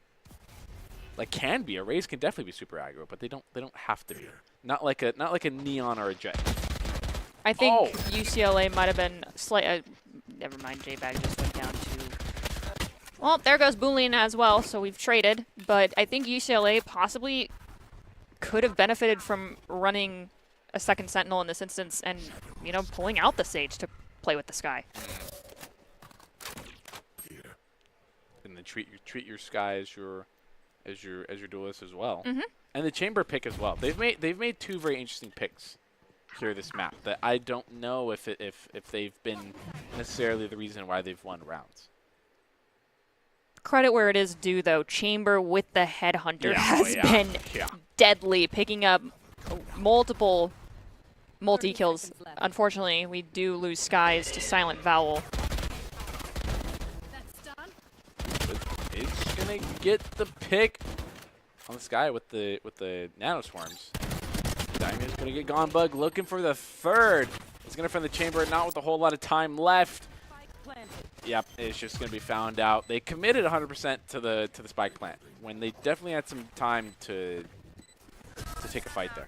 Like can be, a Raze can definitely be super aggro, but they don't have to be. Not like a Neon or a Jet. I think UCLA might have been never mind. J-Bag just went down to Well, there goes Boolean as well, so we've traded. But I think UCLA possibly could have benefited from running a second Sentinel in this instance and, you know, pulling out the Sage to play with the Sky. And then treat your Sky as your duelist as well. And the Chamber pick as well. They've made two very interesting picks here this map that I don't know if they've been necessarily the reason why they've won rounds. Credit where it is due, though. Chamber with the Headhunter has been deadly, picking up multiple multi-kills. 30 seconds left. Unfortunately, we do lose Skies to Silent Vowel. That's done. It's gonna get the pick on the Sky with the Nano Swarms. Damien's gonna get Gone Bug, looking for the third. It's gonna find the Chamber, not with a whole lot of time left. Spike planted. Yep, it's just going to be found out. They committed 100% to the spike plant when they definitely had some time to take a fight there.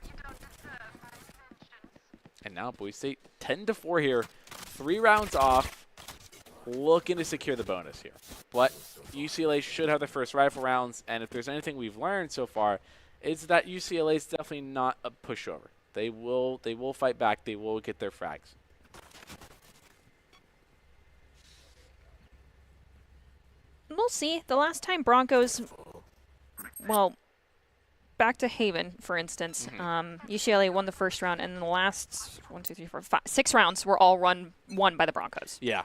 And now Boise State 10-4 here, 3 rounds off, looking to secure the bonus here. But UCLA should have their first rifle rounds, and if there's anything we've learned so far, it's that UCLA is definitely not a pushover. They will fight back. They will get their frags. We'll see. The last time Broncos, well, back to Haven, for instance, UCLA won the first round, and the last 6 rounds were all won by the Broncos. Yeah.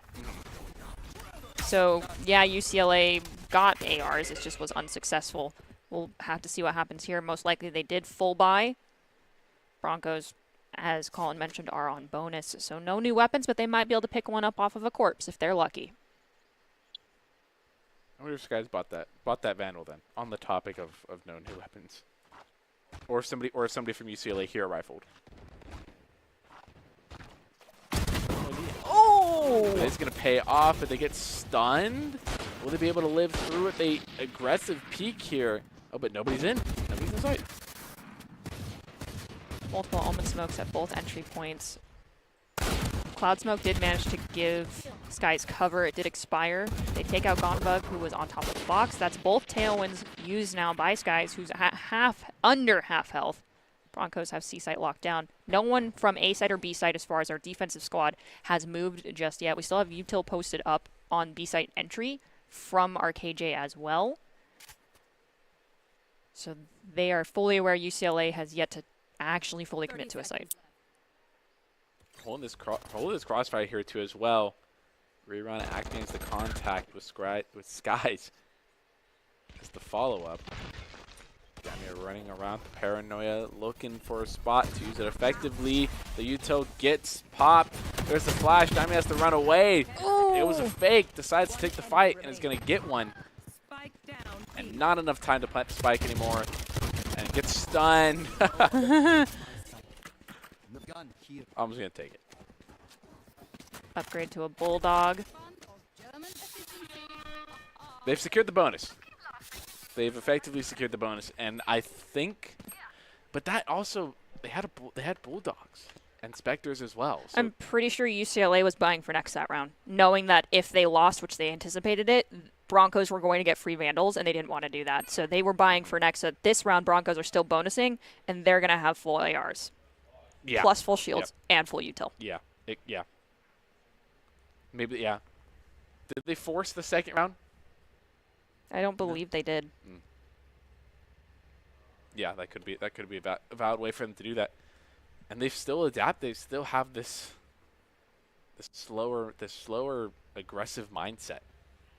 So, yeah, UCLA got ARs. It just was unsuccessful. We'll have to see what happens here. Most likely they did full buy. Broncos, as Colin mentioned, are on bonus. So no new weapons, but they might be able to pick one up off of a corpse if they're lucky. I wonder if Skies bought that Vandal then. On the topic of no new weapons, or if somebody from UCLA here rifled. Oh! It's gonna pay off, but they get stunned. Will they be able to live through it? They aggressive peek here. Oh, but nobody's in. Nobody's in sight. Multiple Omen smokes at both entry points. Cloud Smoke did manage to give Skies cover. It did expire. They take out Gonbug, who was on top of the box. That's both Tailwinds used now by Skies, who's under half health. Broncos have C site locked down. No one from A site or B site, as far as our defensive squad, has moved just yet. We still have util posted up on B site entry from our KJ as well. So they are fully aware UCLA has yet to actually fully commit to a site. Holding this crossfire here too as well. Rerun acting as the contact with Skies. As the follow-up. Damir running around the paranoia, looking for a spot to use it effectively. The util gets popped. There's the flash. Damir has to run away. Ooh. It was a fake. Decides to take the fight and is going to get one. Spike down. And not enough time to plant the spike anymore. And gets stunned. I'm just going to take it. Upgrade to a Bulldog. They've secured the bonus. They've effectively secured the bonus, and I think, but that also they had Bulldogs and Spectres as well. So I'm pretty sure UCLA was buying for next that round, knowing that if they lost, which they anticipated it, Broncos were going to get free Vandals, and they didn't want to do that. So they were buying for next. So this round, Broncos are still bonusing, and they're going to have full ARs. yeah, Plus full shields and full util. yeah, maybe yeah. Did they force the second round? I don't believe they did. Yeah, that could be a valid way for them to do that. And they've still adapted. They still have this slower aggressive mindset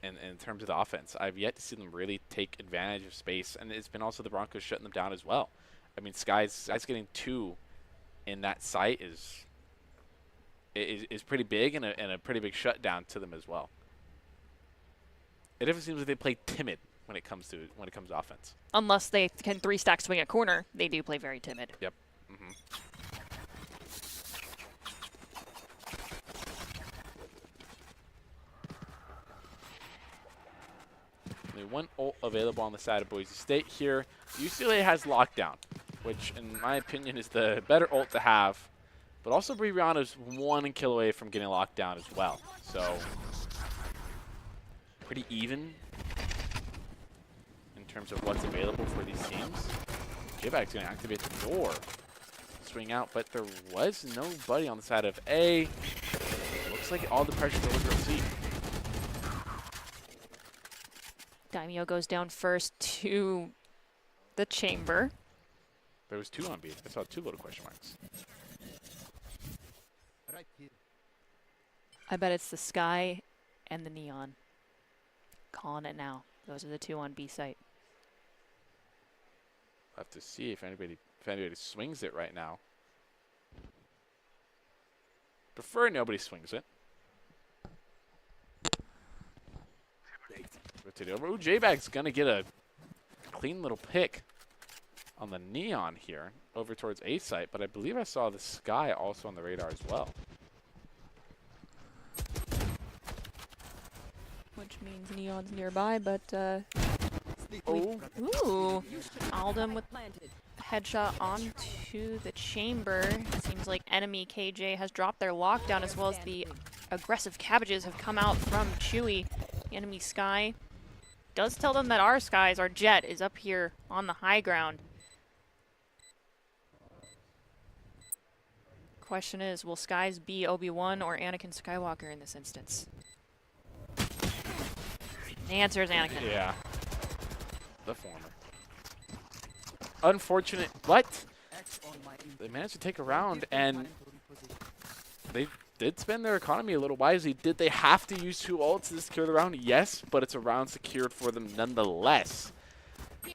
in terms of the offense. I've yet to see them really take advantage of space, and it's been also the Broncos shutting them down as well. I mean, Skies getting 2 in that site is pretty big and a pretty big shutdown to them as well. It definitely seems like they play timid when it comes to offense. Unless they can 3-stack swing a corner, they do play very timid. Yep. Only one ult available on the side of Boise State here. UCLA has lockdown, which in my opinion is the better ult to have. But also Brianna's 1 kill away from getting locked down as well. So pretty even in terms of what's available for these teams. J-Bag's going to activate the door. Swing out, but there was nobody on the side of A. Looks like all the pressure goes over C. Daimyo goes down first to the chamber. There was 2 on B. I saw 2 little question marks. I bet it's the Sky and the Neon. Calling it now. Those are the 2 on B site. I'll have to see if anybody swings it right now. Prefer nobody swings it. Rotate over. Ooh, J-Bag's gonna get a clean little pick on the Neon here over towards A site, but I believe I saw the Sky also on the radar as well. Which means Neon's nearby, but Oh, ooh, Aldem with headshot onto the chamber. Seems like enemy KJ has dropped their lockdown, as well as the aggressive cabbages have come out from Chewy. The enemy Sky does tell them that our Skies, our Jet, is up here on the high ground. Question is, will Skies be Obi-Wan or Anakin Skywalker in this instance? The answer is Anakin. yeah. The former. Unfortunate, but they managed to take a round, and they did spend their economy a little wisely. Did they have to use 2 ults to secure the round? Yes, but it's a round secured for them nonetheless.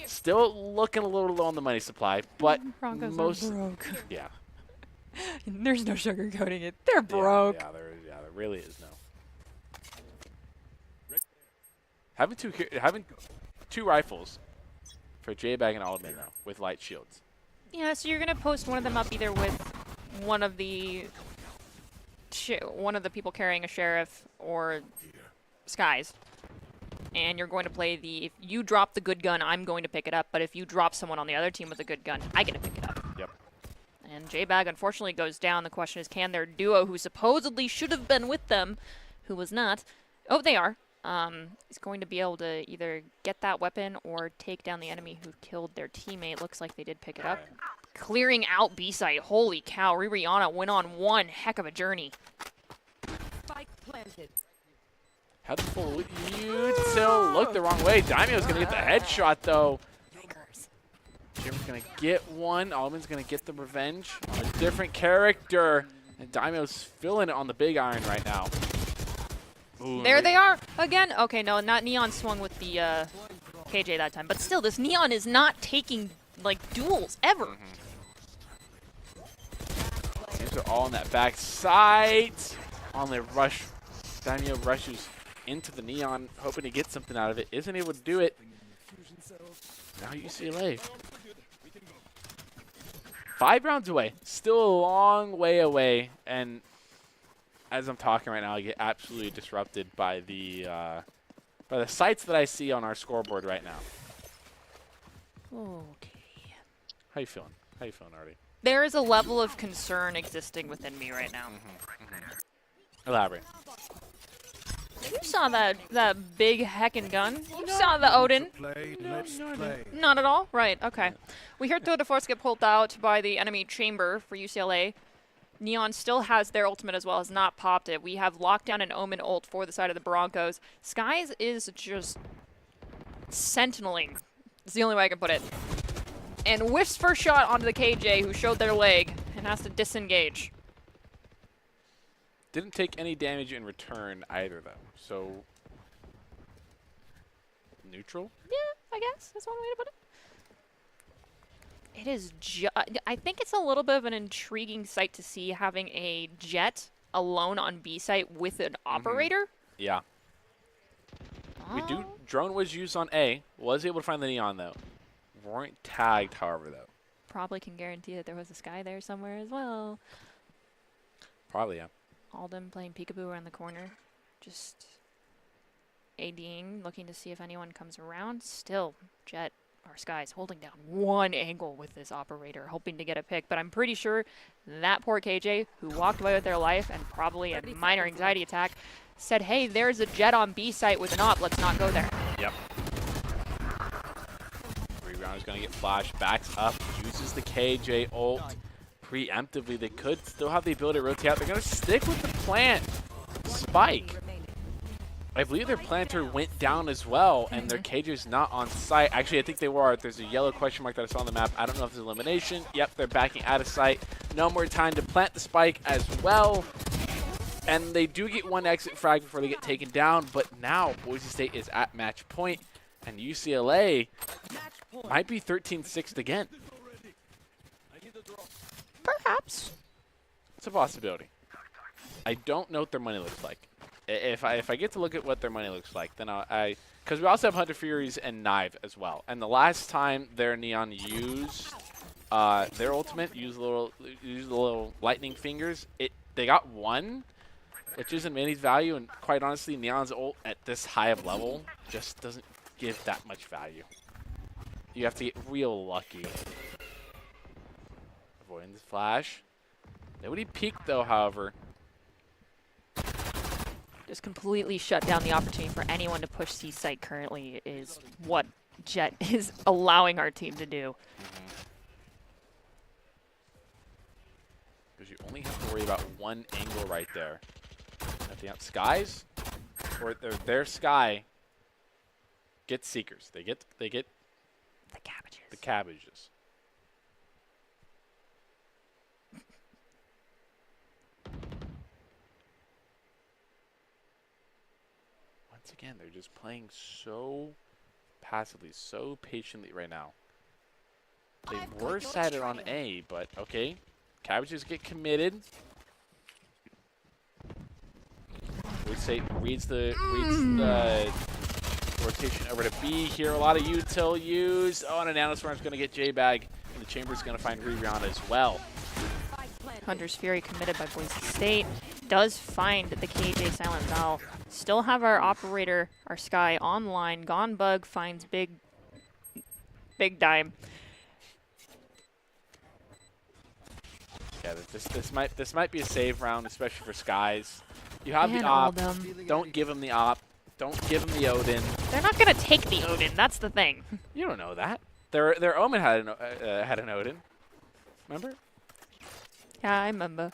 Still looking a little low on the money supply, but Broncos most are broke. yeah. There's no sugarcoating it. They're broke. Yeah, there really is no. Having 2 rifles for J-Bag and Aldman though, with light shields. Yeah, so you're gonna post one of them up either with one of the people carrying a sheriff or Skies, and you're going to play the, if you drop the good gun, I'm going to pick it up, but if you drop someone on the other team with a good gun, I get to pick it up. Yep. And J-Bag unfortunately goes down. The question is, can their duo, who supposedly should have been with them, who was not, oh, they are, is going to be able to either get that weapon or take down the enemy who killed their teammate. Looks like they did pick it up. Clearing out B-site. Holy cow, Rihanna went on one heck of a journey. Spike planted. Had the full util look the wrong way. Daimyo's gonna get the headshot though. Jim's gonna get one. Alman's gonna get the revenge on a different character. And Daimyo's filling it on the big iron right now. Ooh, There they are again. Okay, no, not Neon swung with the KJ that time, but still, this Neon is not taking like duels ever. Teams are all on that back side. On the rush, Daimyo rushes into the Neon, hoping to get something out of it. Isn't able to do it. Now UCLA. 5 rounds away. Still a long way away. And as I'm talking right now, I get absolutely disrupted by the sights that I see on our scoreboard right now. Okay. How you feeling? How you feeling, Artie? There is a level of concern existing within me right now. Elaborate. You saw that big heckin' gun. You saw the Odin. Not at all? Right, okay. We heard Tour de Force get pulled out by the enemy chamber for UCLA. Neon still has their ultimate as well, has not popped it. We have Lockdown and Omen ult for the side of the Broncos. Skies is just sentineling. It's the only way I can put it. And whiffs first shot onto the KJ, who showed their leg and has to disengage. Didn't take any damage in return either, though. So, neutral? Yeah, I guess that's one way to put it. It is I think it's a little bit of an intriguing sight to see having a Jet alone on B site with an operator. Yeah. We do. Drone was used on A. Was able to find the Neon, though. Weren't tagged, however, though. Probably can guarantee that there was a Sky there somewhere as well. Probably, yeah. Alden playing peekaboo around the corner. Just ADing, looking to see if anyone comes around. Still, Jet or Sky's holding down one angle with this operator, hoping to get a pick. But I'm pretty sure that poor KJ, who walked away with their life and probably a minor anxiety attack, said, hey, there's a jet on B site with an op. Let's not go there. Yep. Rebound is going to get flashed. Backs up. Uses the KJ ult preemptively. They could still have the ability to rotate out. They're going to stick with the plant. Spike. I believe their planter went down as well, and their KJ's not on site. Actually, I think they were. There's a yellow question mark that I saw on the map. I don't know if it's elimination. Yep, they're backing out of sight. No more time to plant the spike as well. And they do get one exit frag before they get taken down, but now Boise State is at match point, and UCLA might be 13-6 again. Perhaps. It's a possibility. I don't know what their money looks like. If I get to look at what their money looks like, then because we also have Hunter Furies and Knive as well. And the last time their Neon used their ultimate, used the little lightning fingers, they got one, which isn't many value. And quite honestly, Neon's ult at this high of level just doesn't give that much value. You have to get real lucky. Avoiding the flash. Nobody peeked though, however. Just completely shut down the opportunity for anyone to push C site currently is what Jet is allowing our team to do. Because you only have to worry about one angle right there. Nothing else. Skies, or their Sky gets Seekers. They get The cabbages. the cabbages. Once again, they're just playing so passively, so patiently right now. They were sided on A, but okay. Cabbages get committed. We say reads the rotation over to B here. A lot of util used. Oh, and a nanoswarm's going to get J-Bag, and the Chamber's going to find Rihanna as well. Hunter's Fury committed by Boise State. Does find the KJ Silent Val. Still have our operator, our Sky, online. Gone Bug finds Big Dime. Yeah, this might be a save round, especially for Skies. You have And the op. Aldum. Don't give him the op. Don't give him the Odin. They're not going to take the Odin. That's the thing. You don't know that. Their Omen had an Odin. Remember? Yeah, I remember.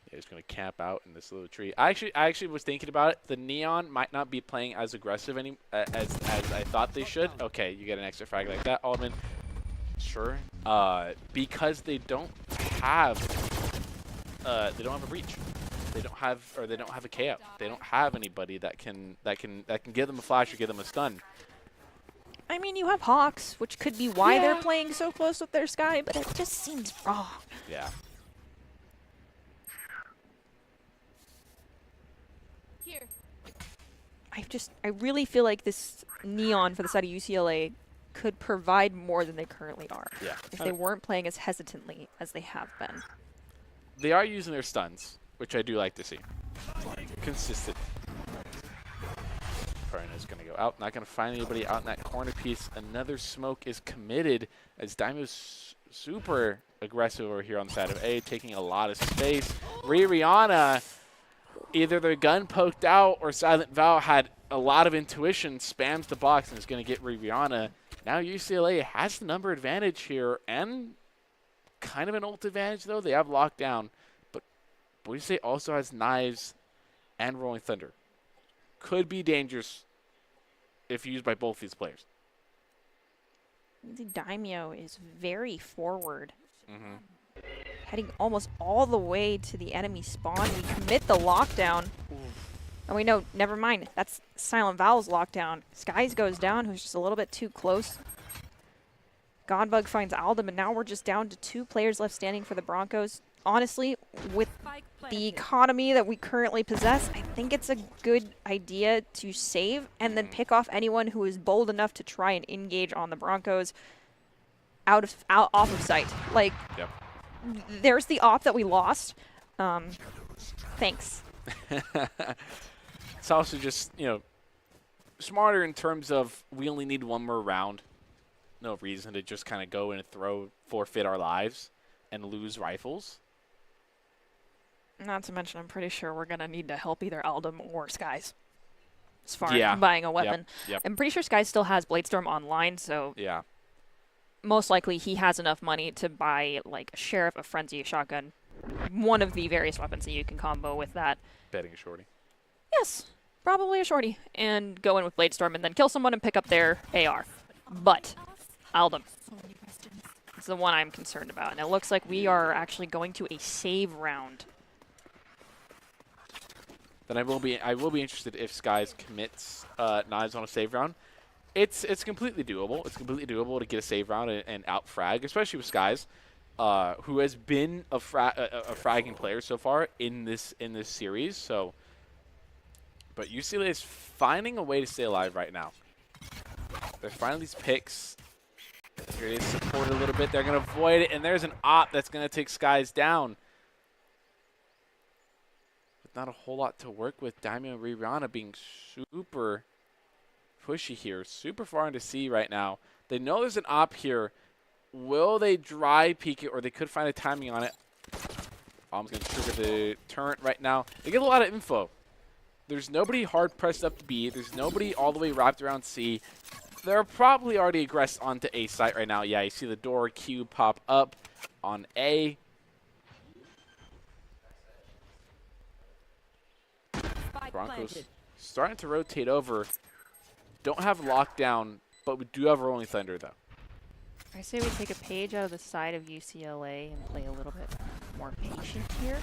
Yeah, he's going to camp out in this little tree. I actually was thinking about it. The Neon might not be playing as aggressive as I thought they should. Okay, you get an extra frag like that, Altman. Sure. Because they don't have a breach. They don't have a KO. They don't have anybody that can give them a flash or give them a stun. I mean, you have Hawks, which could be why they're playing so close with their Sky, but it just seems wrong. Yeah. Here. I really feel like this Neon for the side of UCLA could provide more than they currently are. Yeah. If they weren't playing as hesitantly as they have been. They are using their stuns, which I do like to see. Consistent. Farina's going to go out. Not going to find anybody out in that corner piece. Another smoke is committed as Daimo's super aggressive over here on the side of A, taking a lot of space. Rihanna, either their gun poked out or Silent Val had a lot of intuition, spams the box, and is going to get Rihanna. Now UCLA has the number advantage here and kind of an ult advantage, though. They have lockdown, but Boise State also has Knives and Rolling Thunder. Could be dangerous if used by both these players. The Daimyo is very forward. Heading almost all the way to the enemy spawn. We commit the lockdown. And we know, never mind, that's Silent Val's lockdown. Skies goes down, who's just a little bit too close. Godbug finds Aldum, and now we're just down to 2 players left standing for the Broncos. Honestly, with the economy that we currently possess, I think it's a good idea to save and then pick off anyone who is bold enough to try and engage on the Broncos off of sight. Like, Yep. there's the op that we lost. Thanks. It's also just, smarter in terms of we only need one more round. No reason to just kind of go and forfeit our lives and lose rifles. Not to mention, I'm pretty sure we're going to need to help either Aldum or Skies as far Yeah. as buying a weapon. Yep. I'm pretty sure Skies still has Bladestorm online, so Yeah. most likely he has enough money to buy like a Sheriff, a Frenzy, a Shotgun, one of the various weapons that you can combo with that. Betting a shorty. Yes, probably a shorty, and go in with Bladestorm and then kill someone and pick up their AR. But Aldum is the one I'm concerned about, and it looks like we are actually going to a save round. Then I will be interested if Skies commits knives on a save round. It's completely doable. It's completely doable to get a save round and out frag, especially with Skies, who has been a fragging player so far in this series. So, but UCLA is finding a way to stay alive right now. They're finding these picks. Here it is supported a little bit. They're going to avoid it, and there's an op that's going to take Skies down. But not a whole lot to work with. Daimyo and Rihanna being super pushy here. Super far into C right now. They know there's an op here. Will they dry peek it, or they could find a timing on it? I'm going to trigger the turret right now. They get a lot of info. There's nobody hard pressed up to B. There's nobody all the way wrapped around C. They're probably already aggressed onto A site right now. Yeah, you see the door Q pop up on A. Broncos starting to rotate over. Don't have lockdown, but we do have Rolling Thunder, though. I say we take a page out of the side of UCLA and play a little bit more patient here.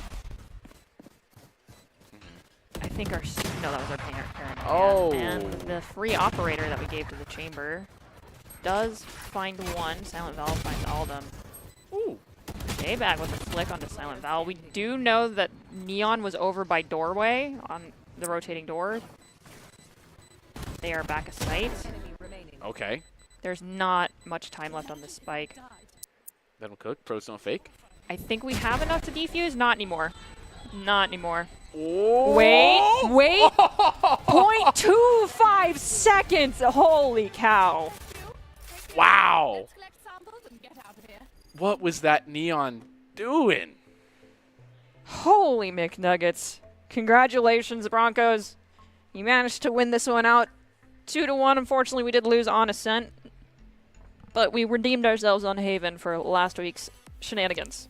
I think our... No, that was our paranoia. Oh. And the free operator that we gave to the chamber does find one. Silent Val finds Aldum. Ooh. J-Bag with a flick onto Silent Val. We do know that Neon was over by doorway on the rotating door. They are back a site. Okay. There's not much time left on the spike. Let him cook. Pros don't fake. I think we have enough to defuse. Not anymore. Not anymore. Oh. Wait. 0.25 seconds. Holy cow. Wow. What was that Neon doing? Holy McNuggets. Congratulations, Broncos. You managed to win this one out 2-1. Unfortunately, we did lose on Ascent, but we redeemed ourselves on Haven for last week's shenanigans.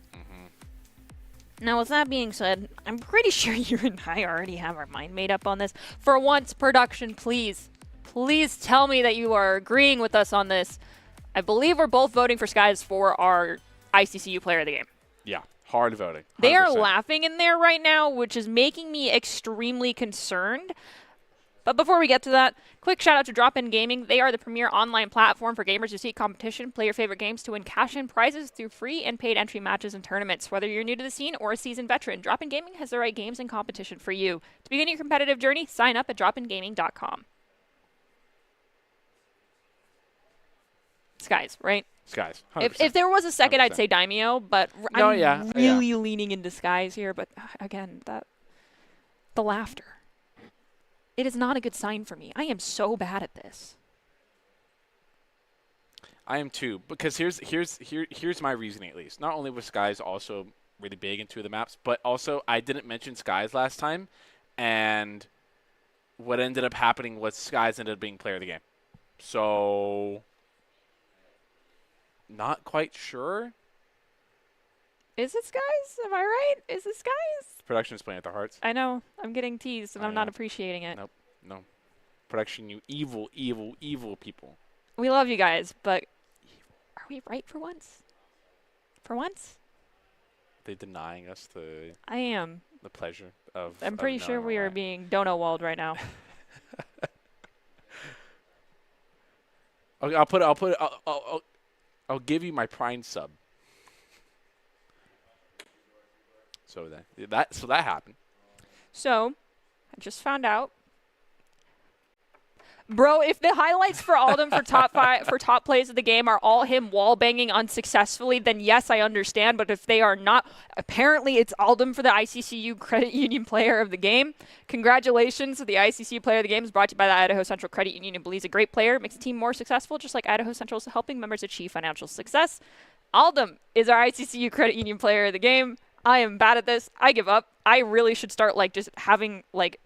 Now, with that being said, I'm pretty sure you and I already have our mind made up on this. For once, production, please tell me that you are agreeing with us on this. I believe we're both voting for Skies for our ICCU player of the game. Yeah, hard voting. 100%. They are laughing in there right now, which is making me extremely concerned. But before we get to that, quick shout out to Drop In Gaming. They are the premier online platform for gamers who seek competition, play your favorite games to win cash-in prizes through free and paid entry matches and tournaments. Whether you're new to the scene or a seasoned veteran, Drop In Gaming has the right games and competition for you. To begin your competitive journey, sign up at dropingaming.com. Skies, right? Skies. 100%. If there was a second, 100%. I'd say Daimyo, but No, I'm yeah, really leaning into Skies here. But again, the laughter. It is not a good sign for me. I am so bad at this. I am too, because here's my reasoning at least. Not only was Skies also really big in 2 of the maps, but also I didn't mention Skies last time, and what ended up happening was Skies ended up being player of the game. So, not quite sure. Is it Skies? Am I right? Is it Skies? Production is playing at their hearts. I know. I'm getting teased, and I'm not appreciating it. Nope. No. Production, you evil, evil, evil people. We love you guys, but are we right for once? For once? They're denying us the I am. pleasure of. I'm pretty sure we are being dono-walled right now. Okay, I'll give you my Prime sub. So that happened. So, I just found out. Bro, if the highlights for Aldum for top plays of the game are all him wall banging unsuccessfully, then yes, I understand. But if they are not, apparently it's Aldum for the ICCU Credit Union Player of the Game. Congratulations to the ICCU Player of the Game. Is brought to you by the Idaho Central Credit Union and believes a great player makes a team more successful, just like Idaho Central is helping members achieve financial success. Aldum is our ICCU Credit Union Player of the Game. I am bad at this. I give up. I really should start like just having like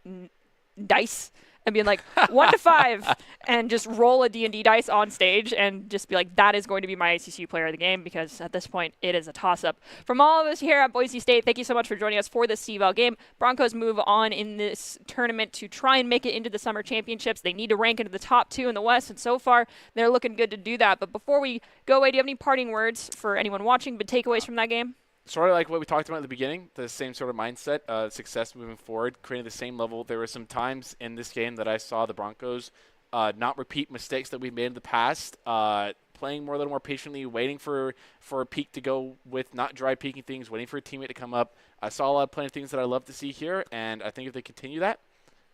dice and being like 1 to 5 and just roll a D&D dice on stage and just be like, that is going to be my ACCU player of the game, because at this point it is a toss-up. From all of us here at Boise State, thank you so much for joining us for this CVal game. Broncos move on in this tournament to try and make it into the summer championships. They need to rank into the top 2 in the West, and so far they're looking good to do that. But before we go away, do you have any parting words for anyone watching, but takeaways from that game? Sort of like what we talked about at the beginning, the same sort of mindset, success moving forward, creating the same level. There were some times in this game that I saw the Broncos not repeat mistakes that we've made in the past, playing a little more patiently, waiting for a peak to go with, not dry peeking things, waiting for a teammate to come up. I saw a lot of plenty of things that I love to see here, and I think if they continue that,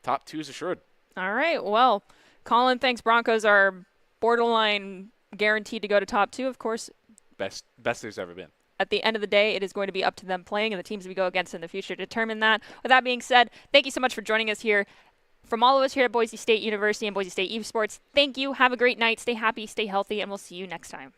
top 2 is assured. All right, well, Colin thinks Broncos are borderline guaranteed to go to top 2, of course. Best there's ever been. At the end of the day, it is going to be up to them playing and the teams we go against in the future to determine that. With that being said, thank you so much for joining us here. From all of us here at Boise State University and Boise State Esports, thank you. Have a great night. Stay happy, stay healthy, and we'll see you next time.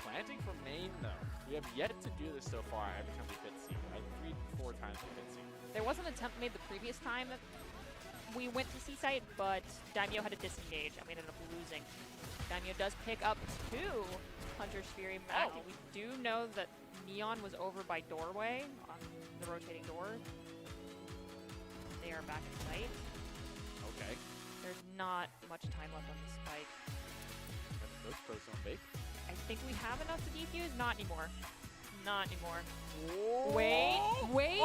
Planting for Maine, though. We have yet to do this so far every time we fit C. Right? 3-4 times we fit C. There was an attempt made the previous time we went to C-Site, but Daimyo had to disengage, and we ended up losing. Daimyo does pick up 2 Hunter's Fury. We do know that Neon was over by doorway on the rotating door. They are back in sight. Okay. There's not much time left on the spike. That's good. Throw some bake. I think we have enough to defuse. Not anymore. Not anymore. Whoa. Wait.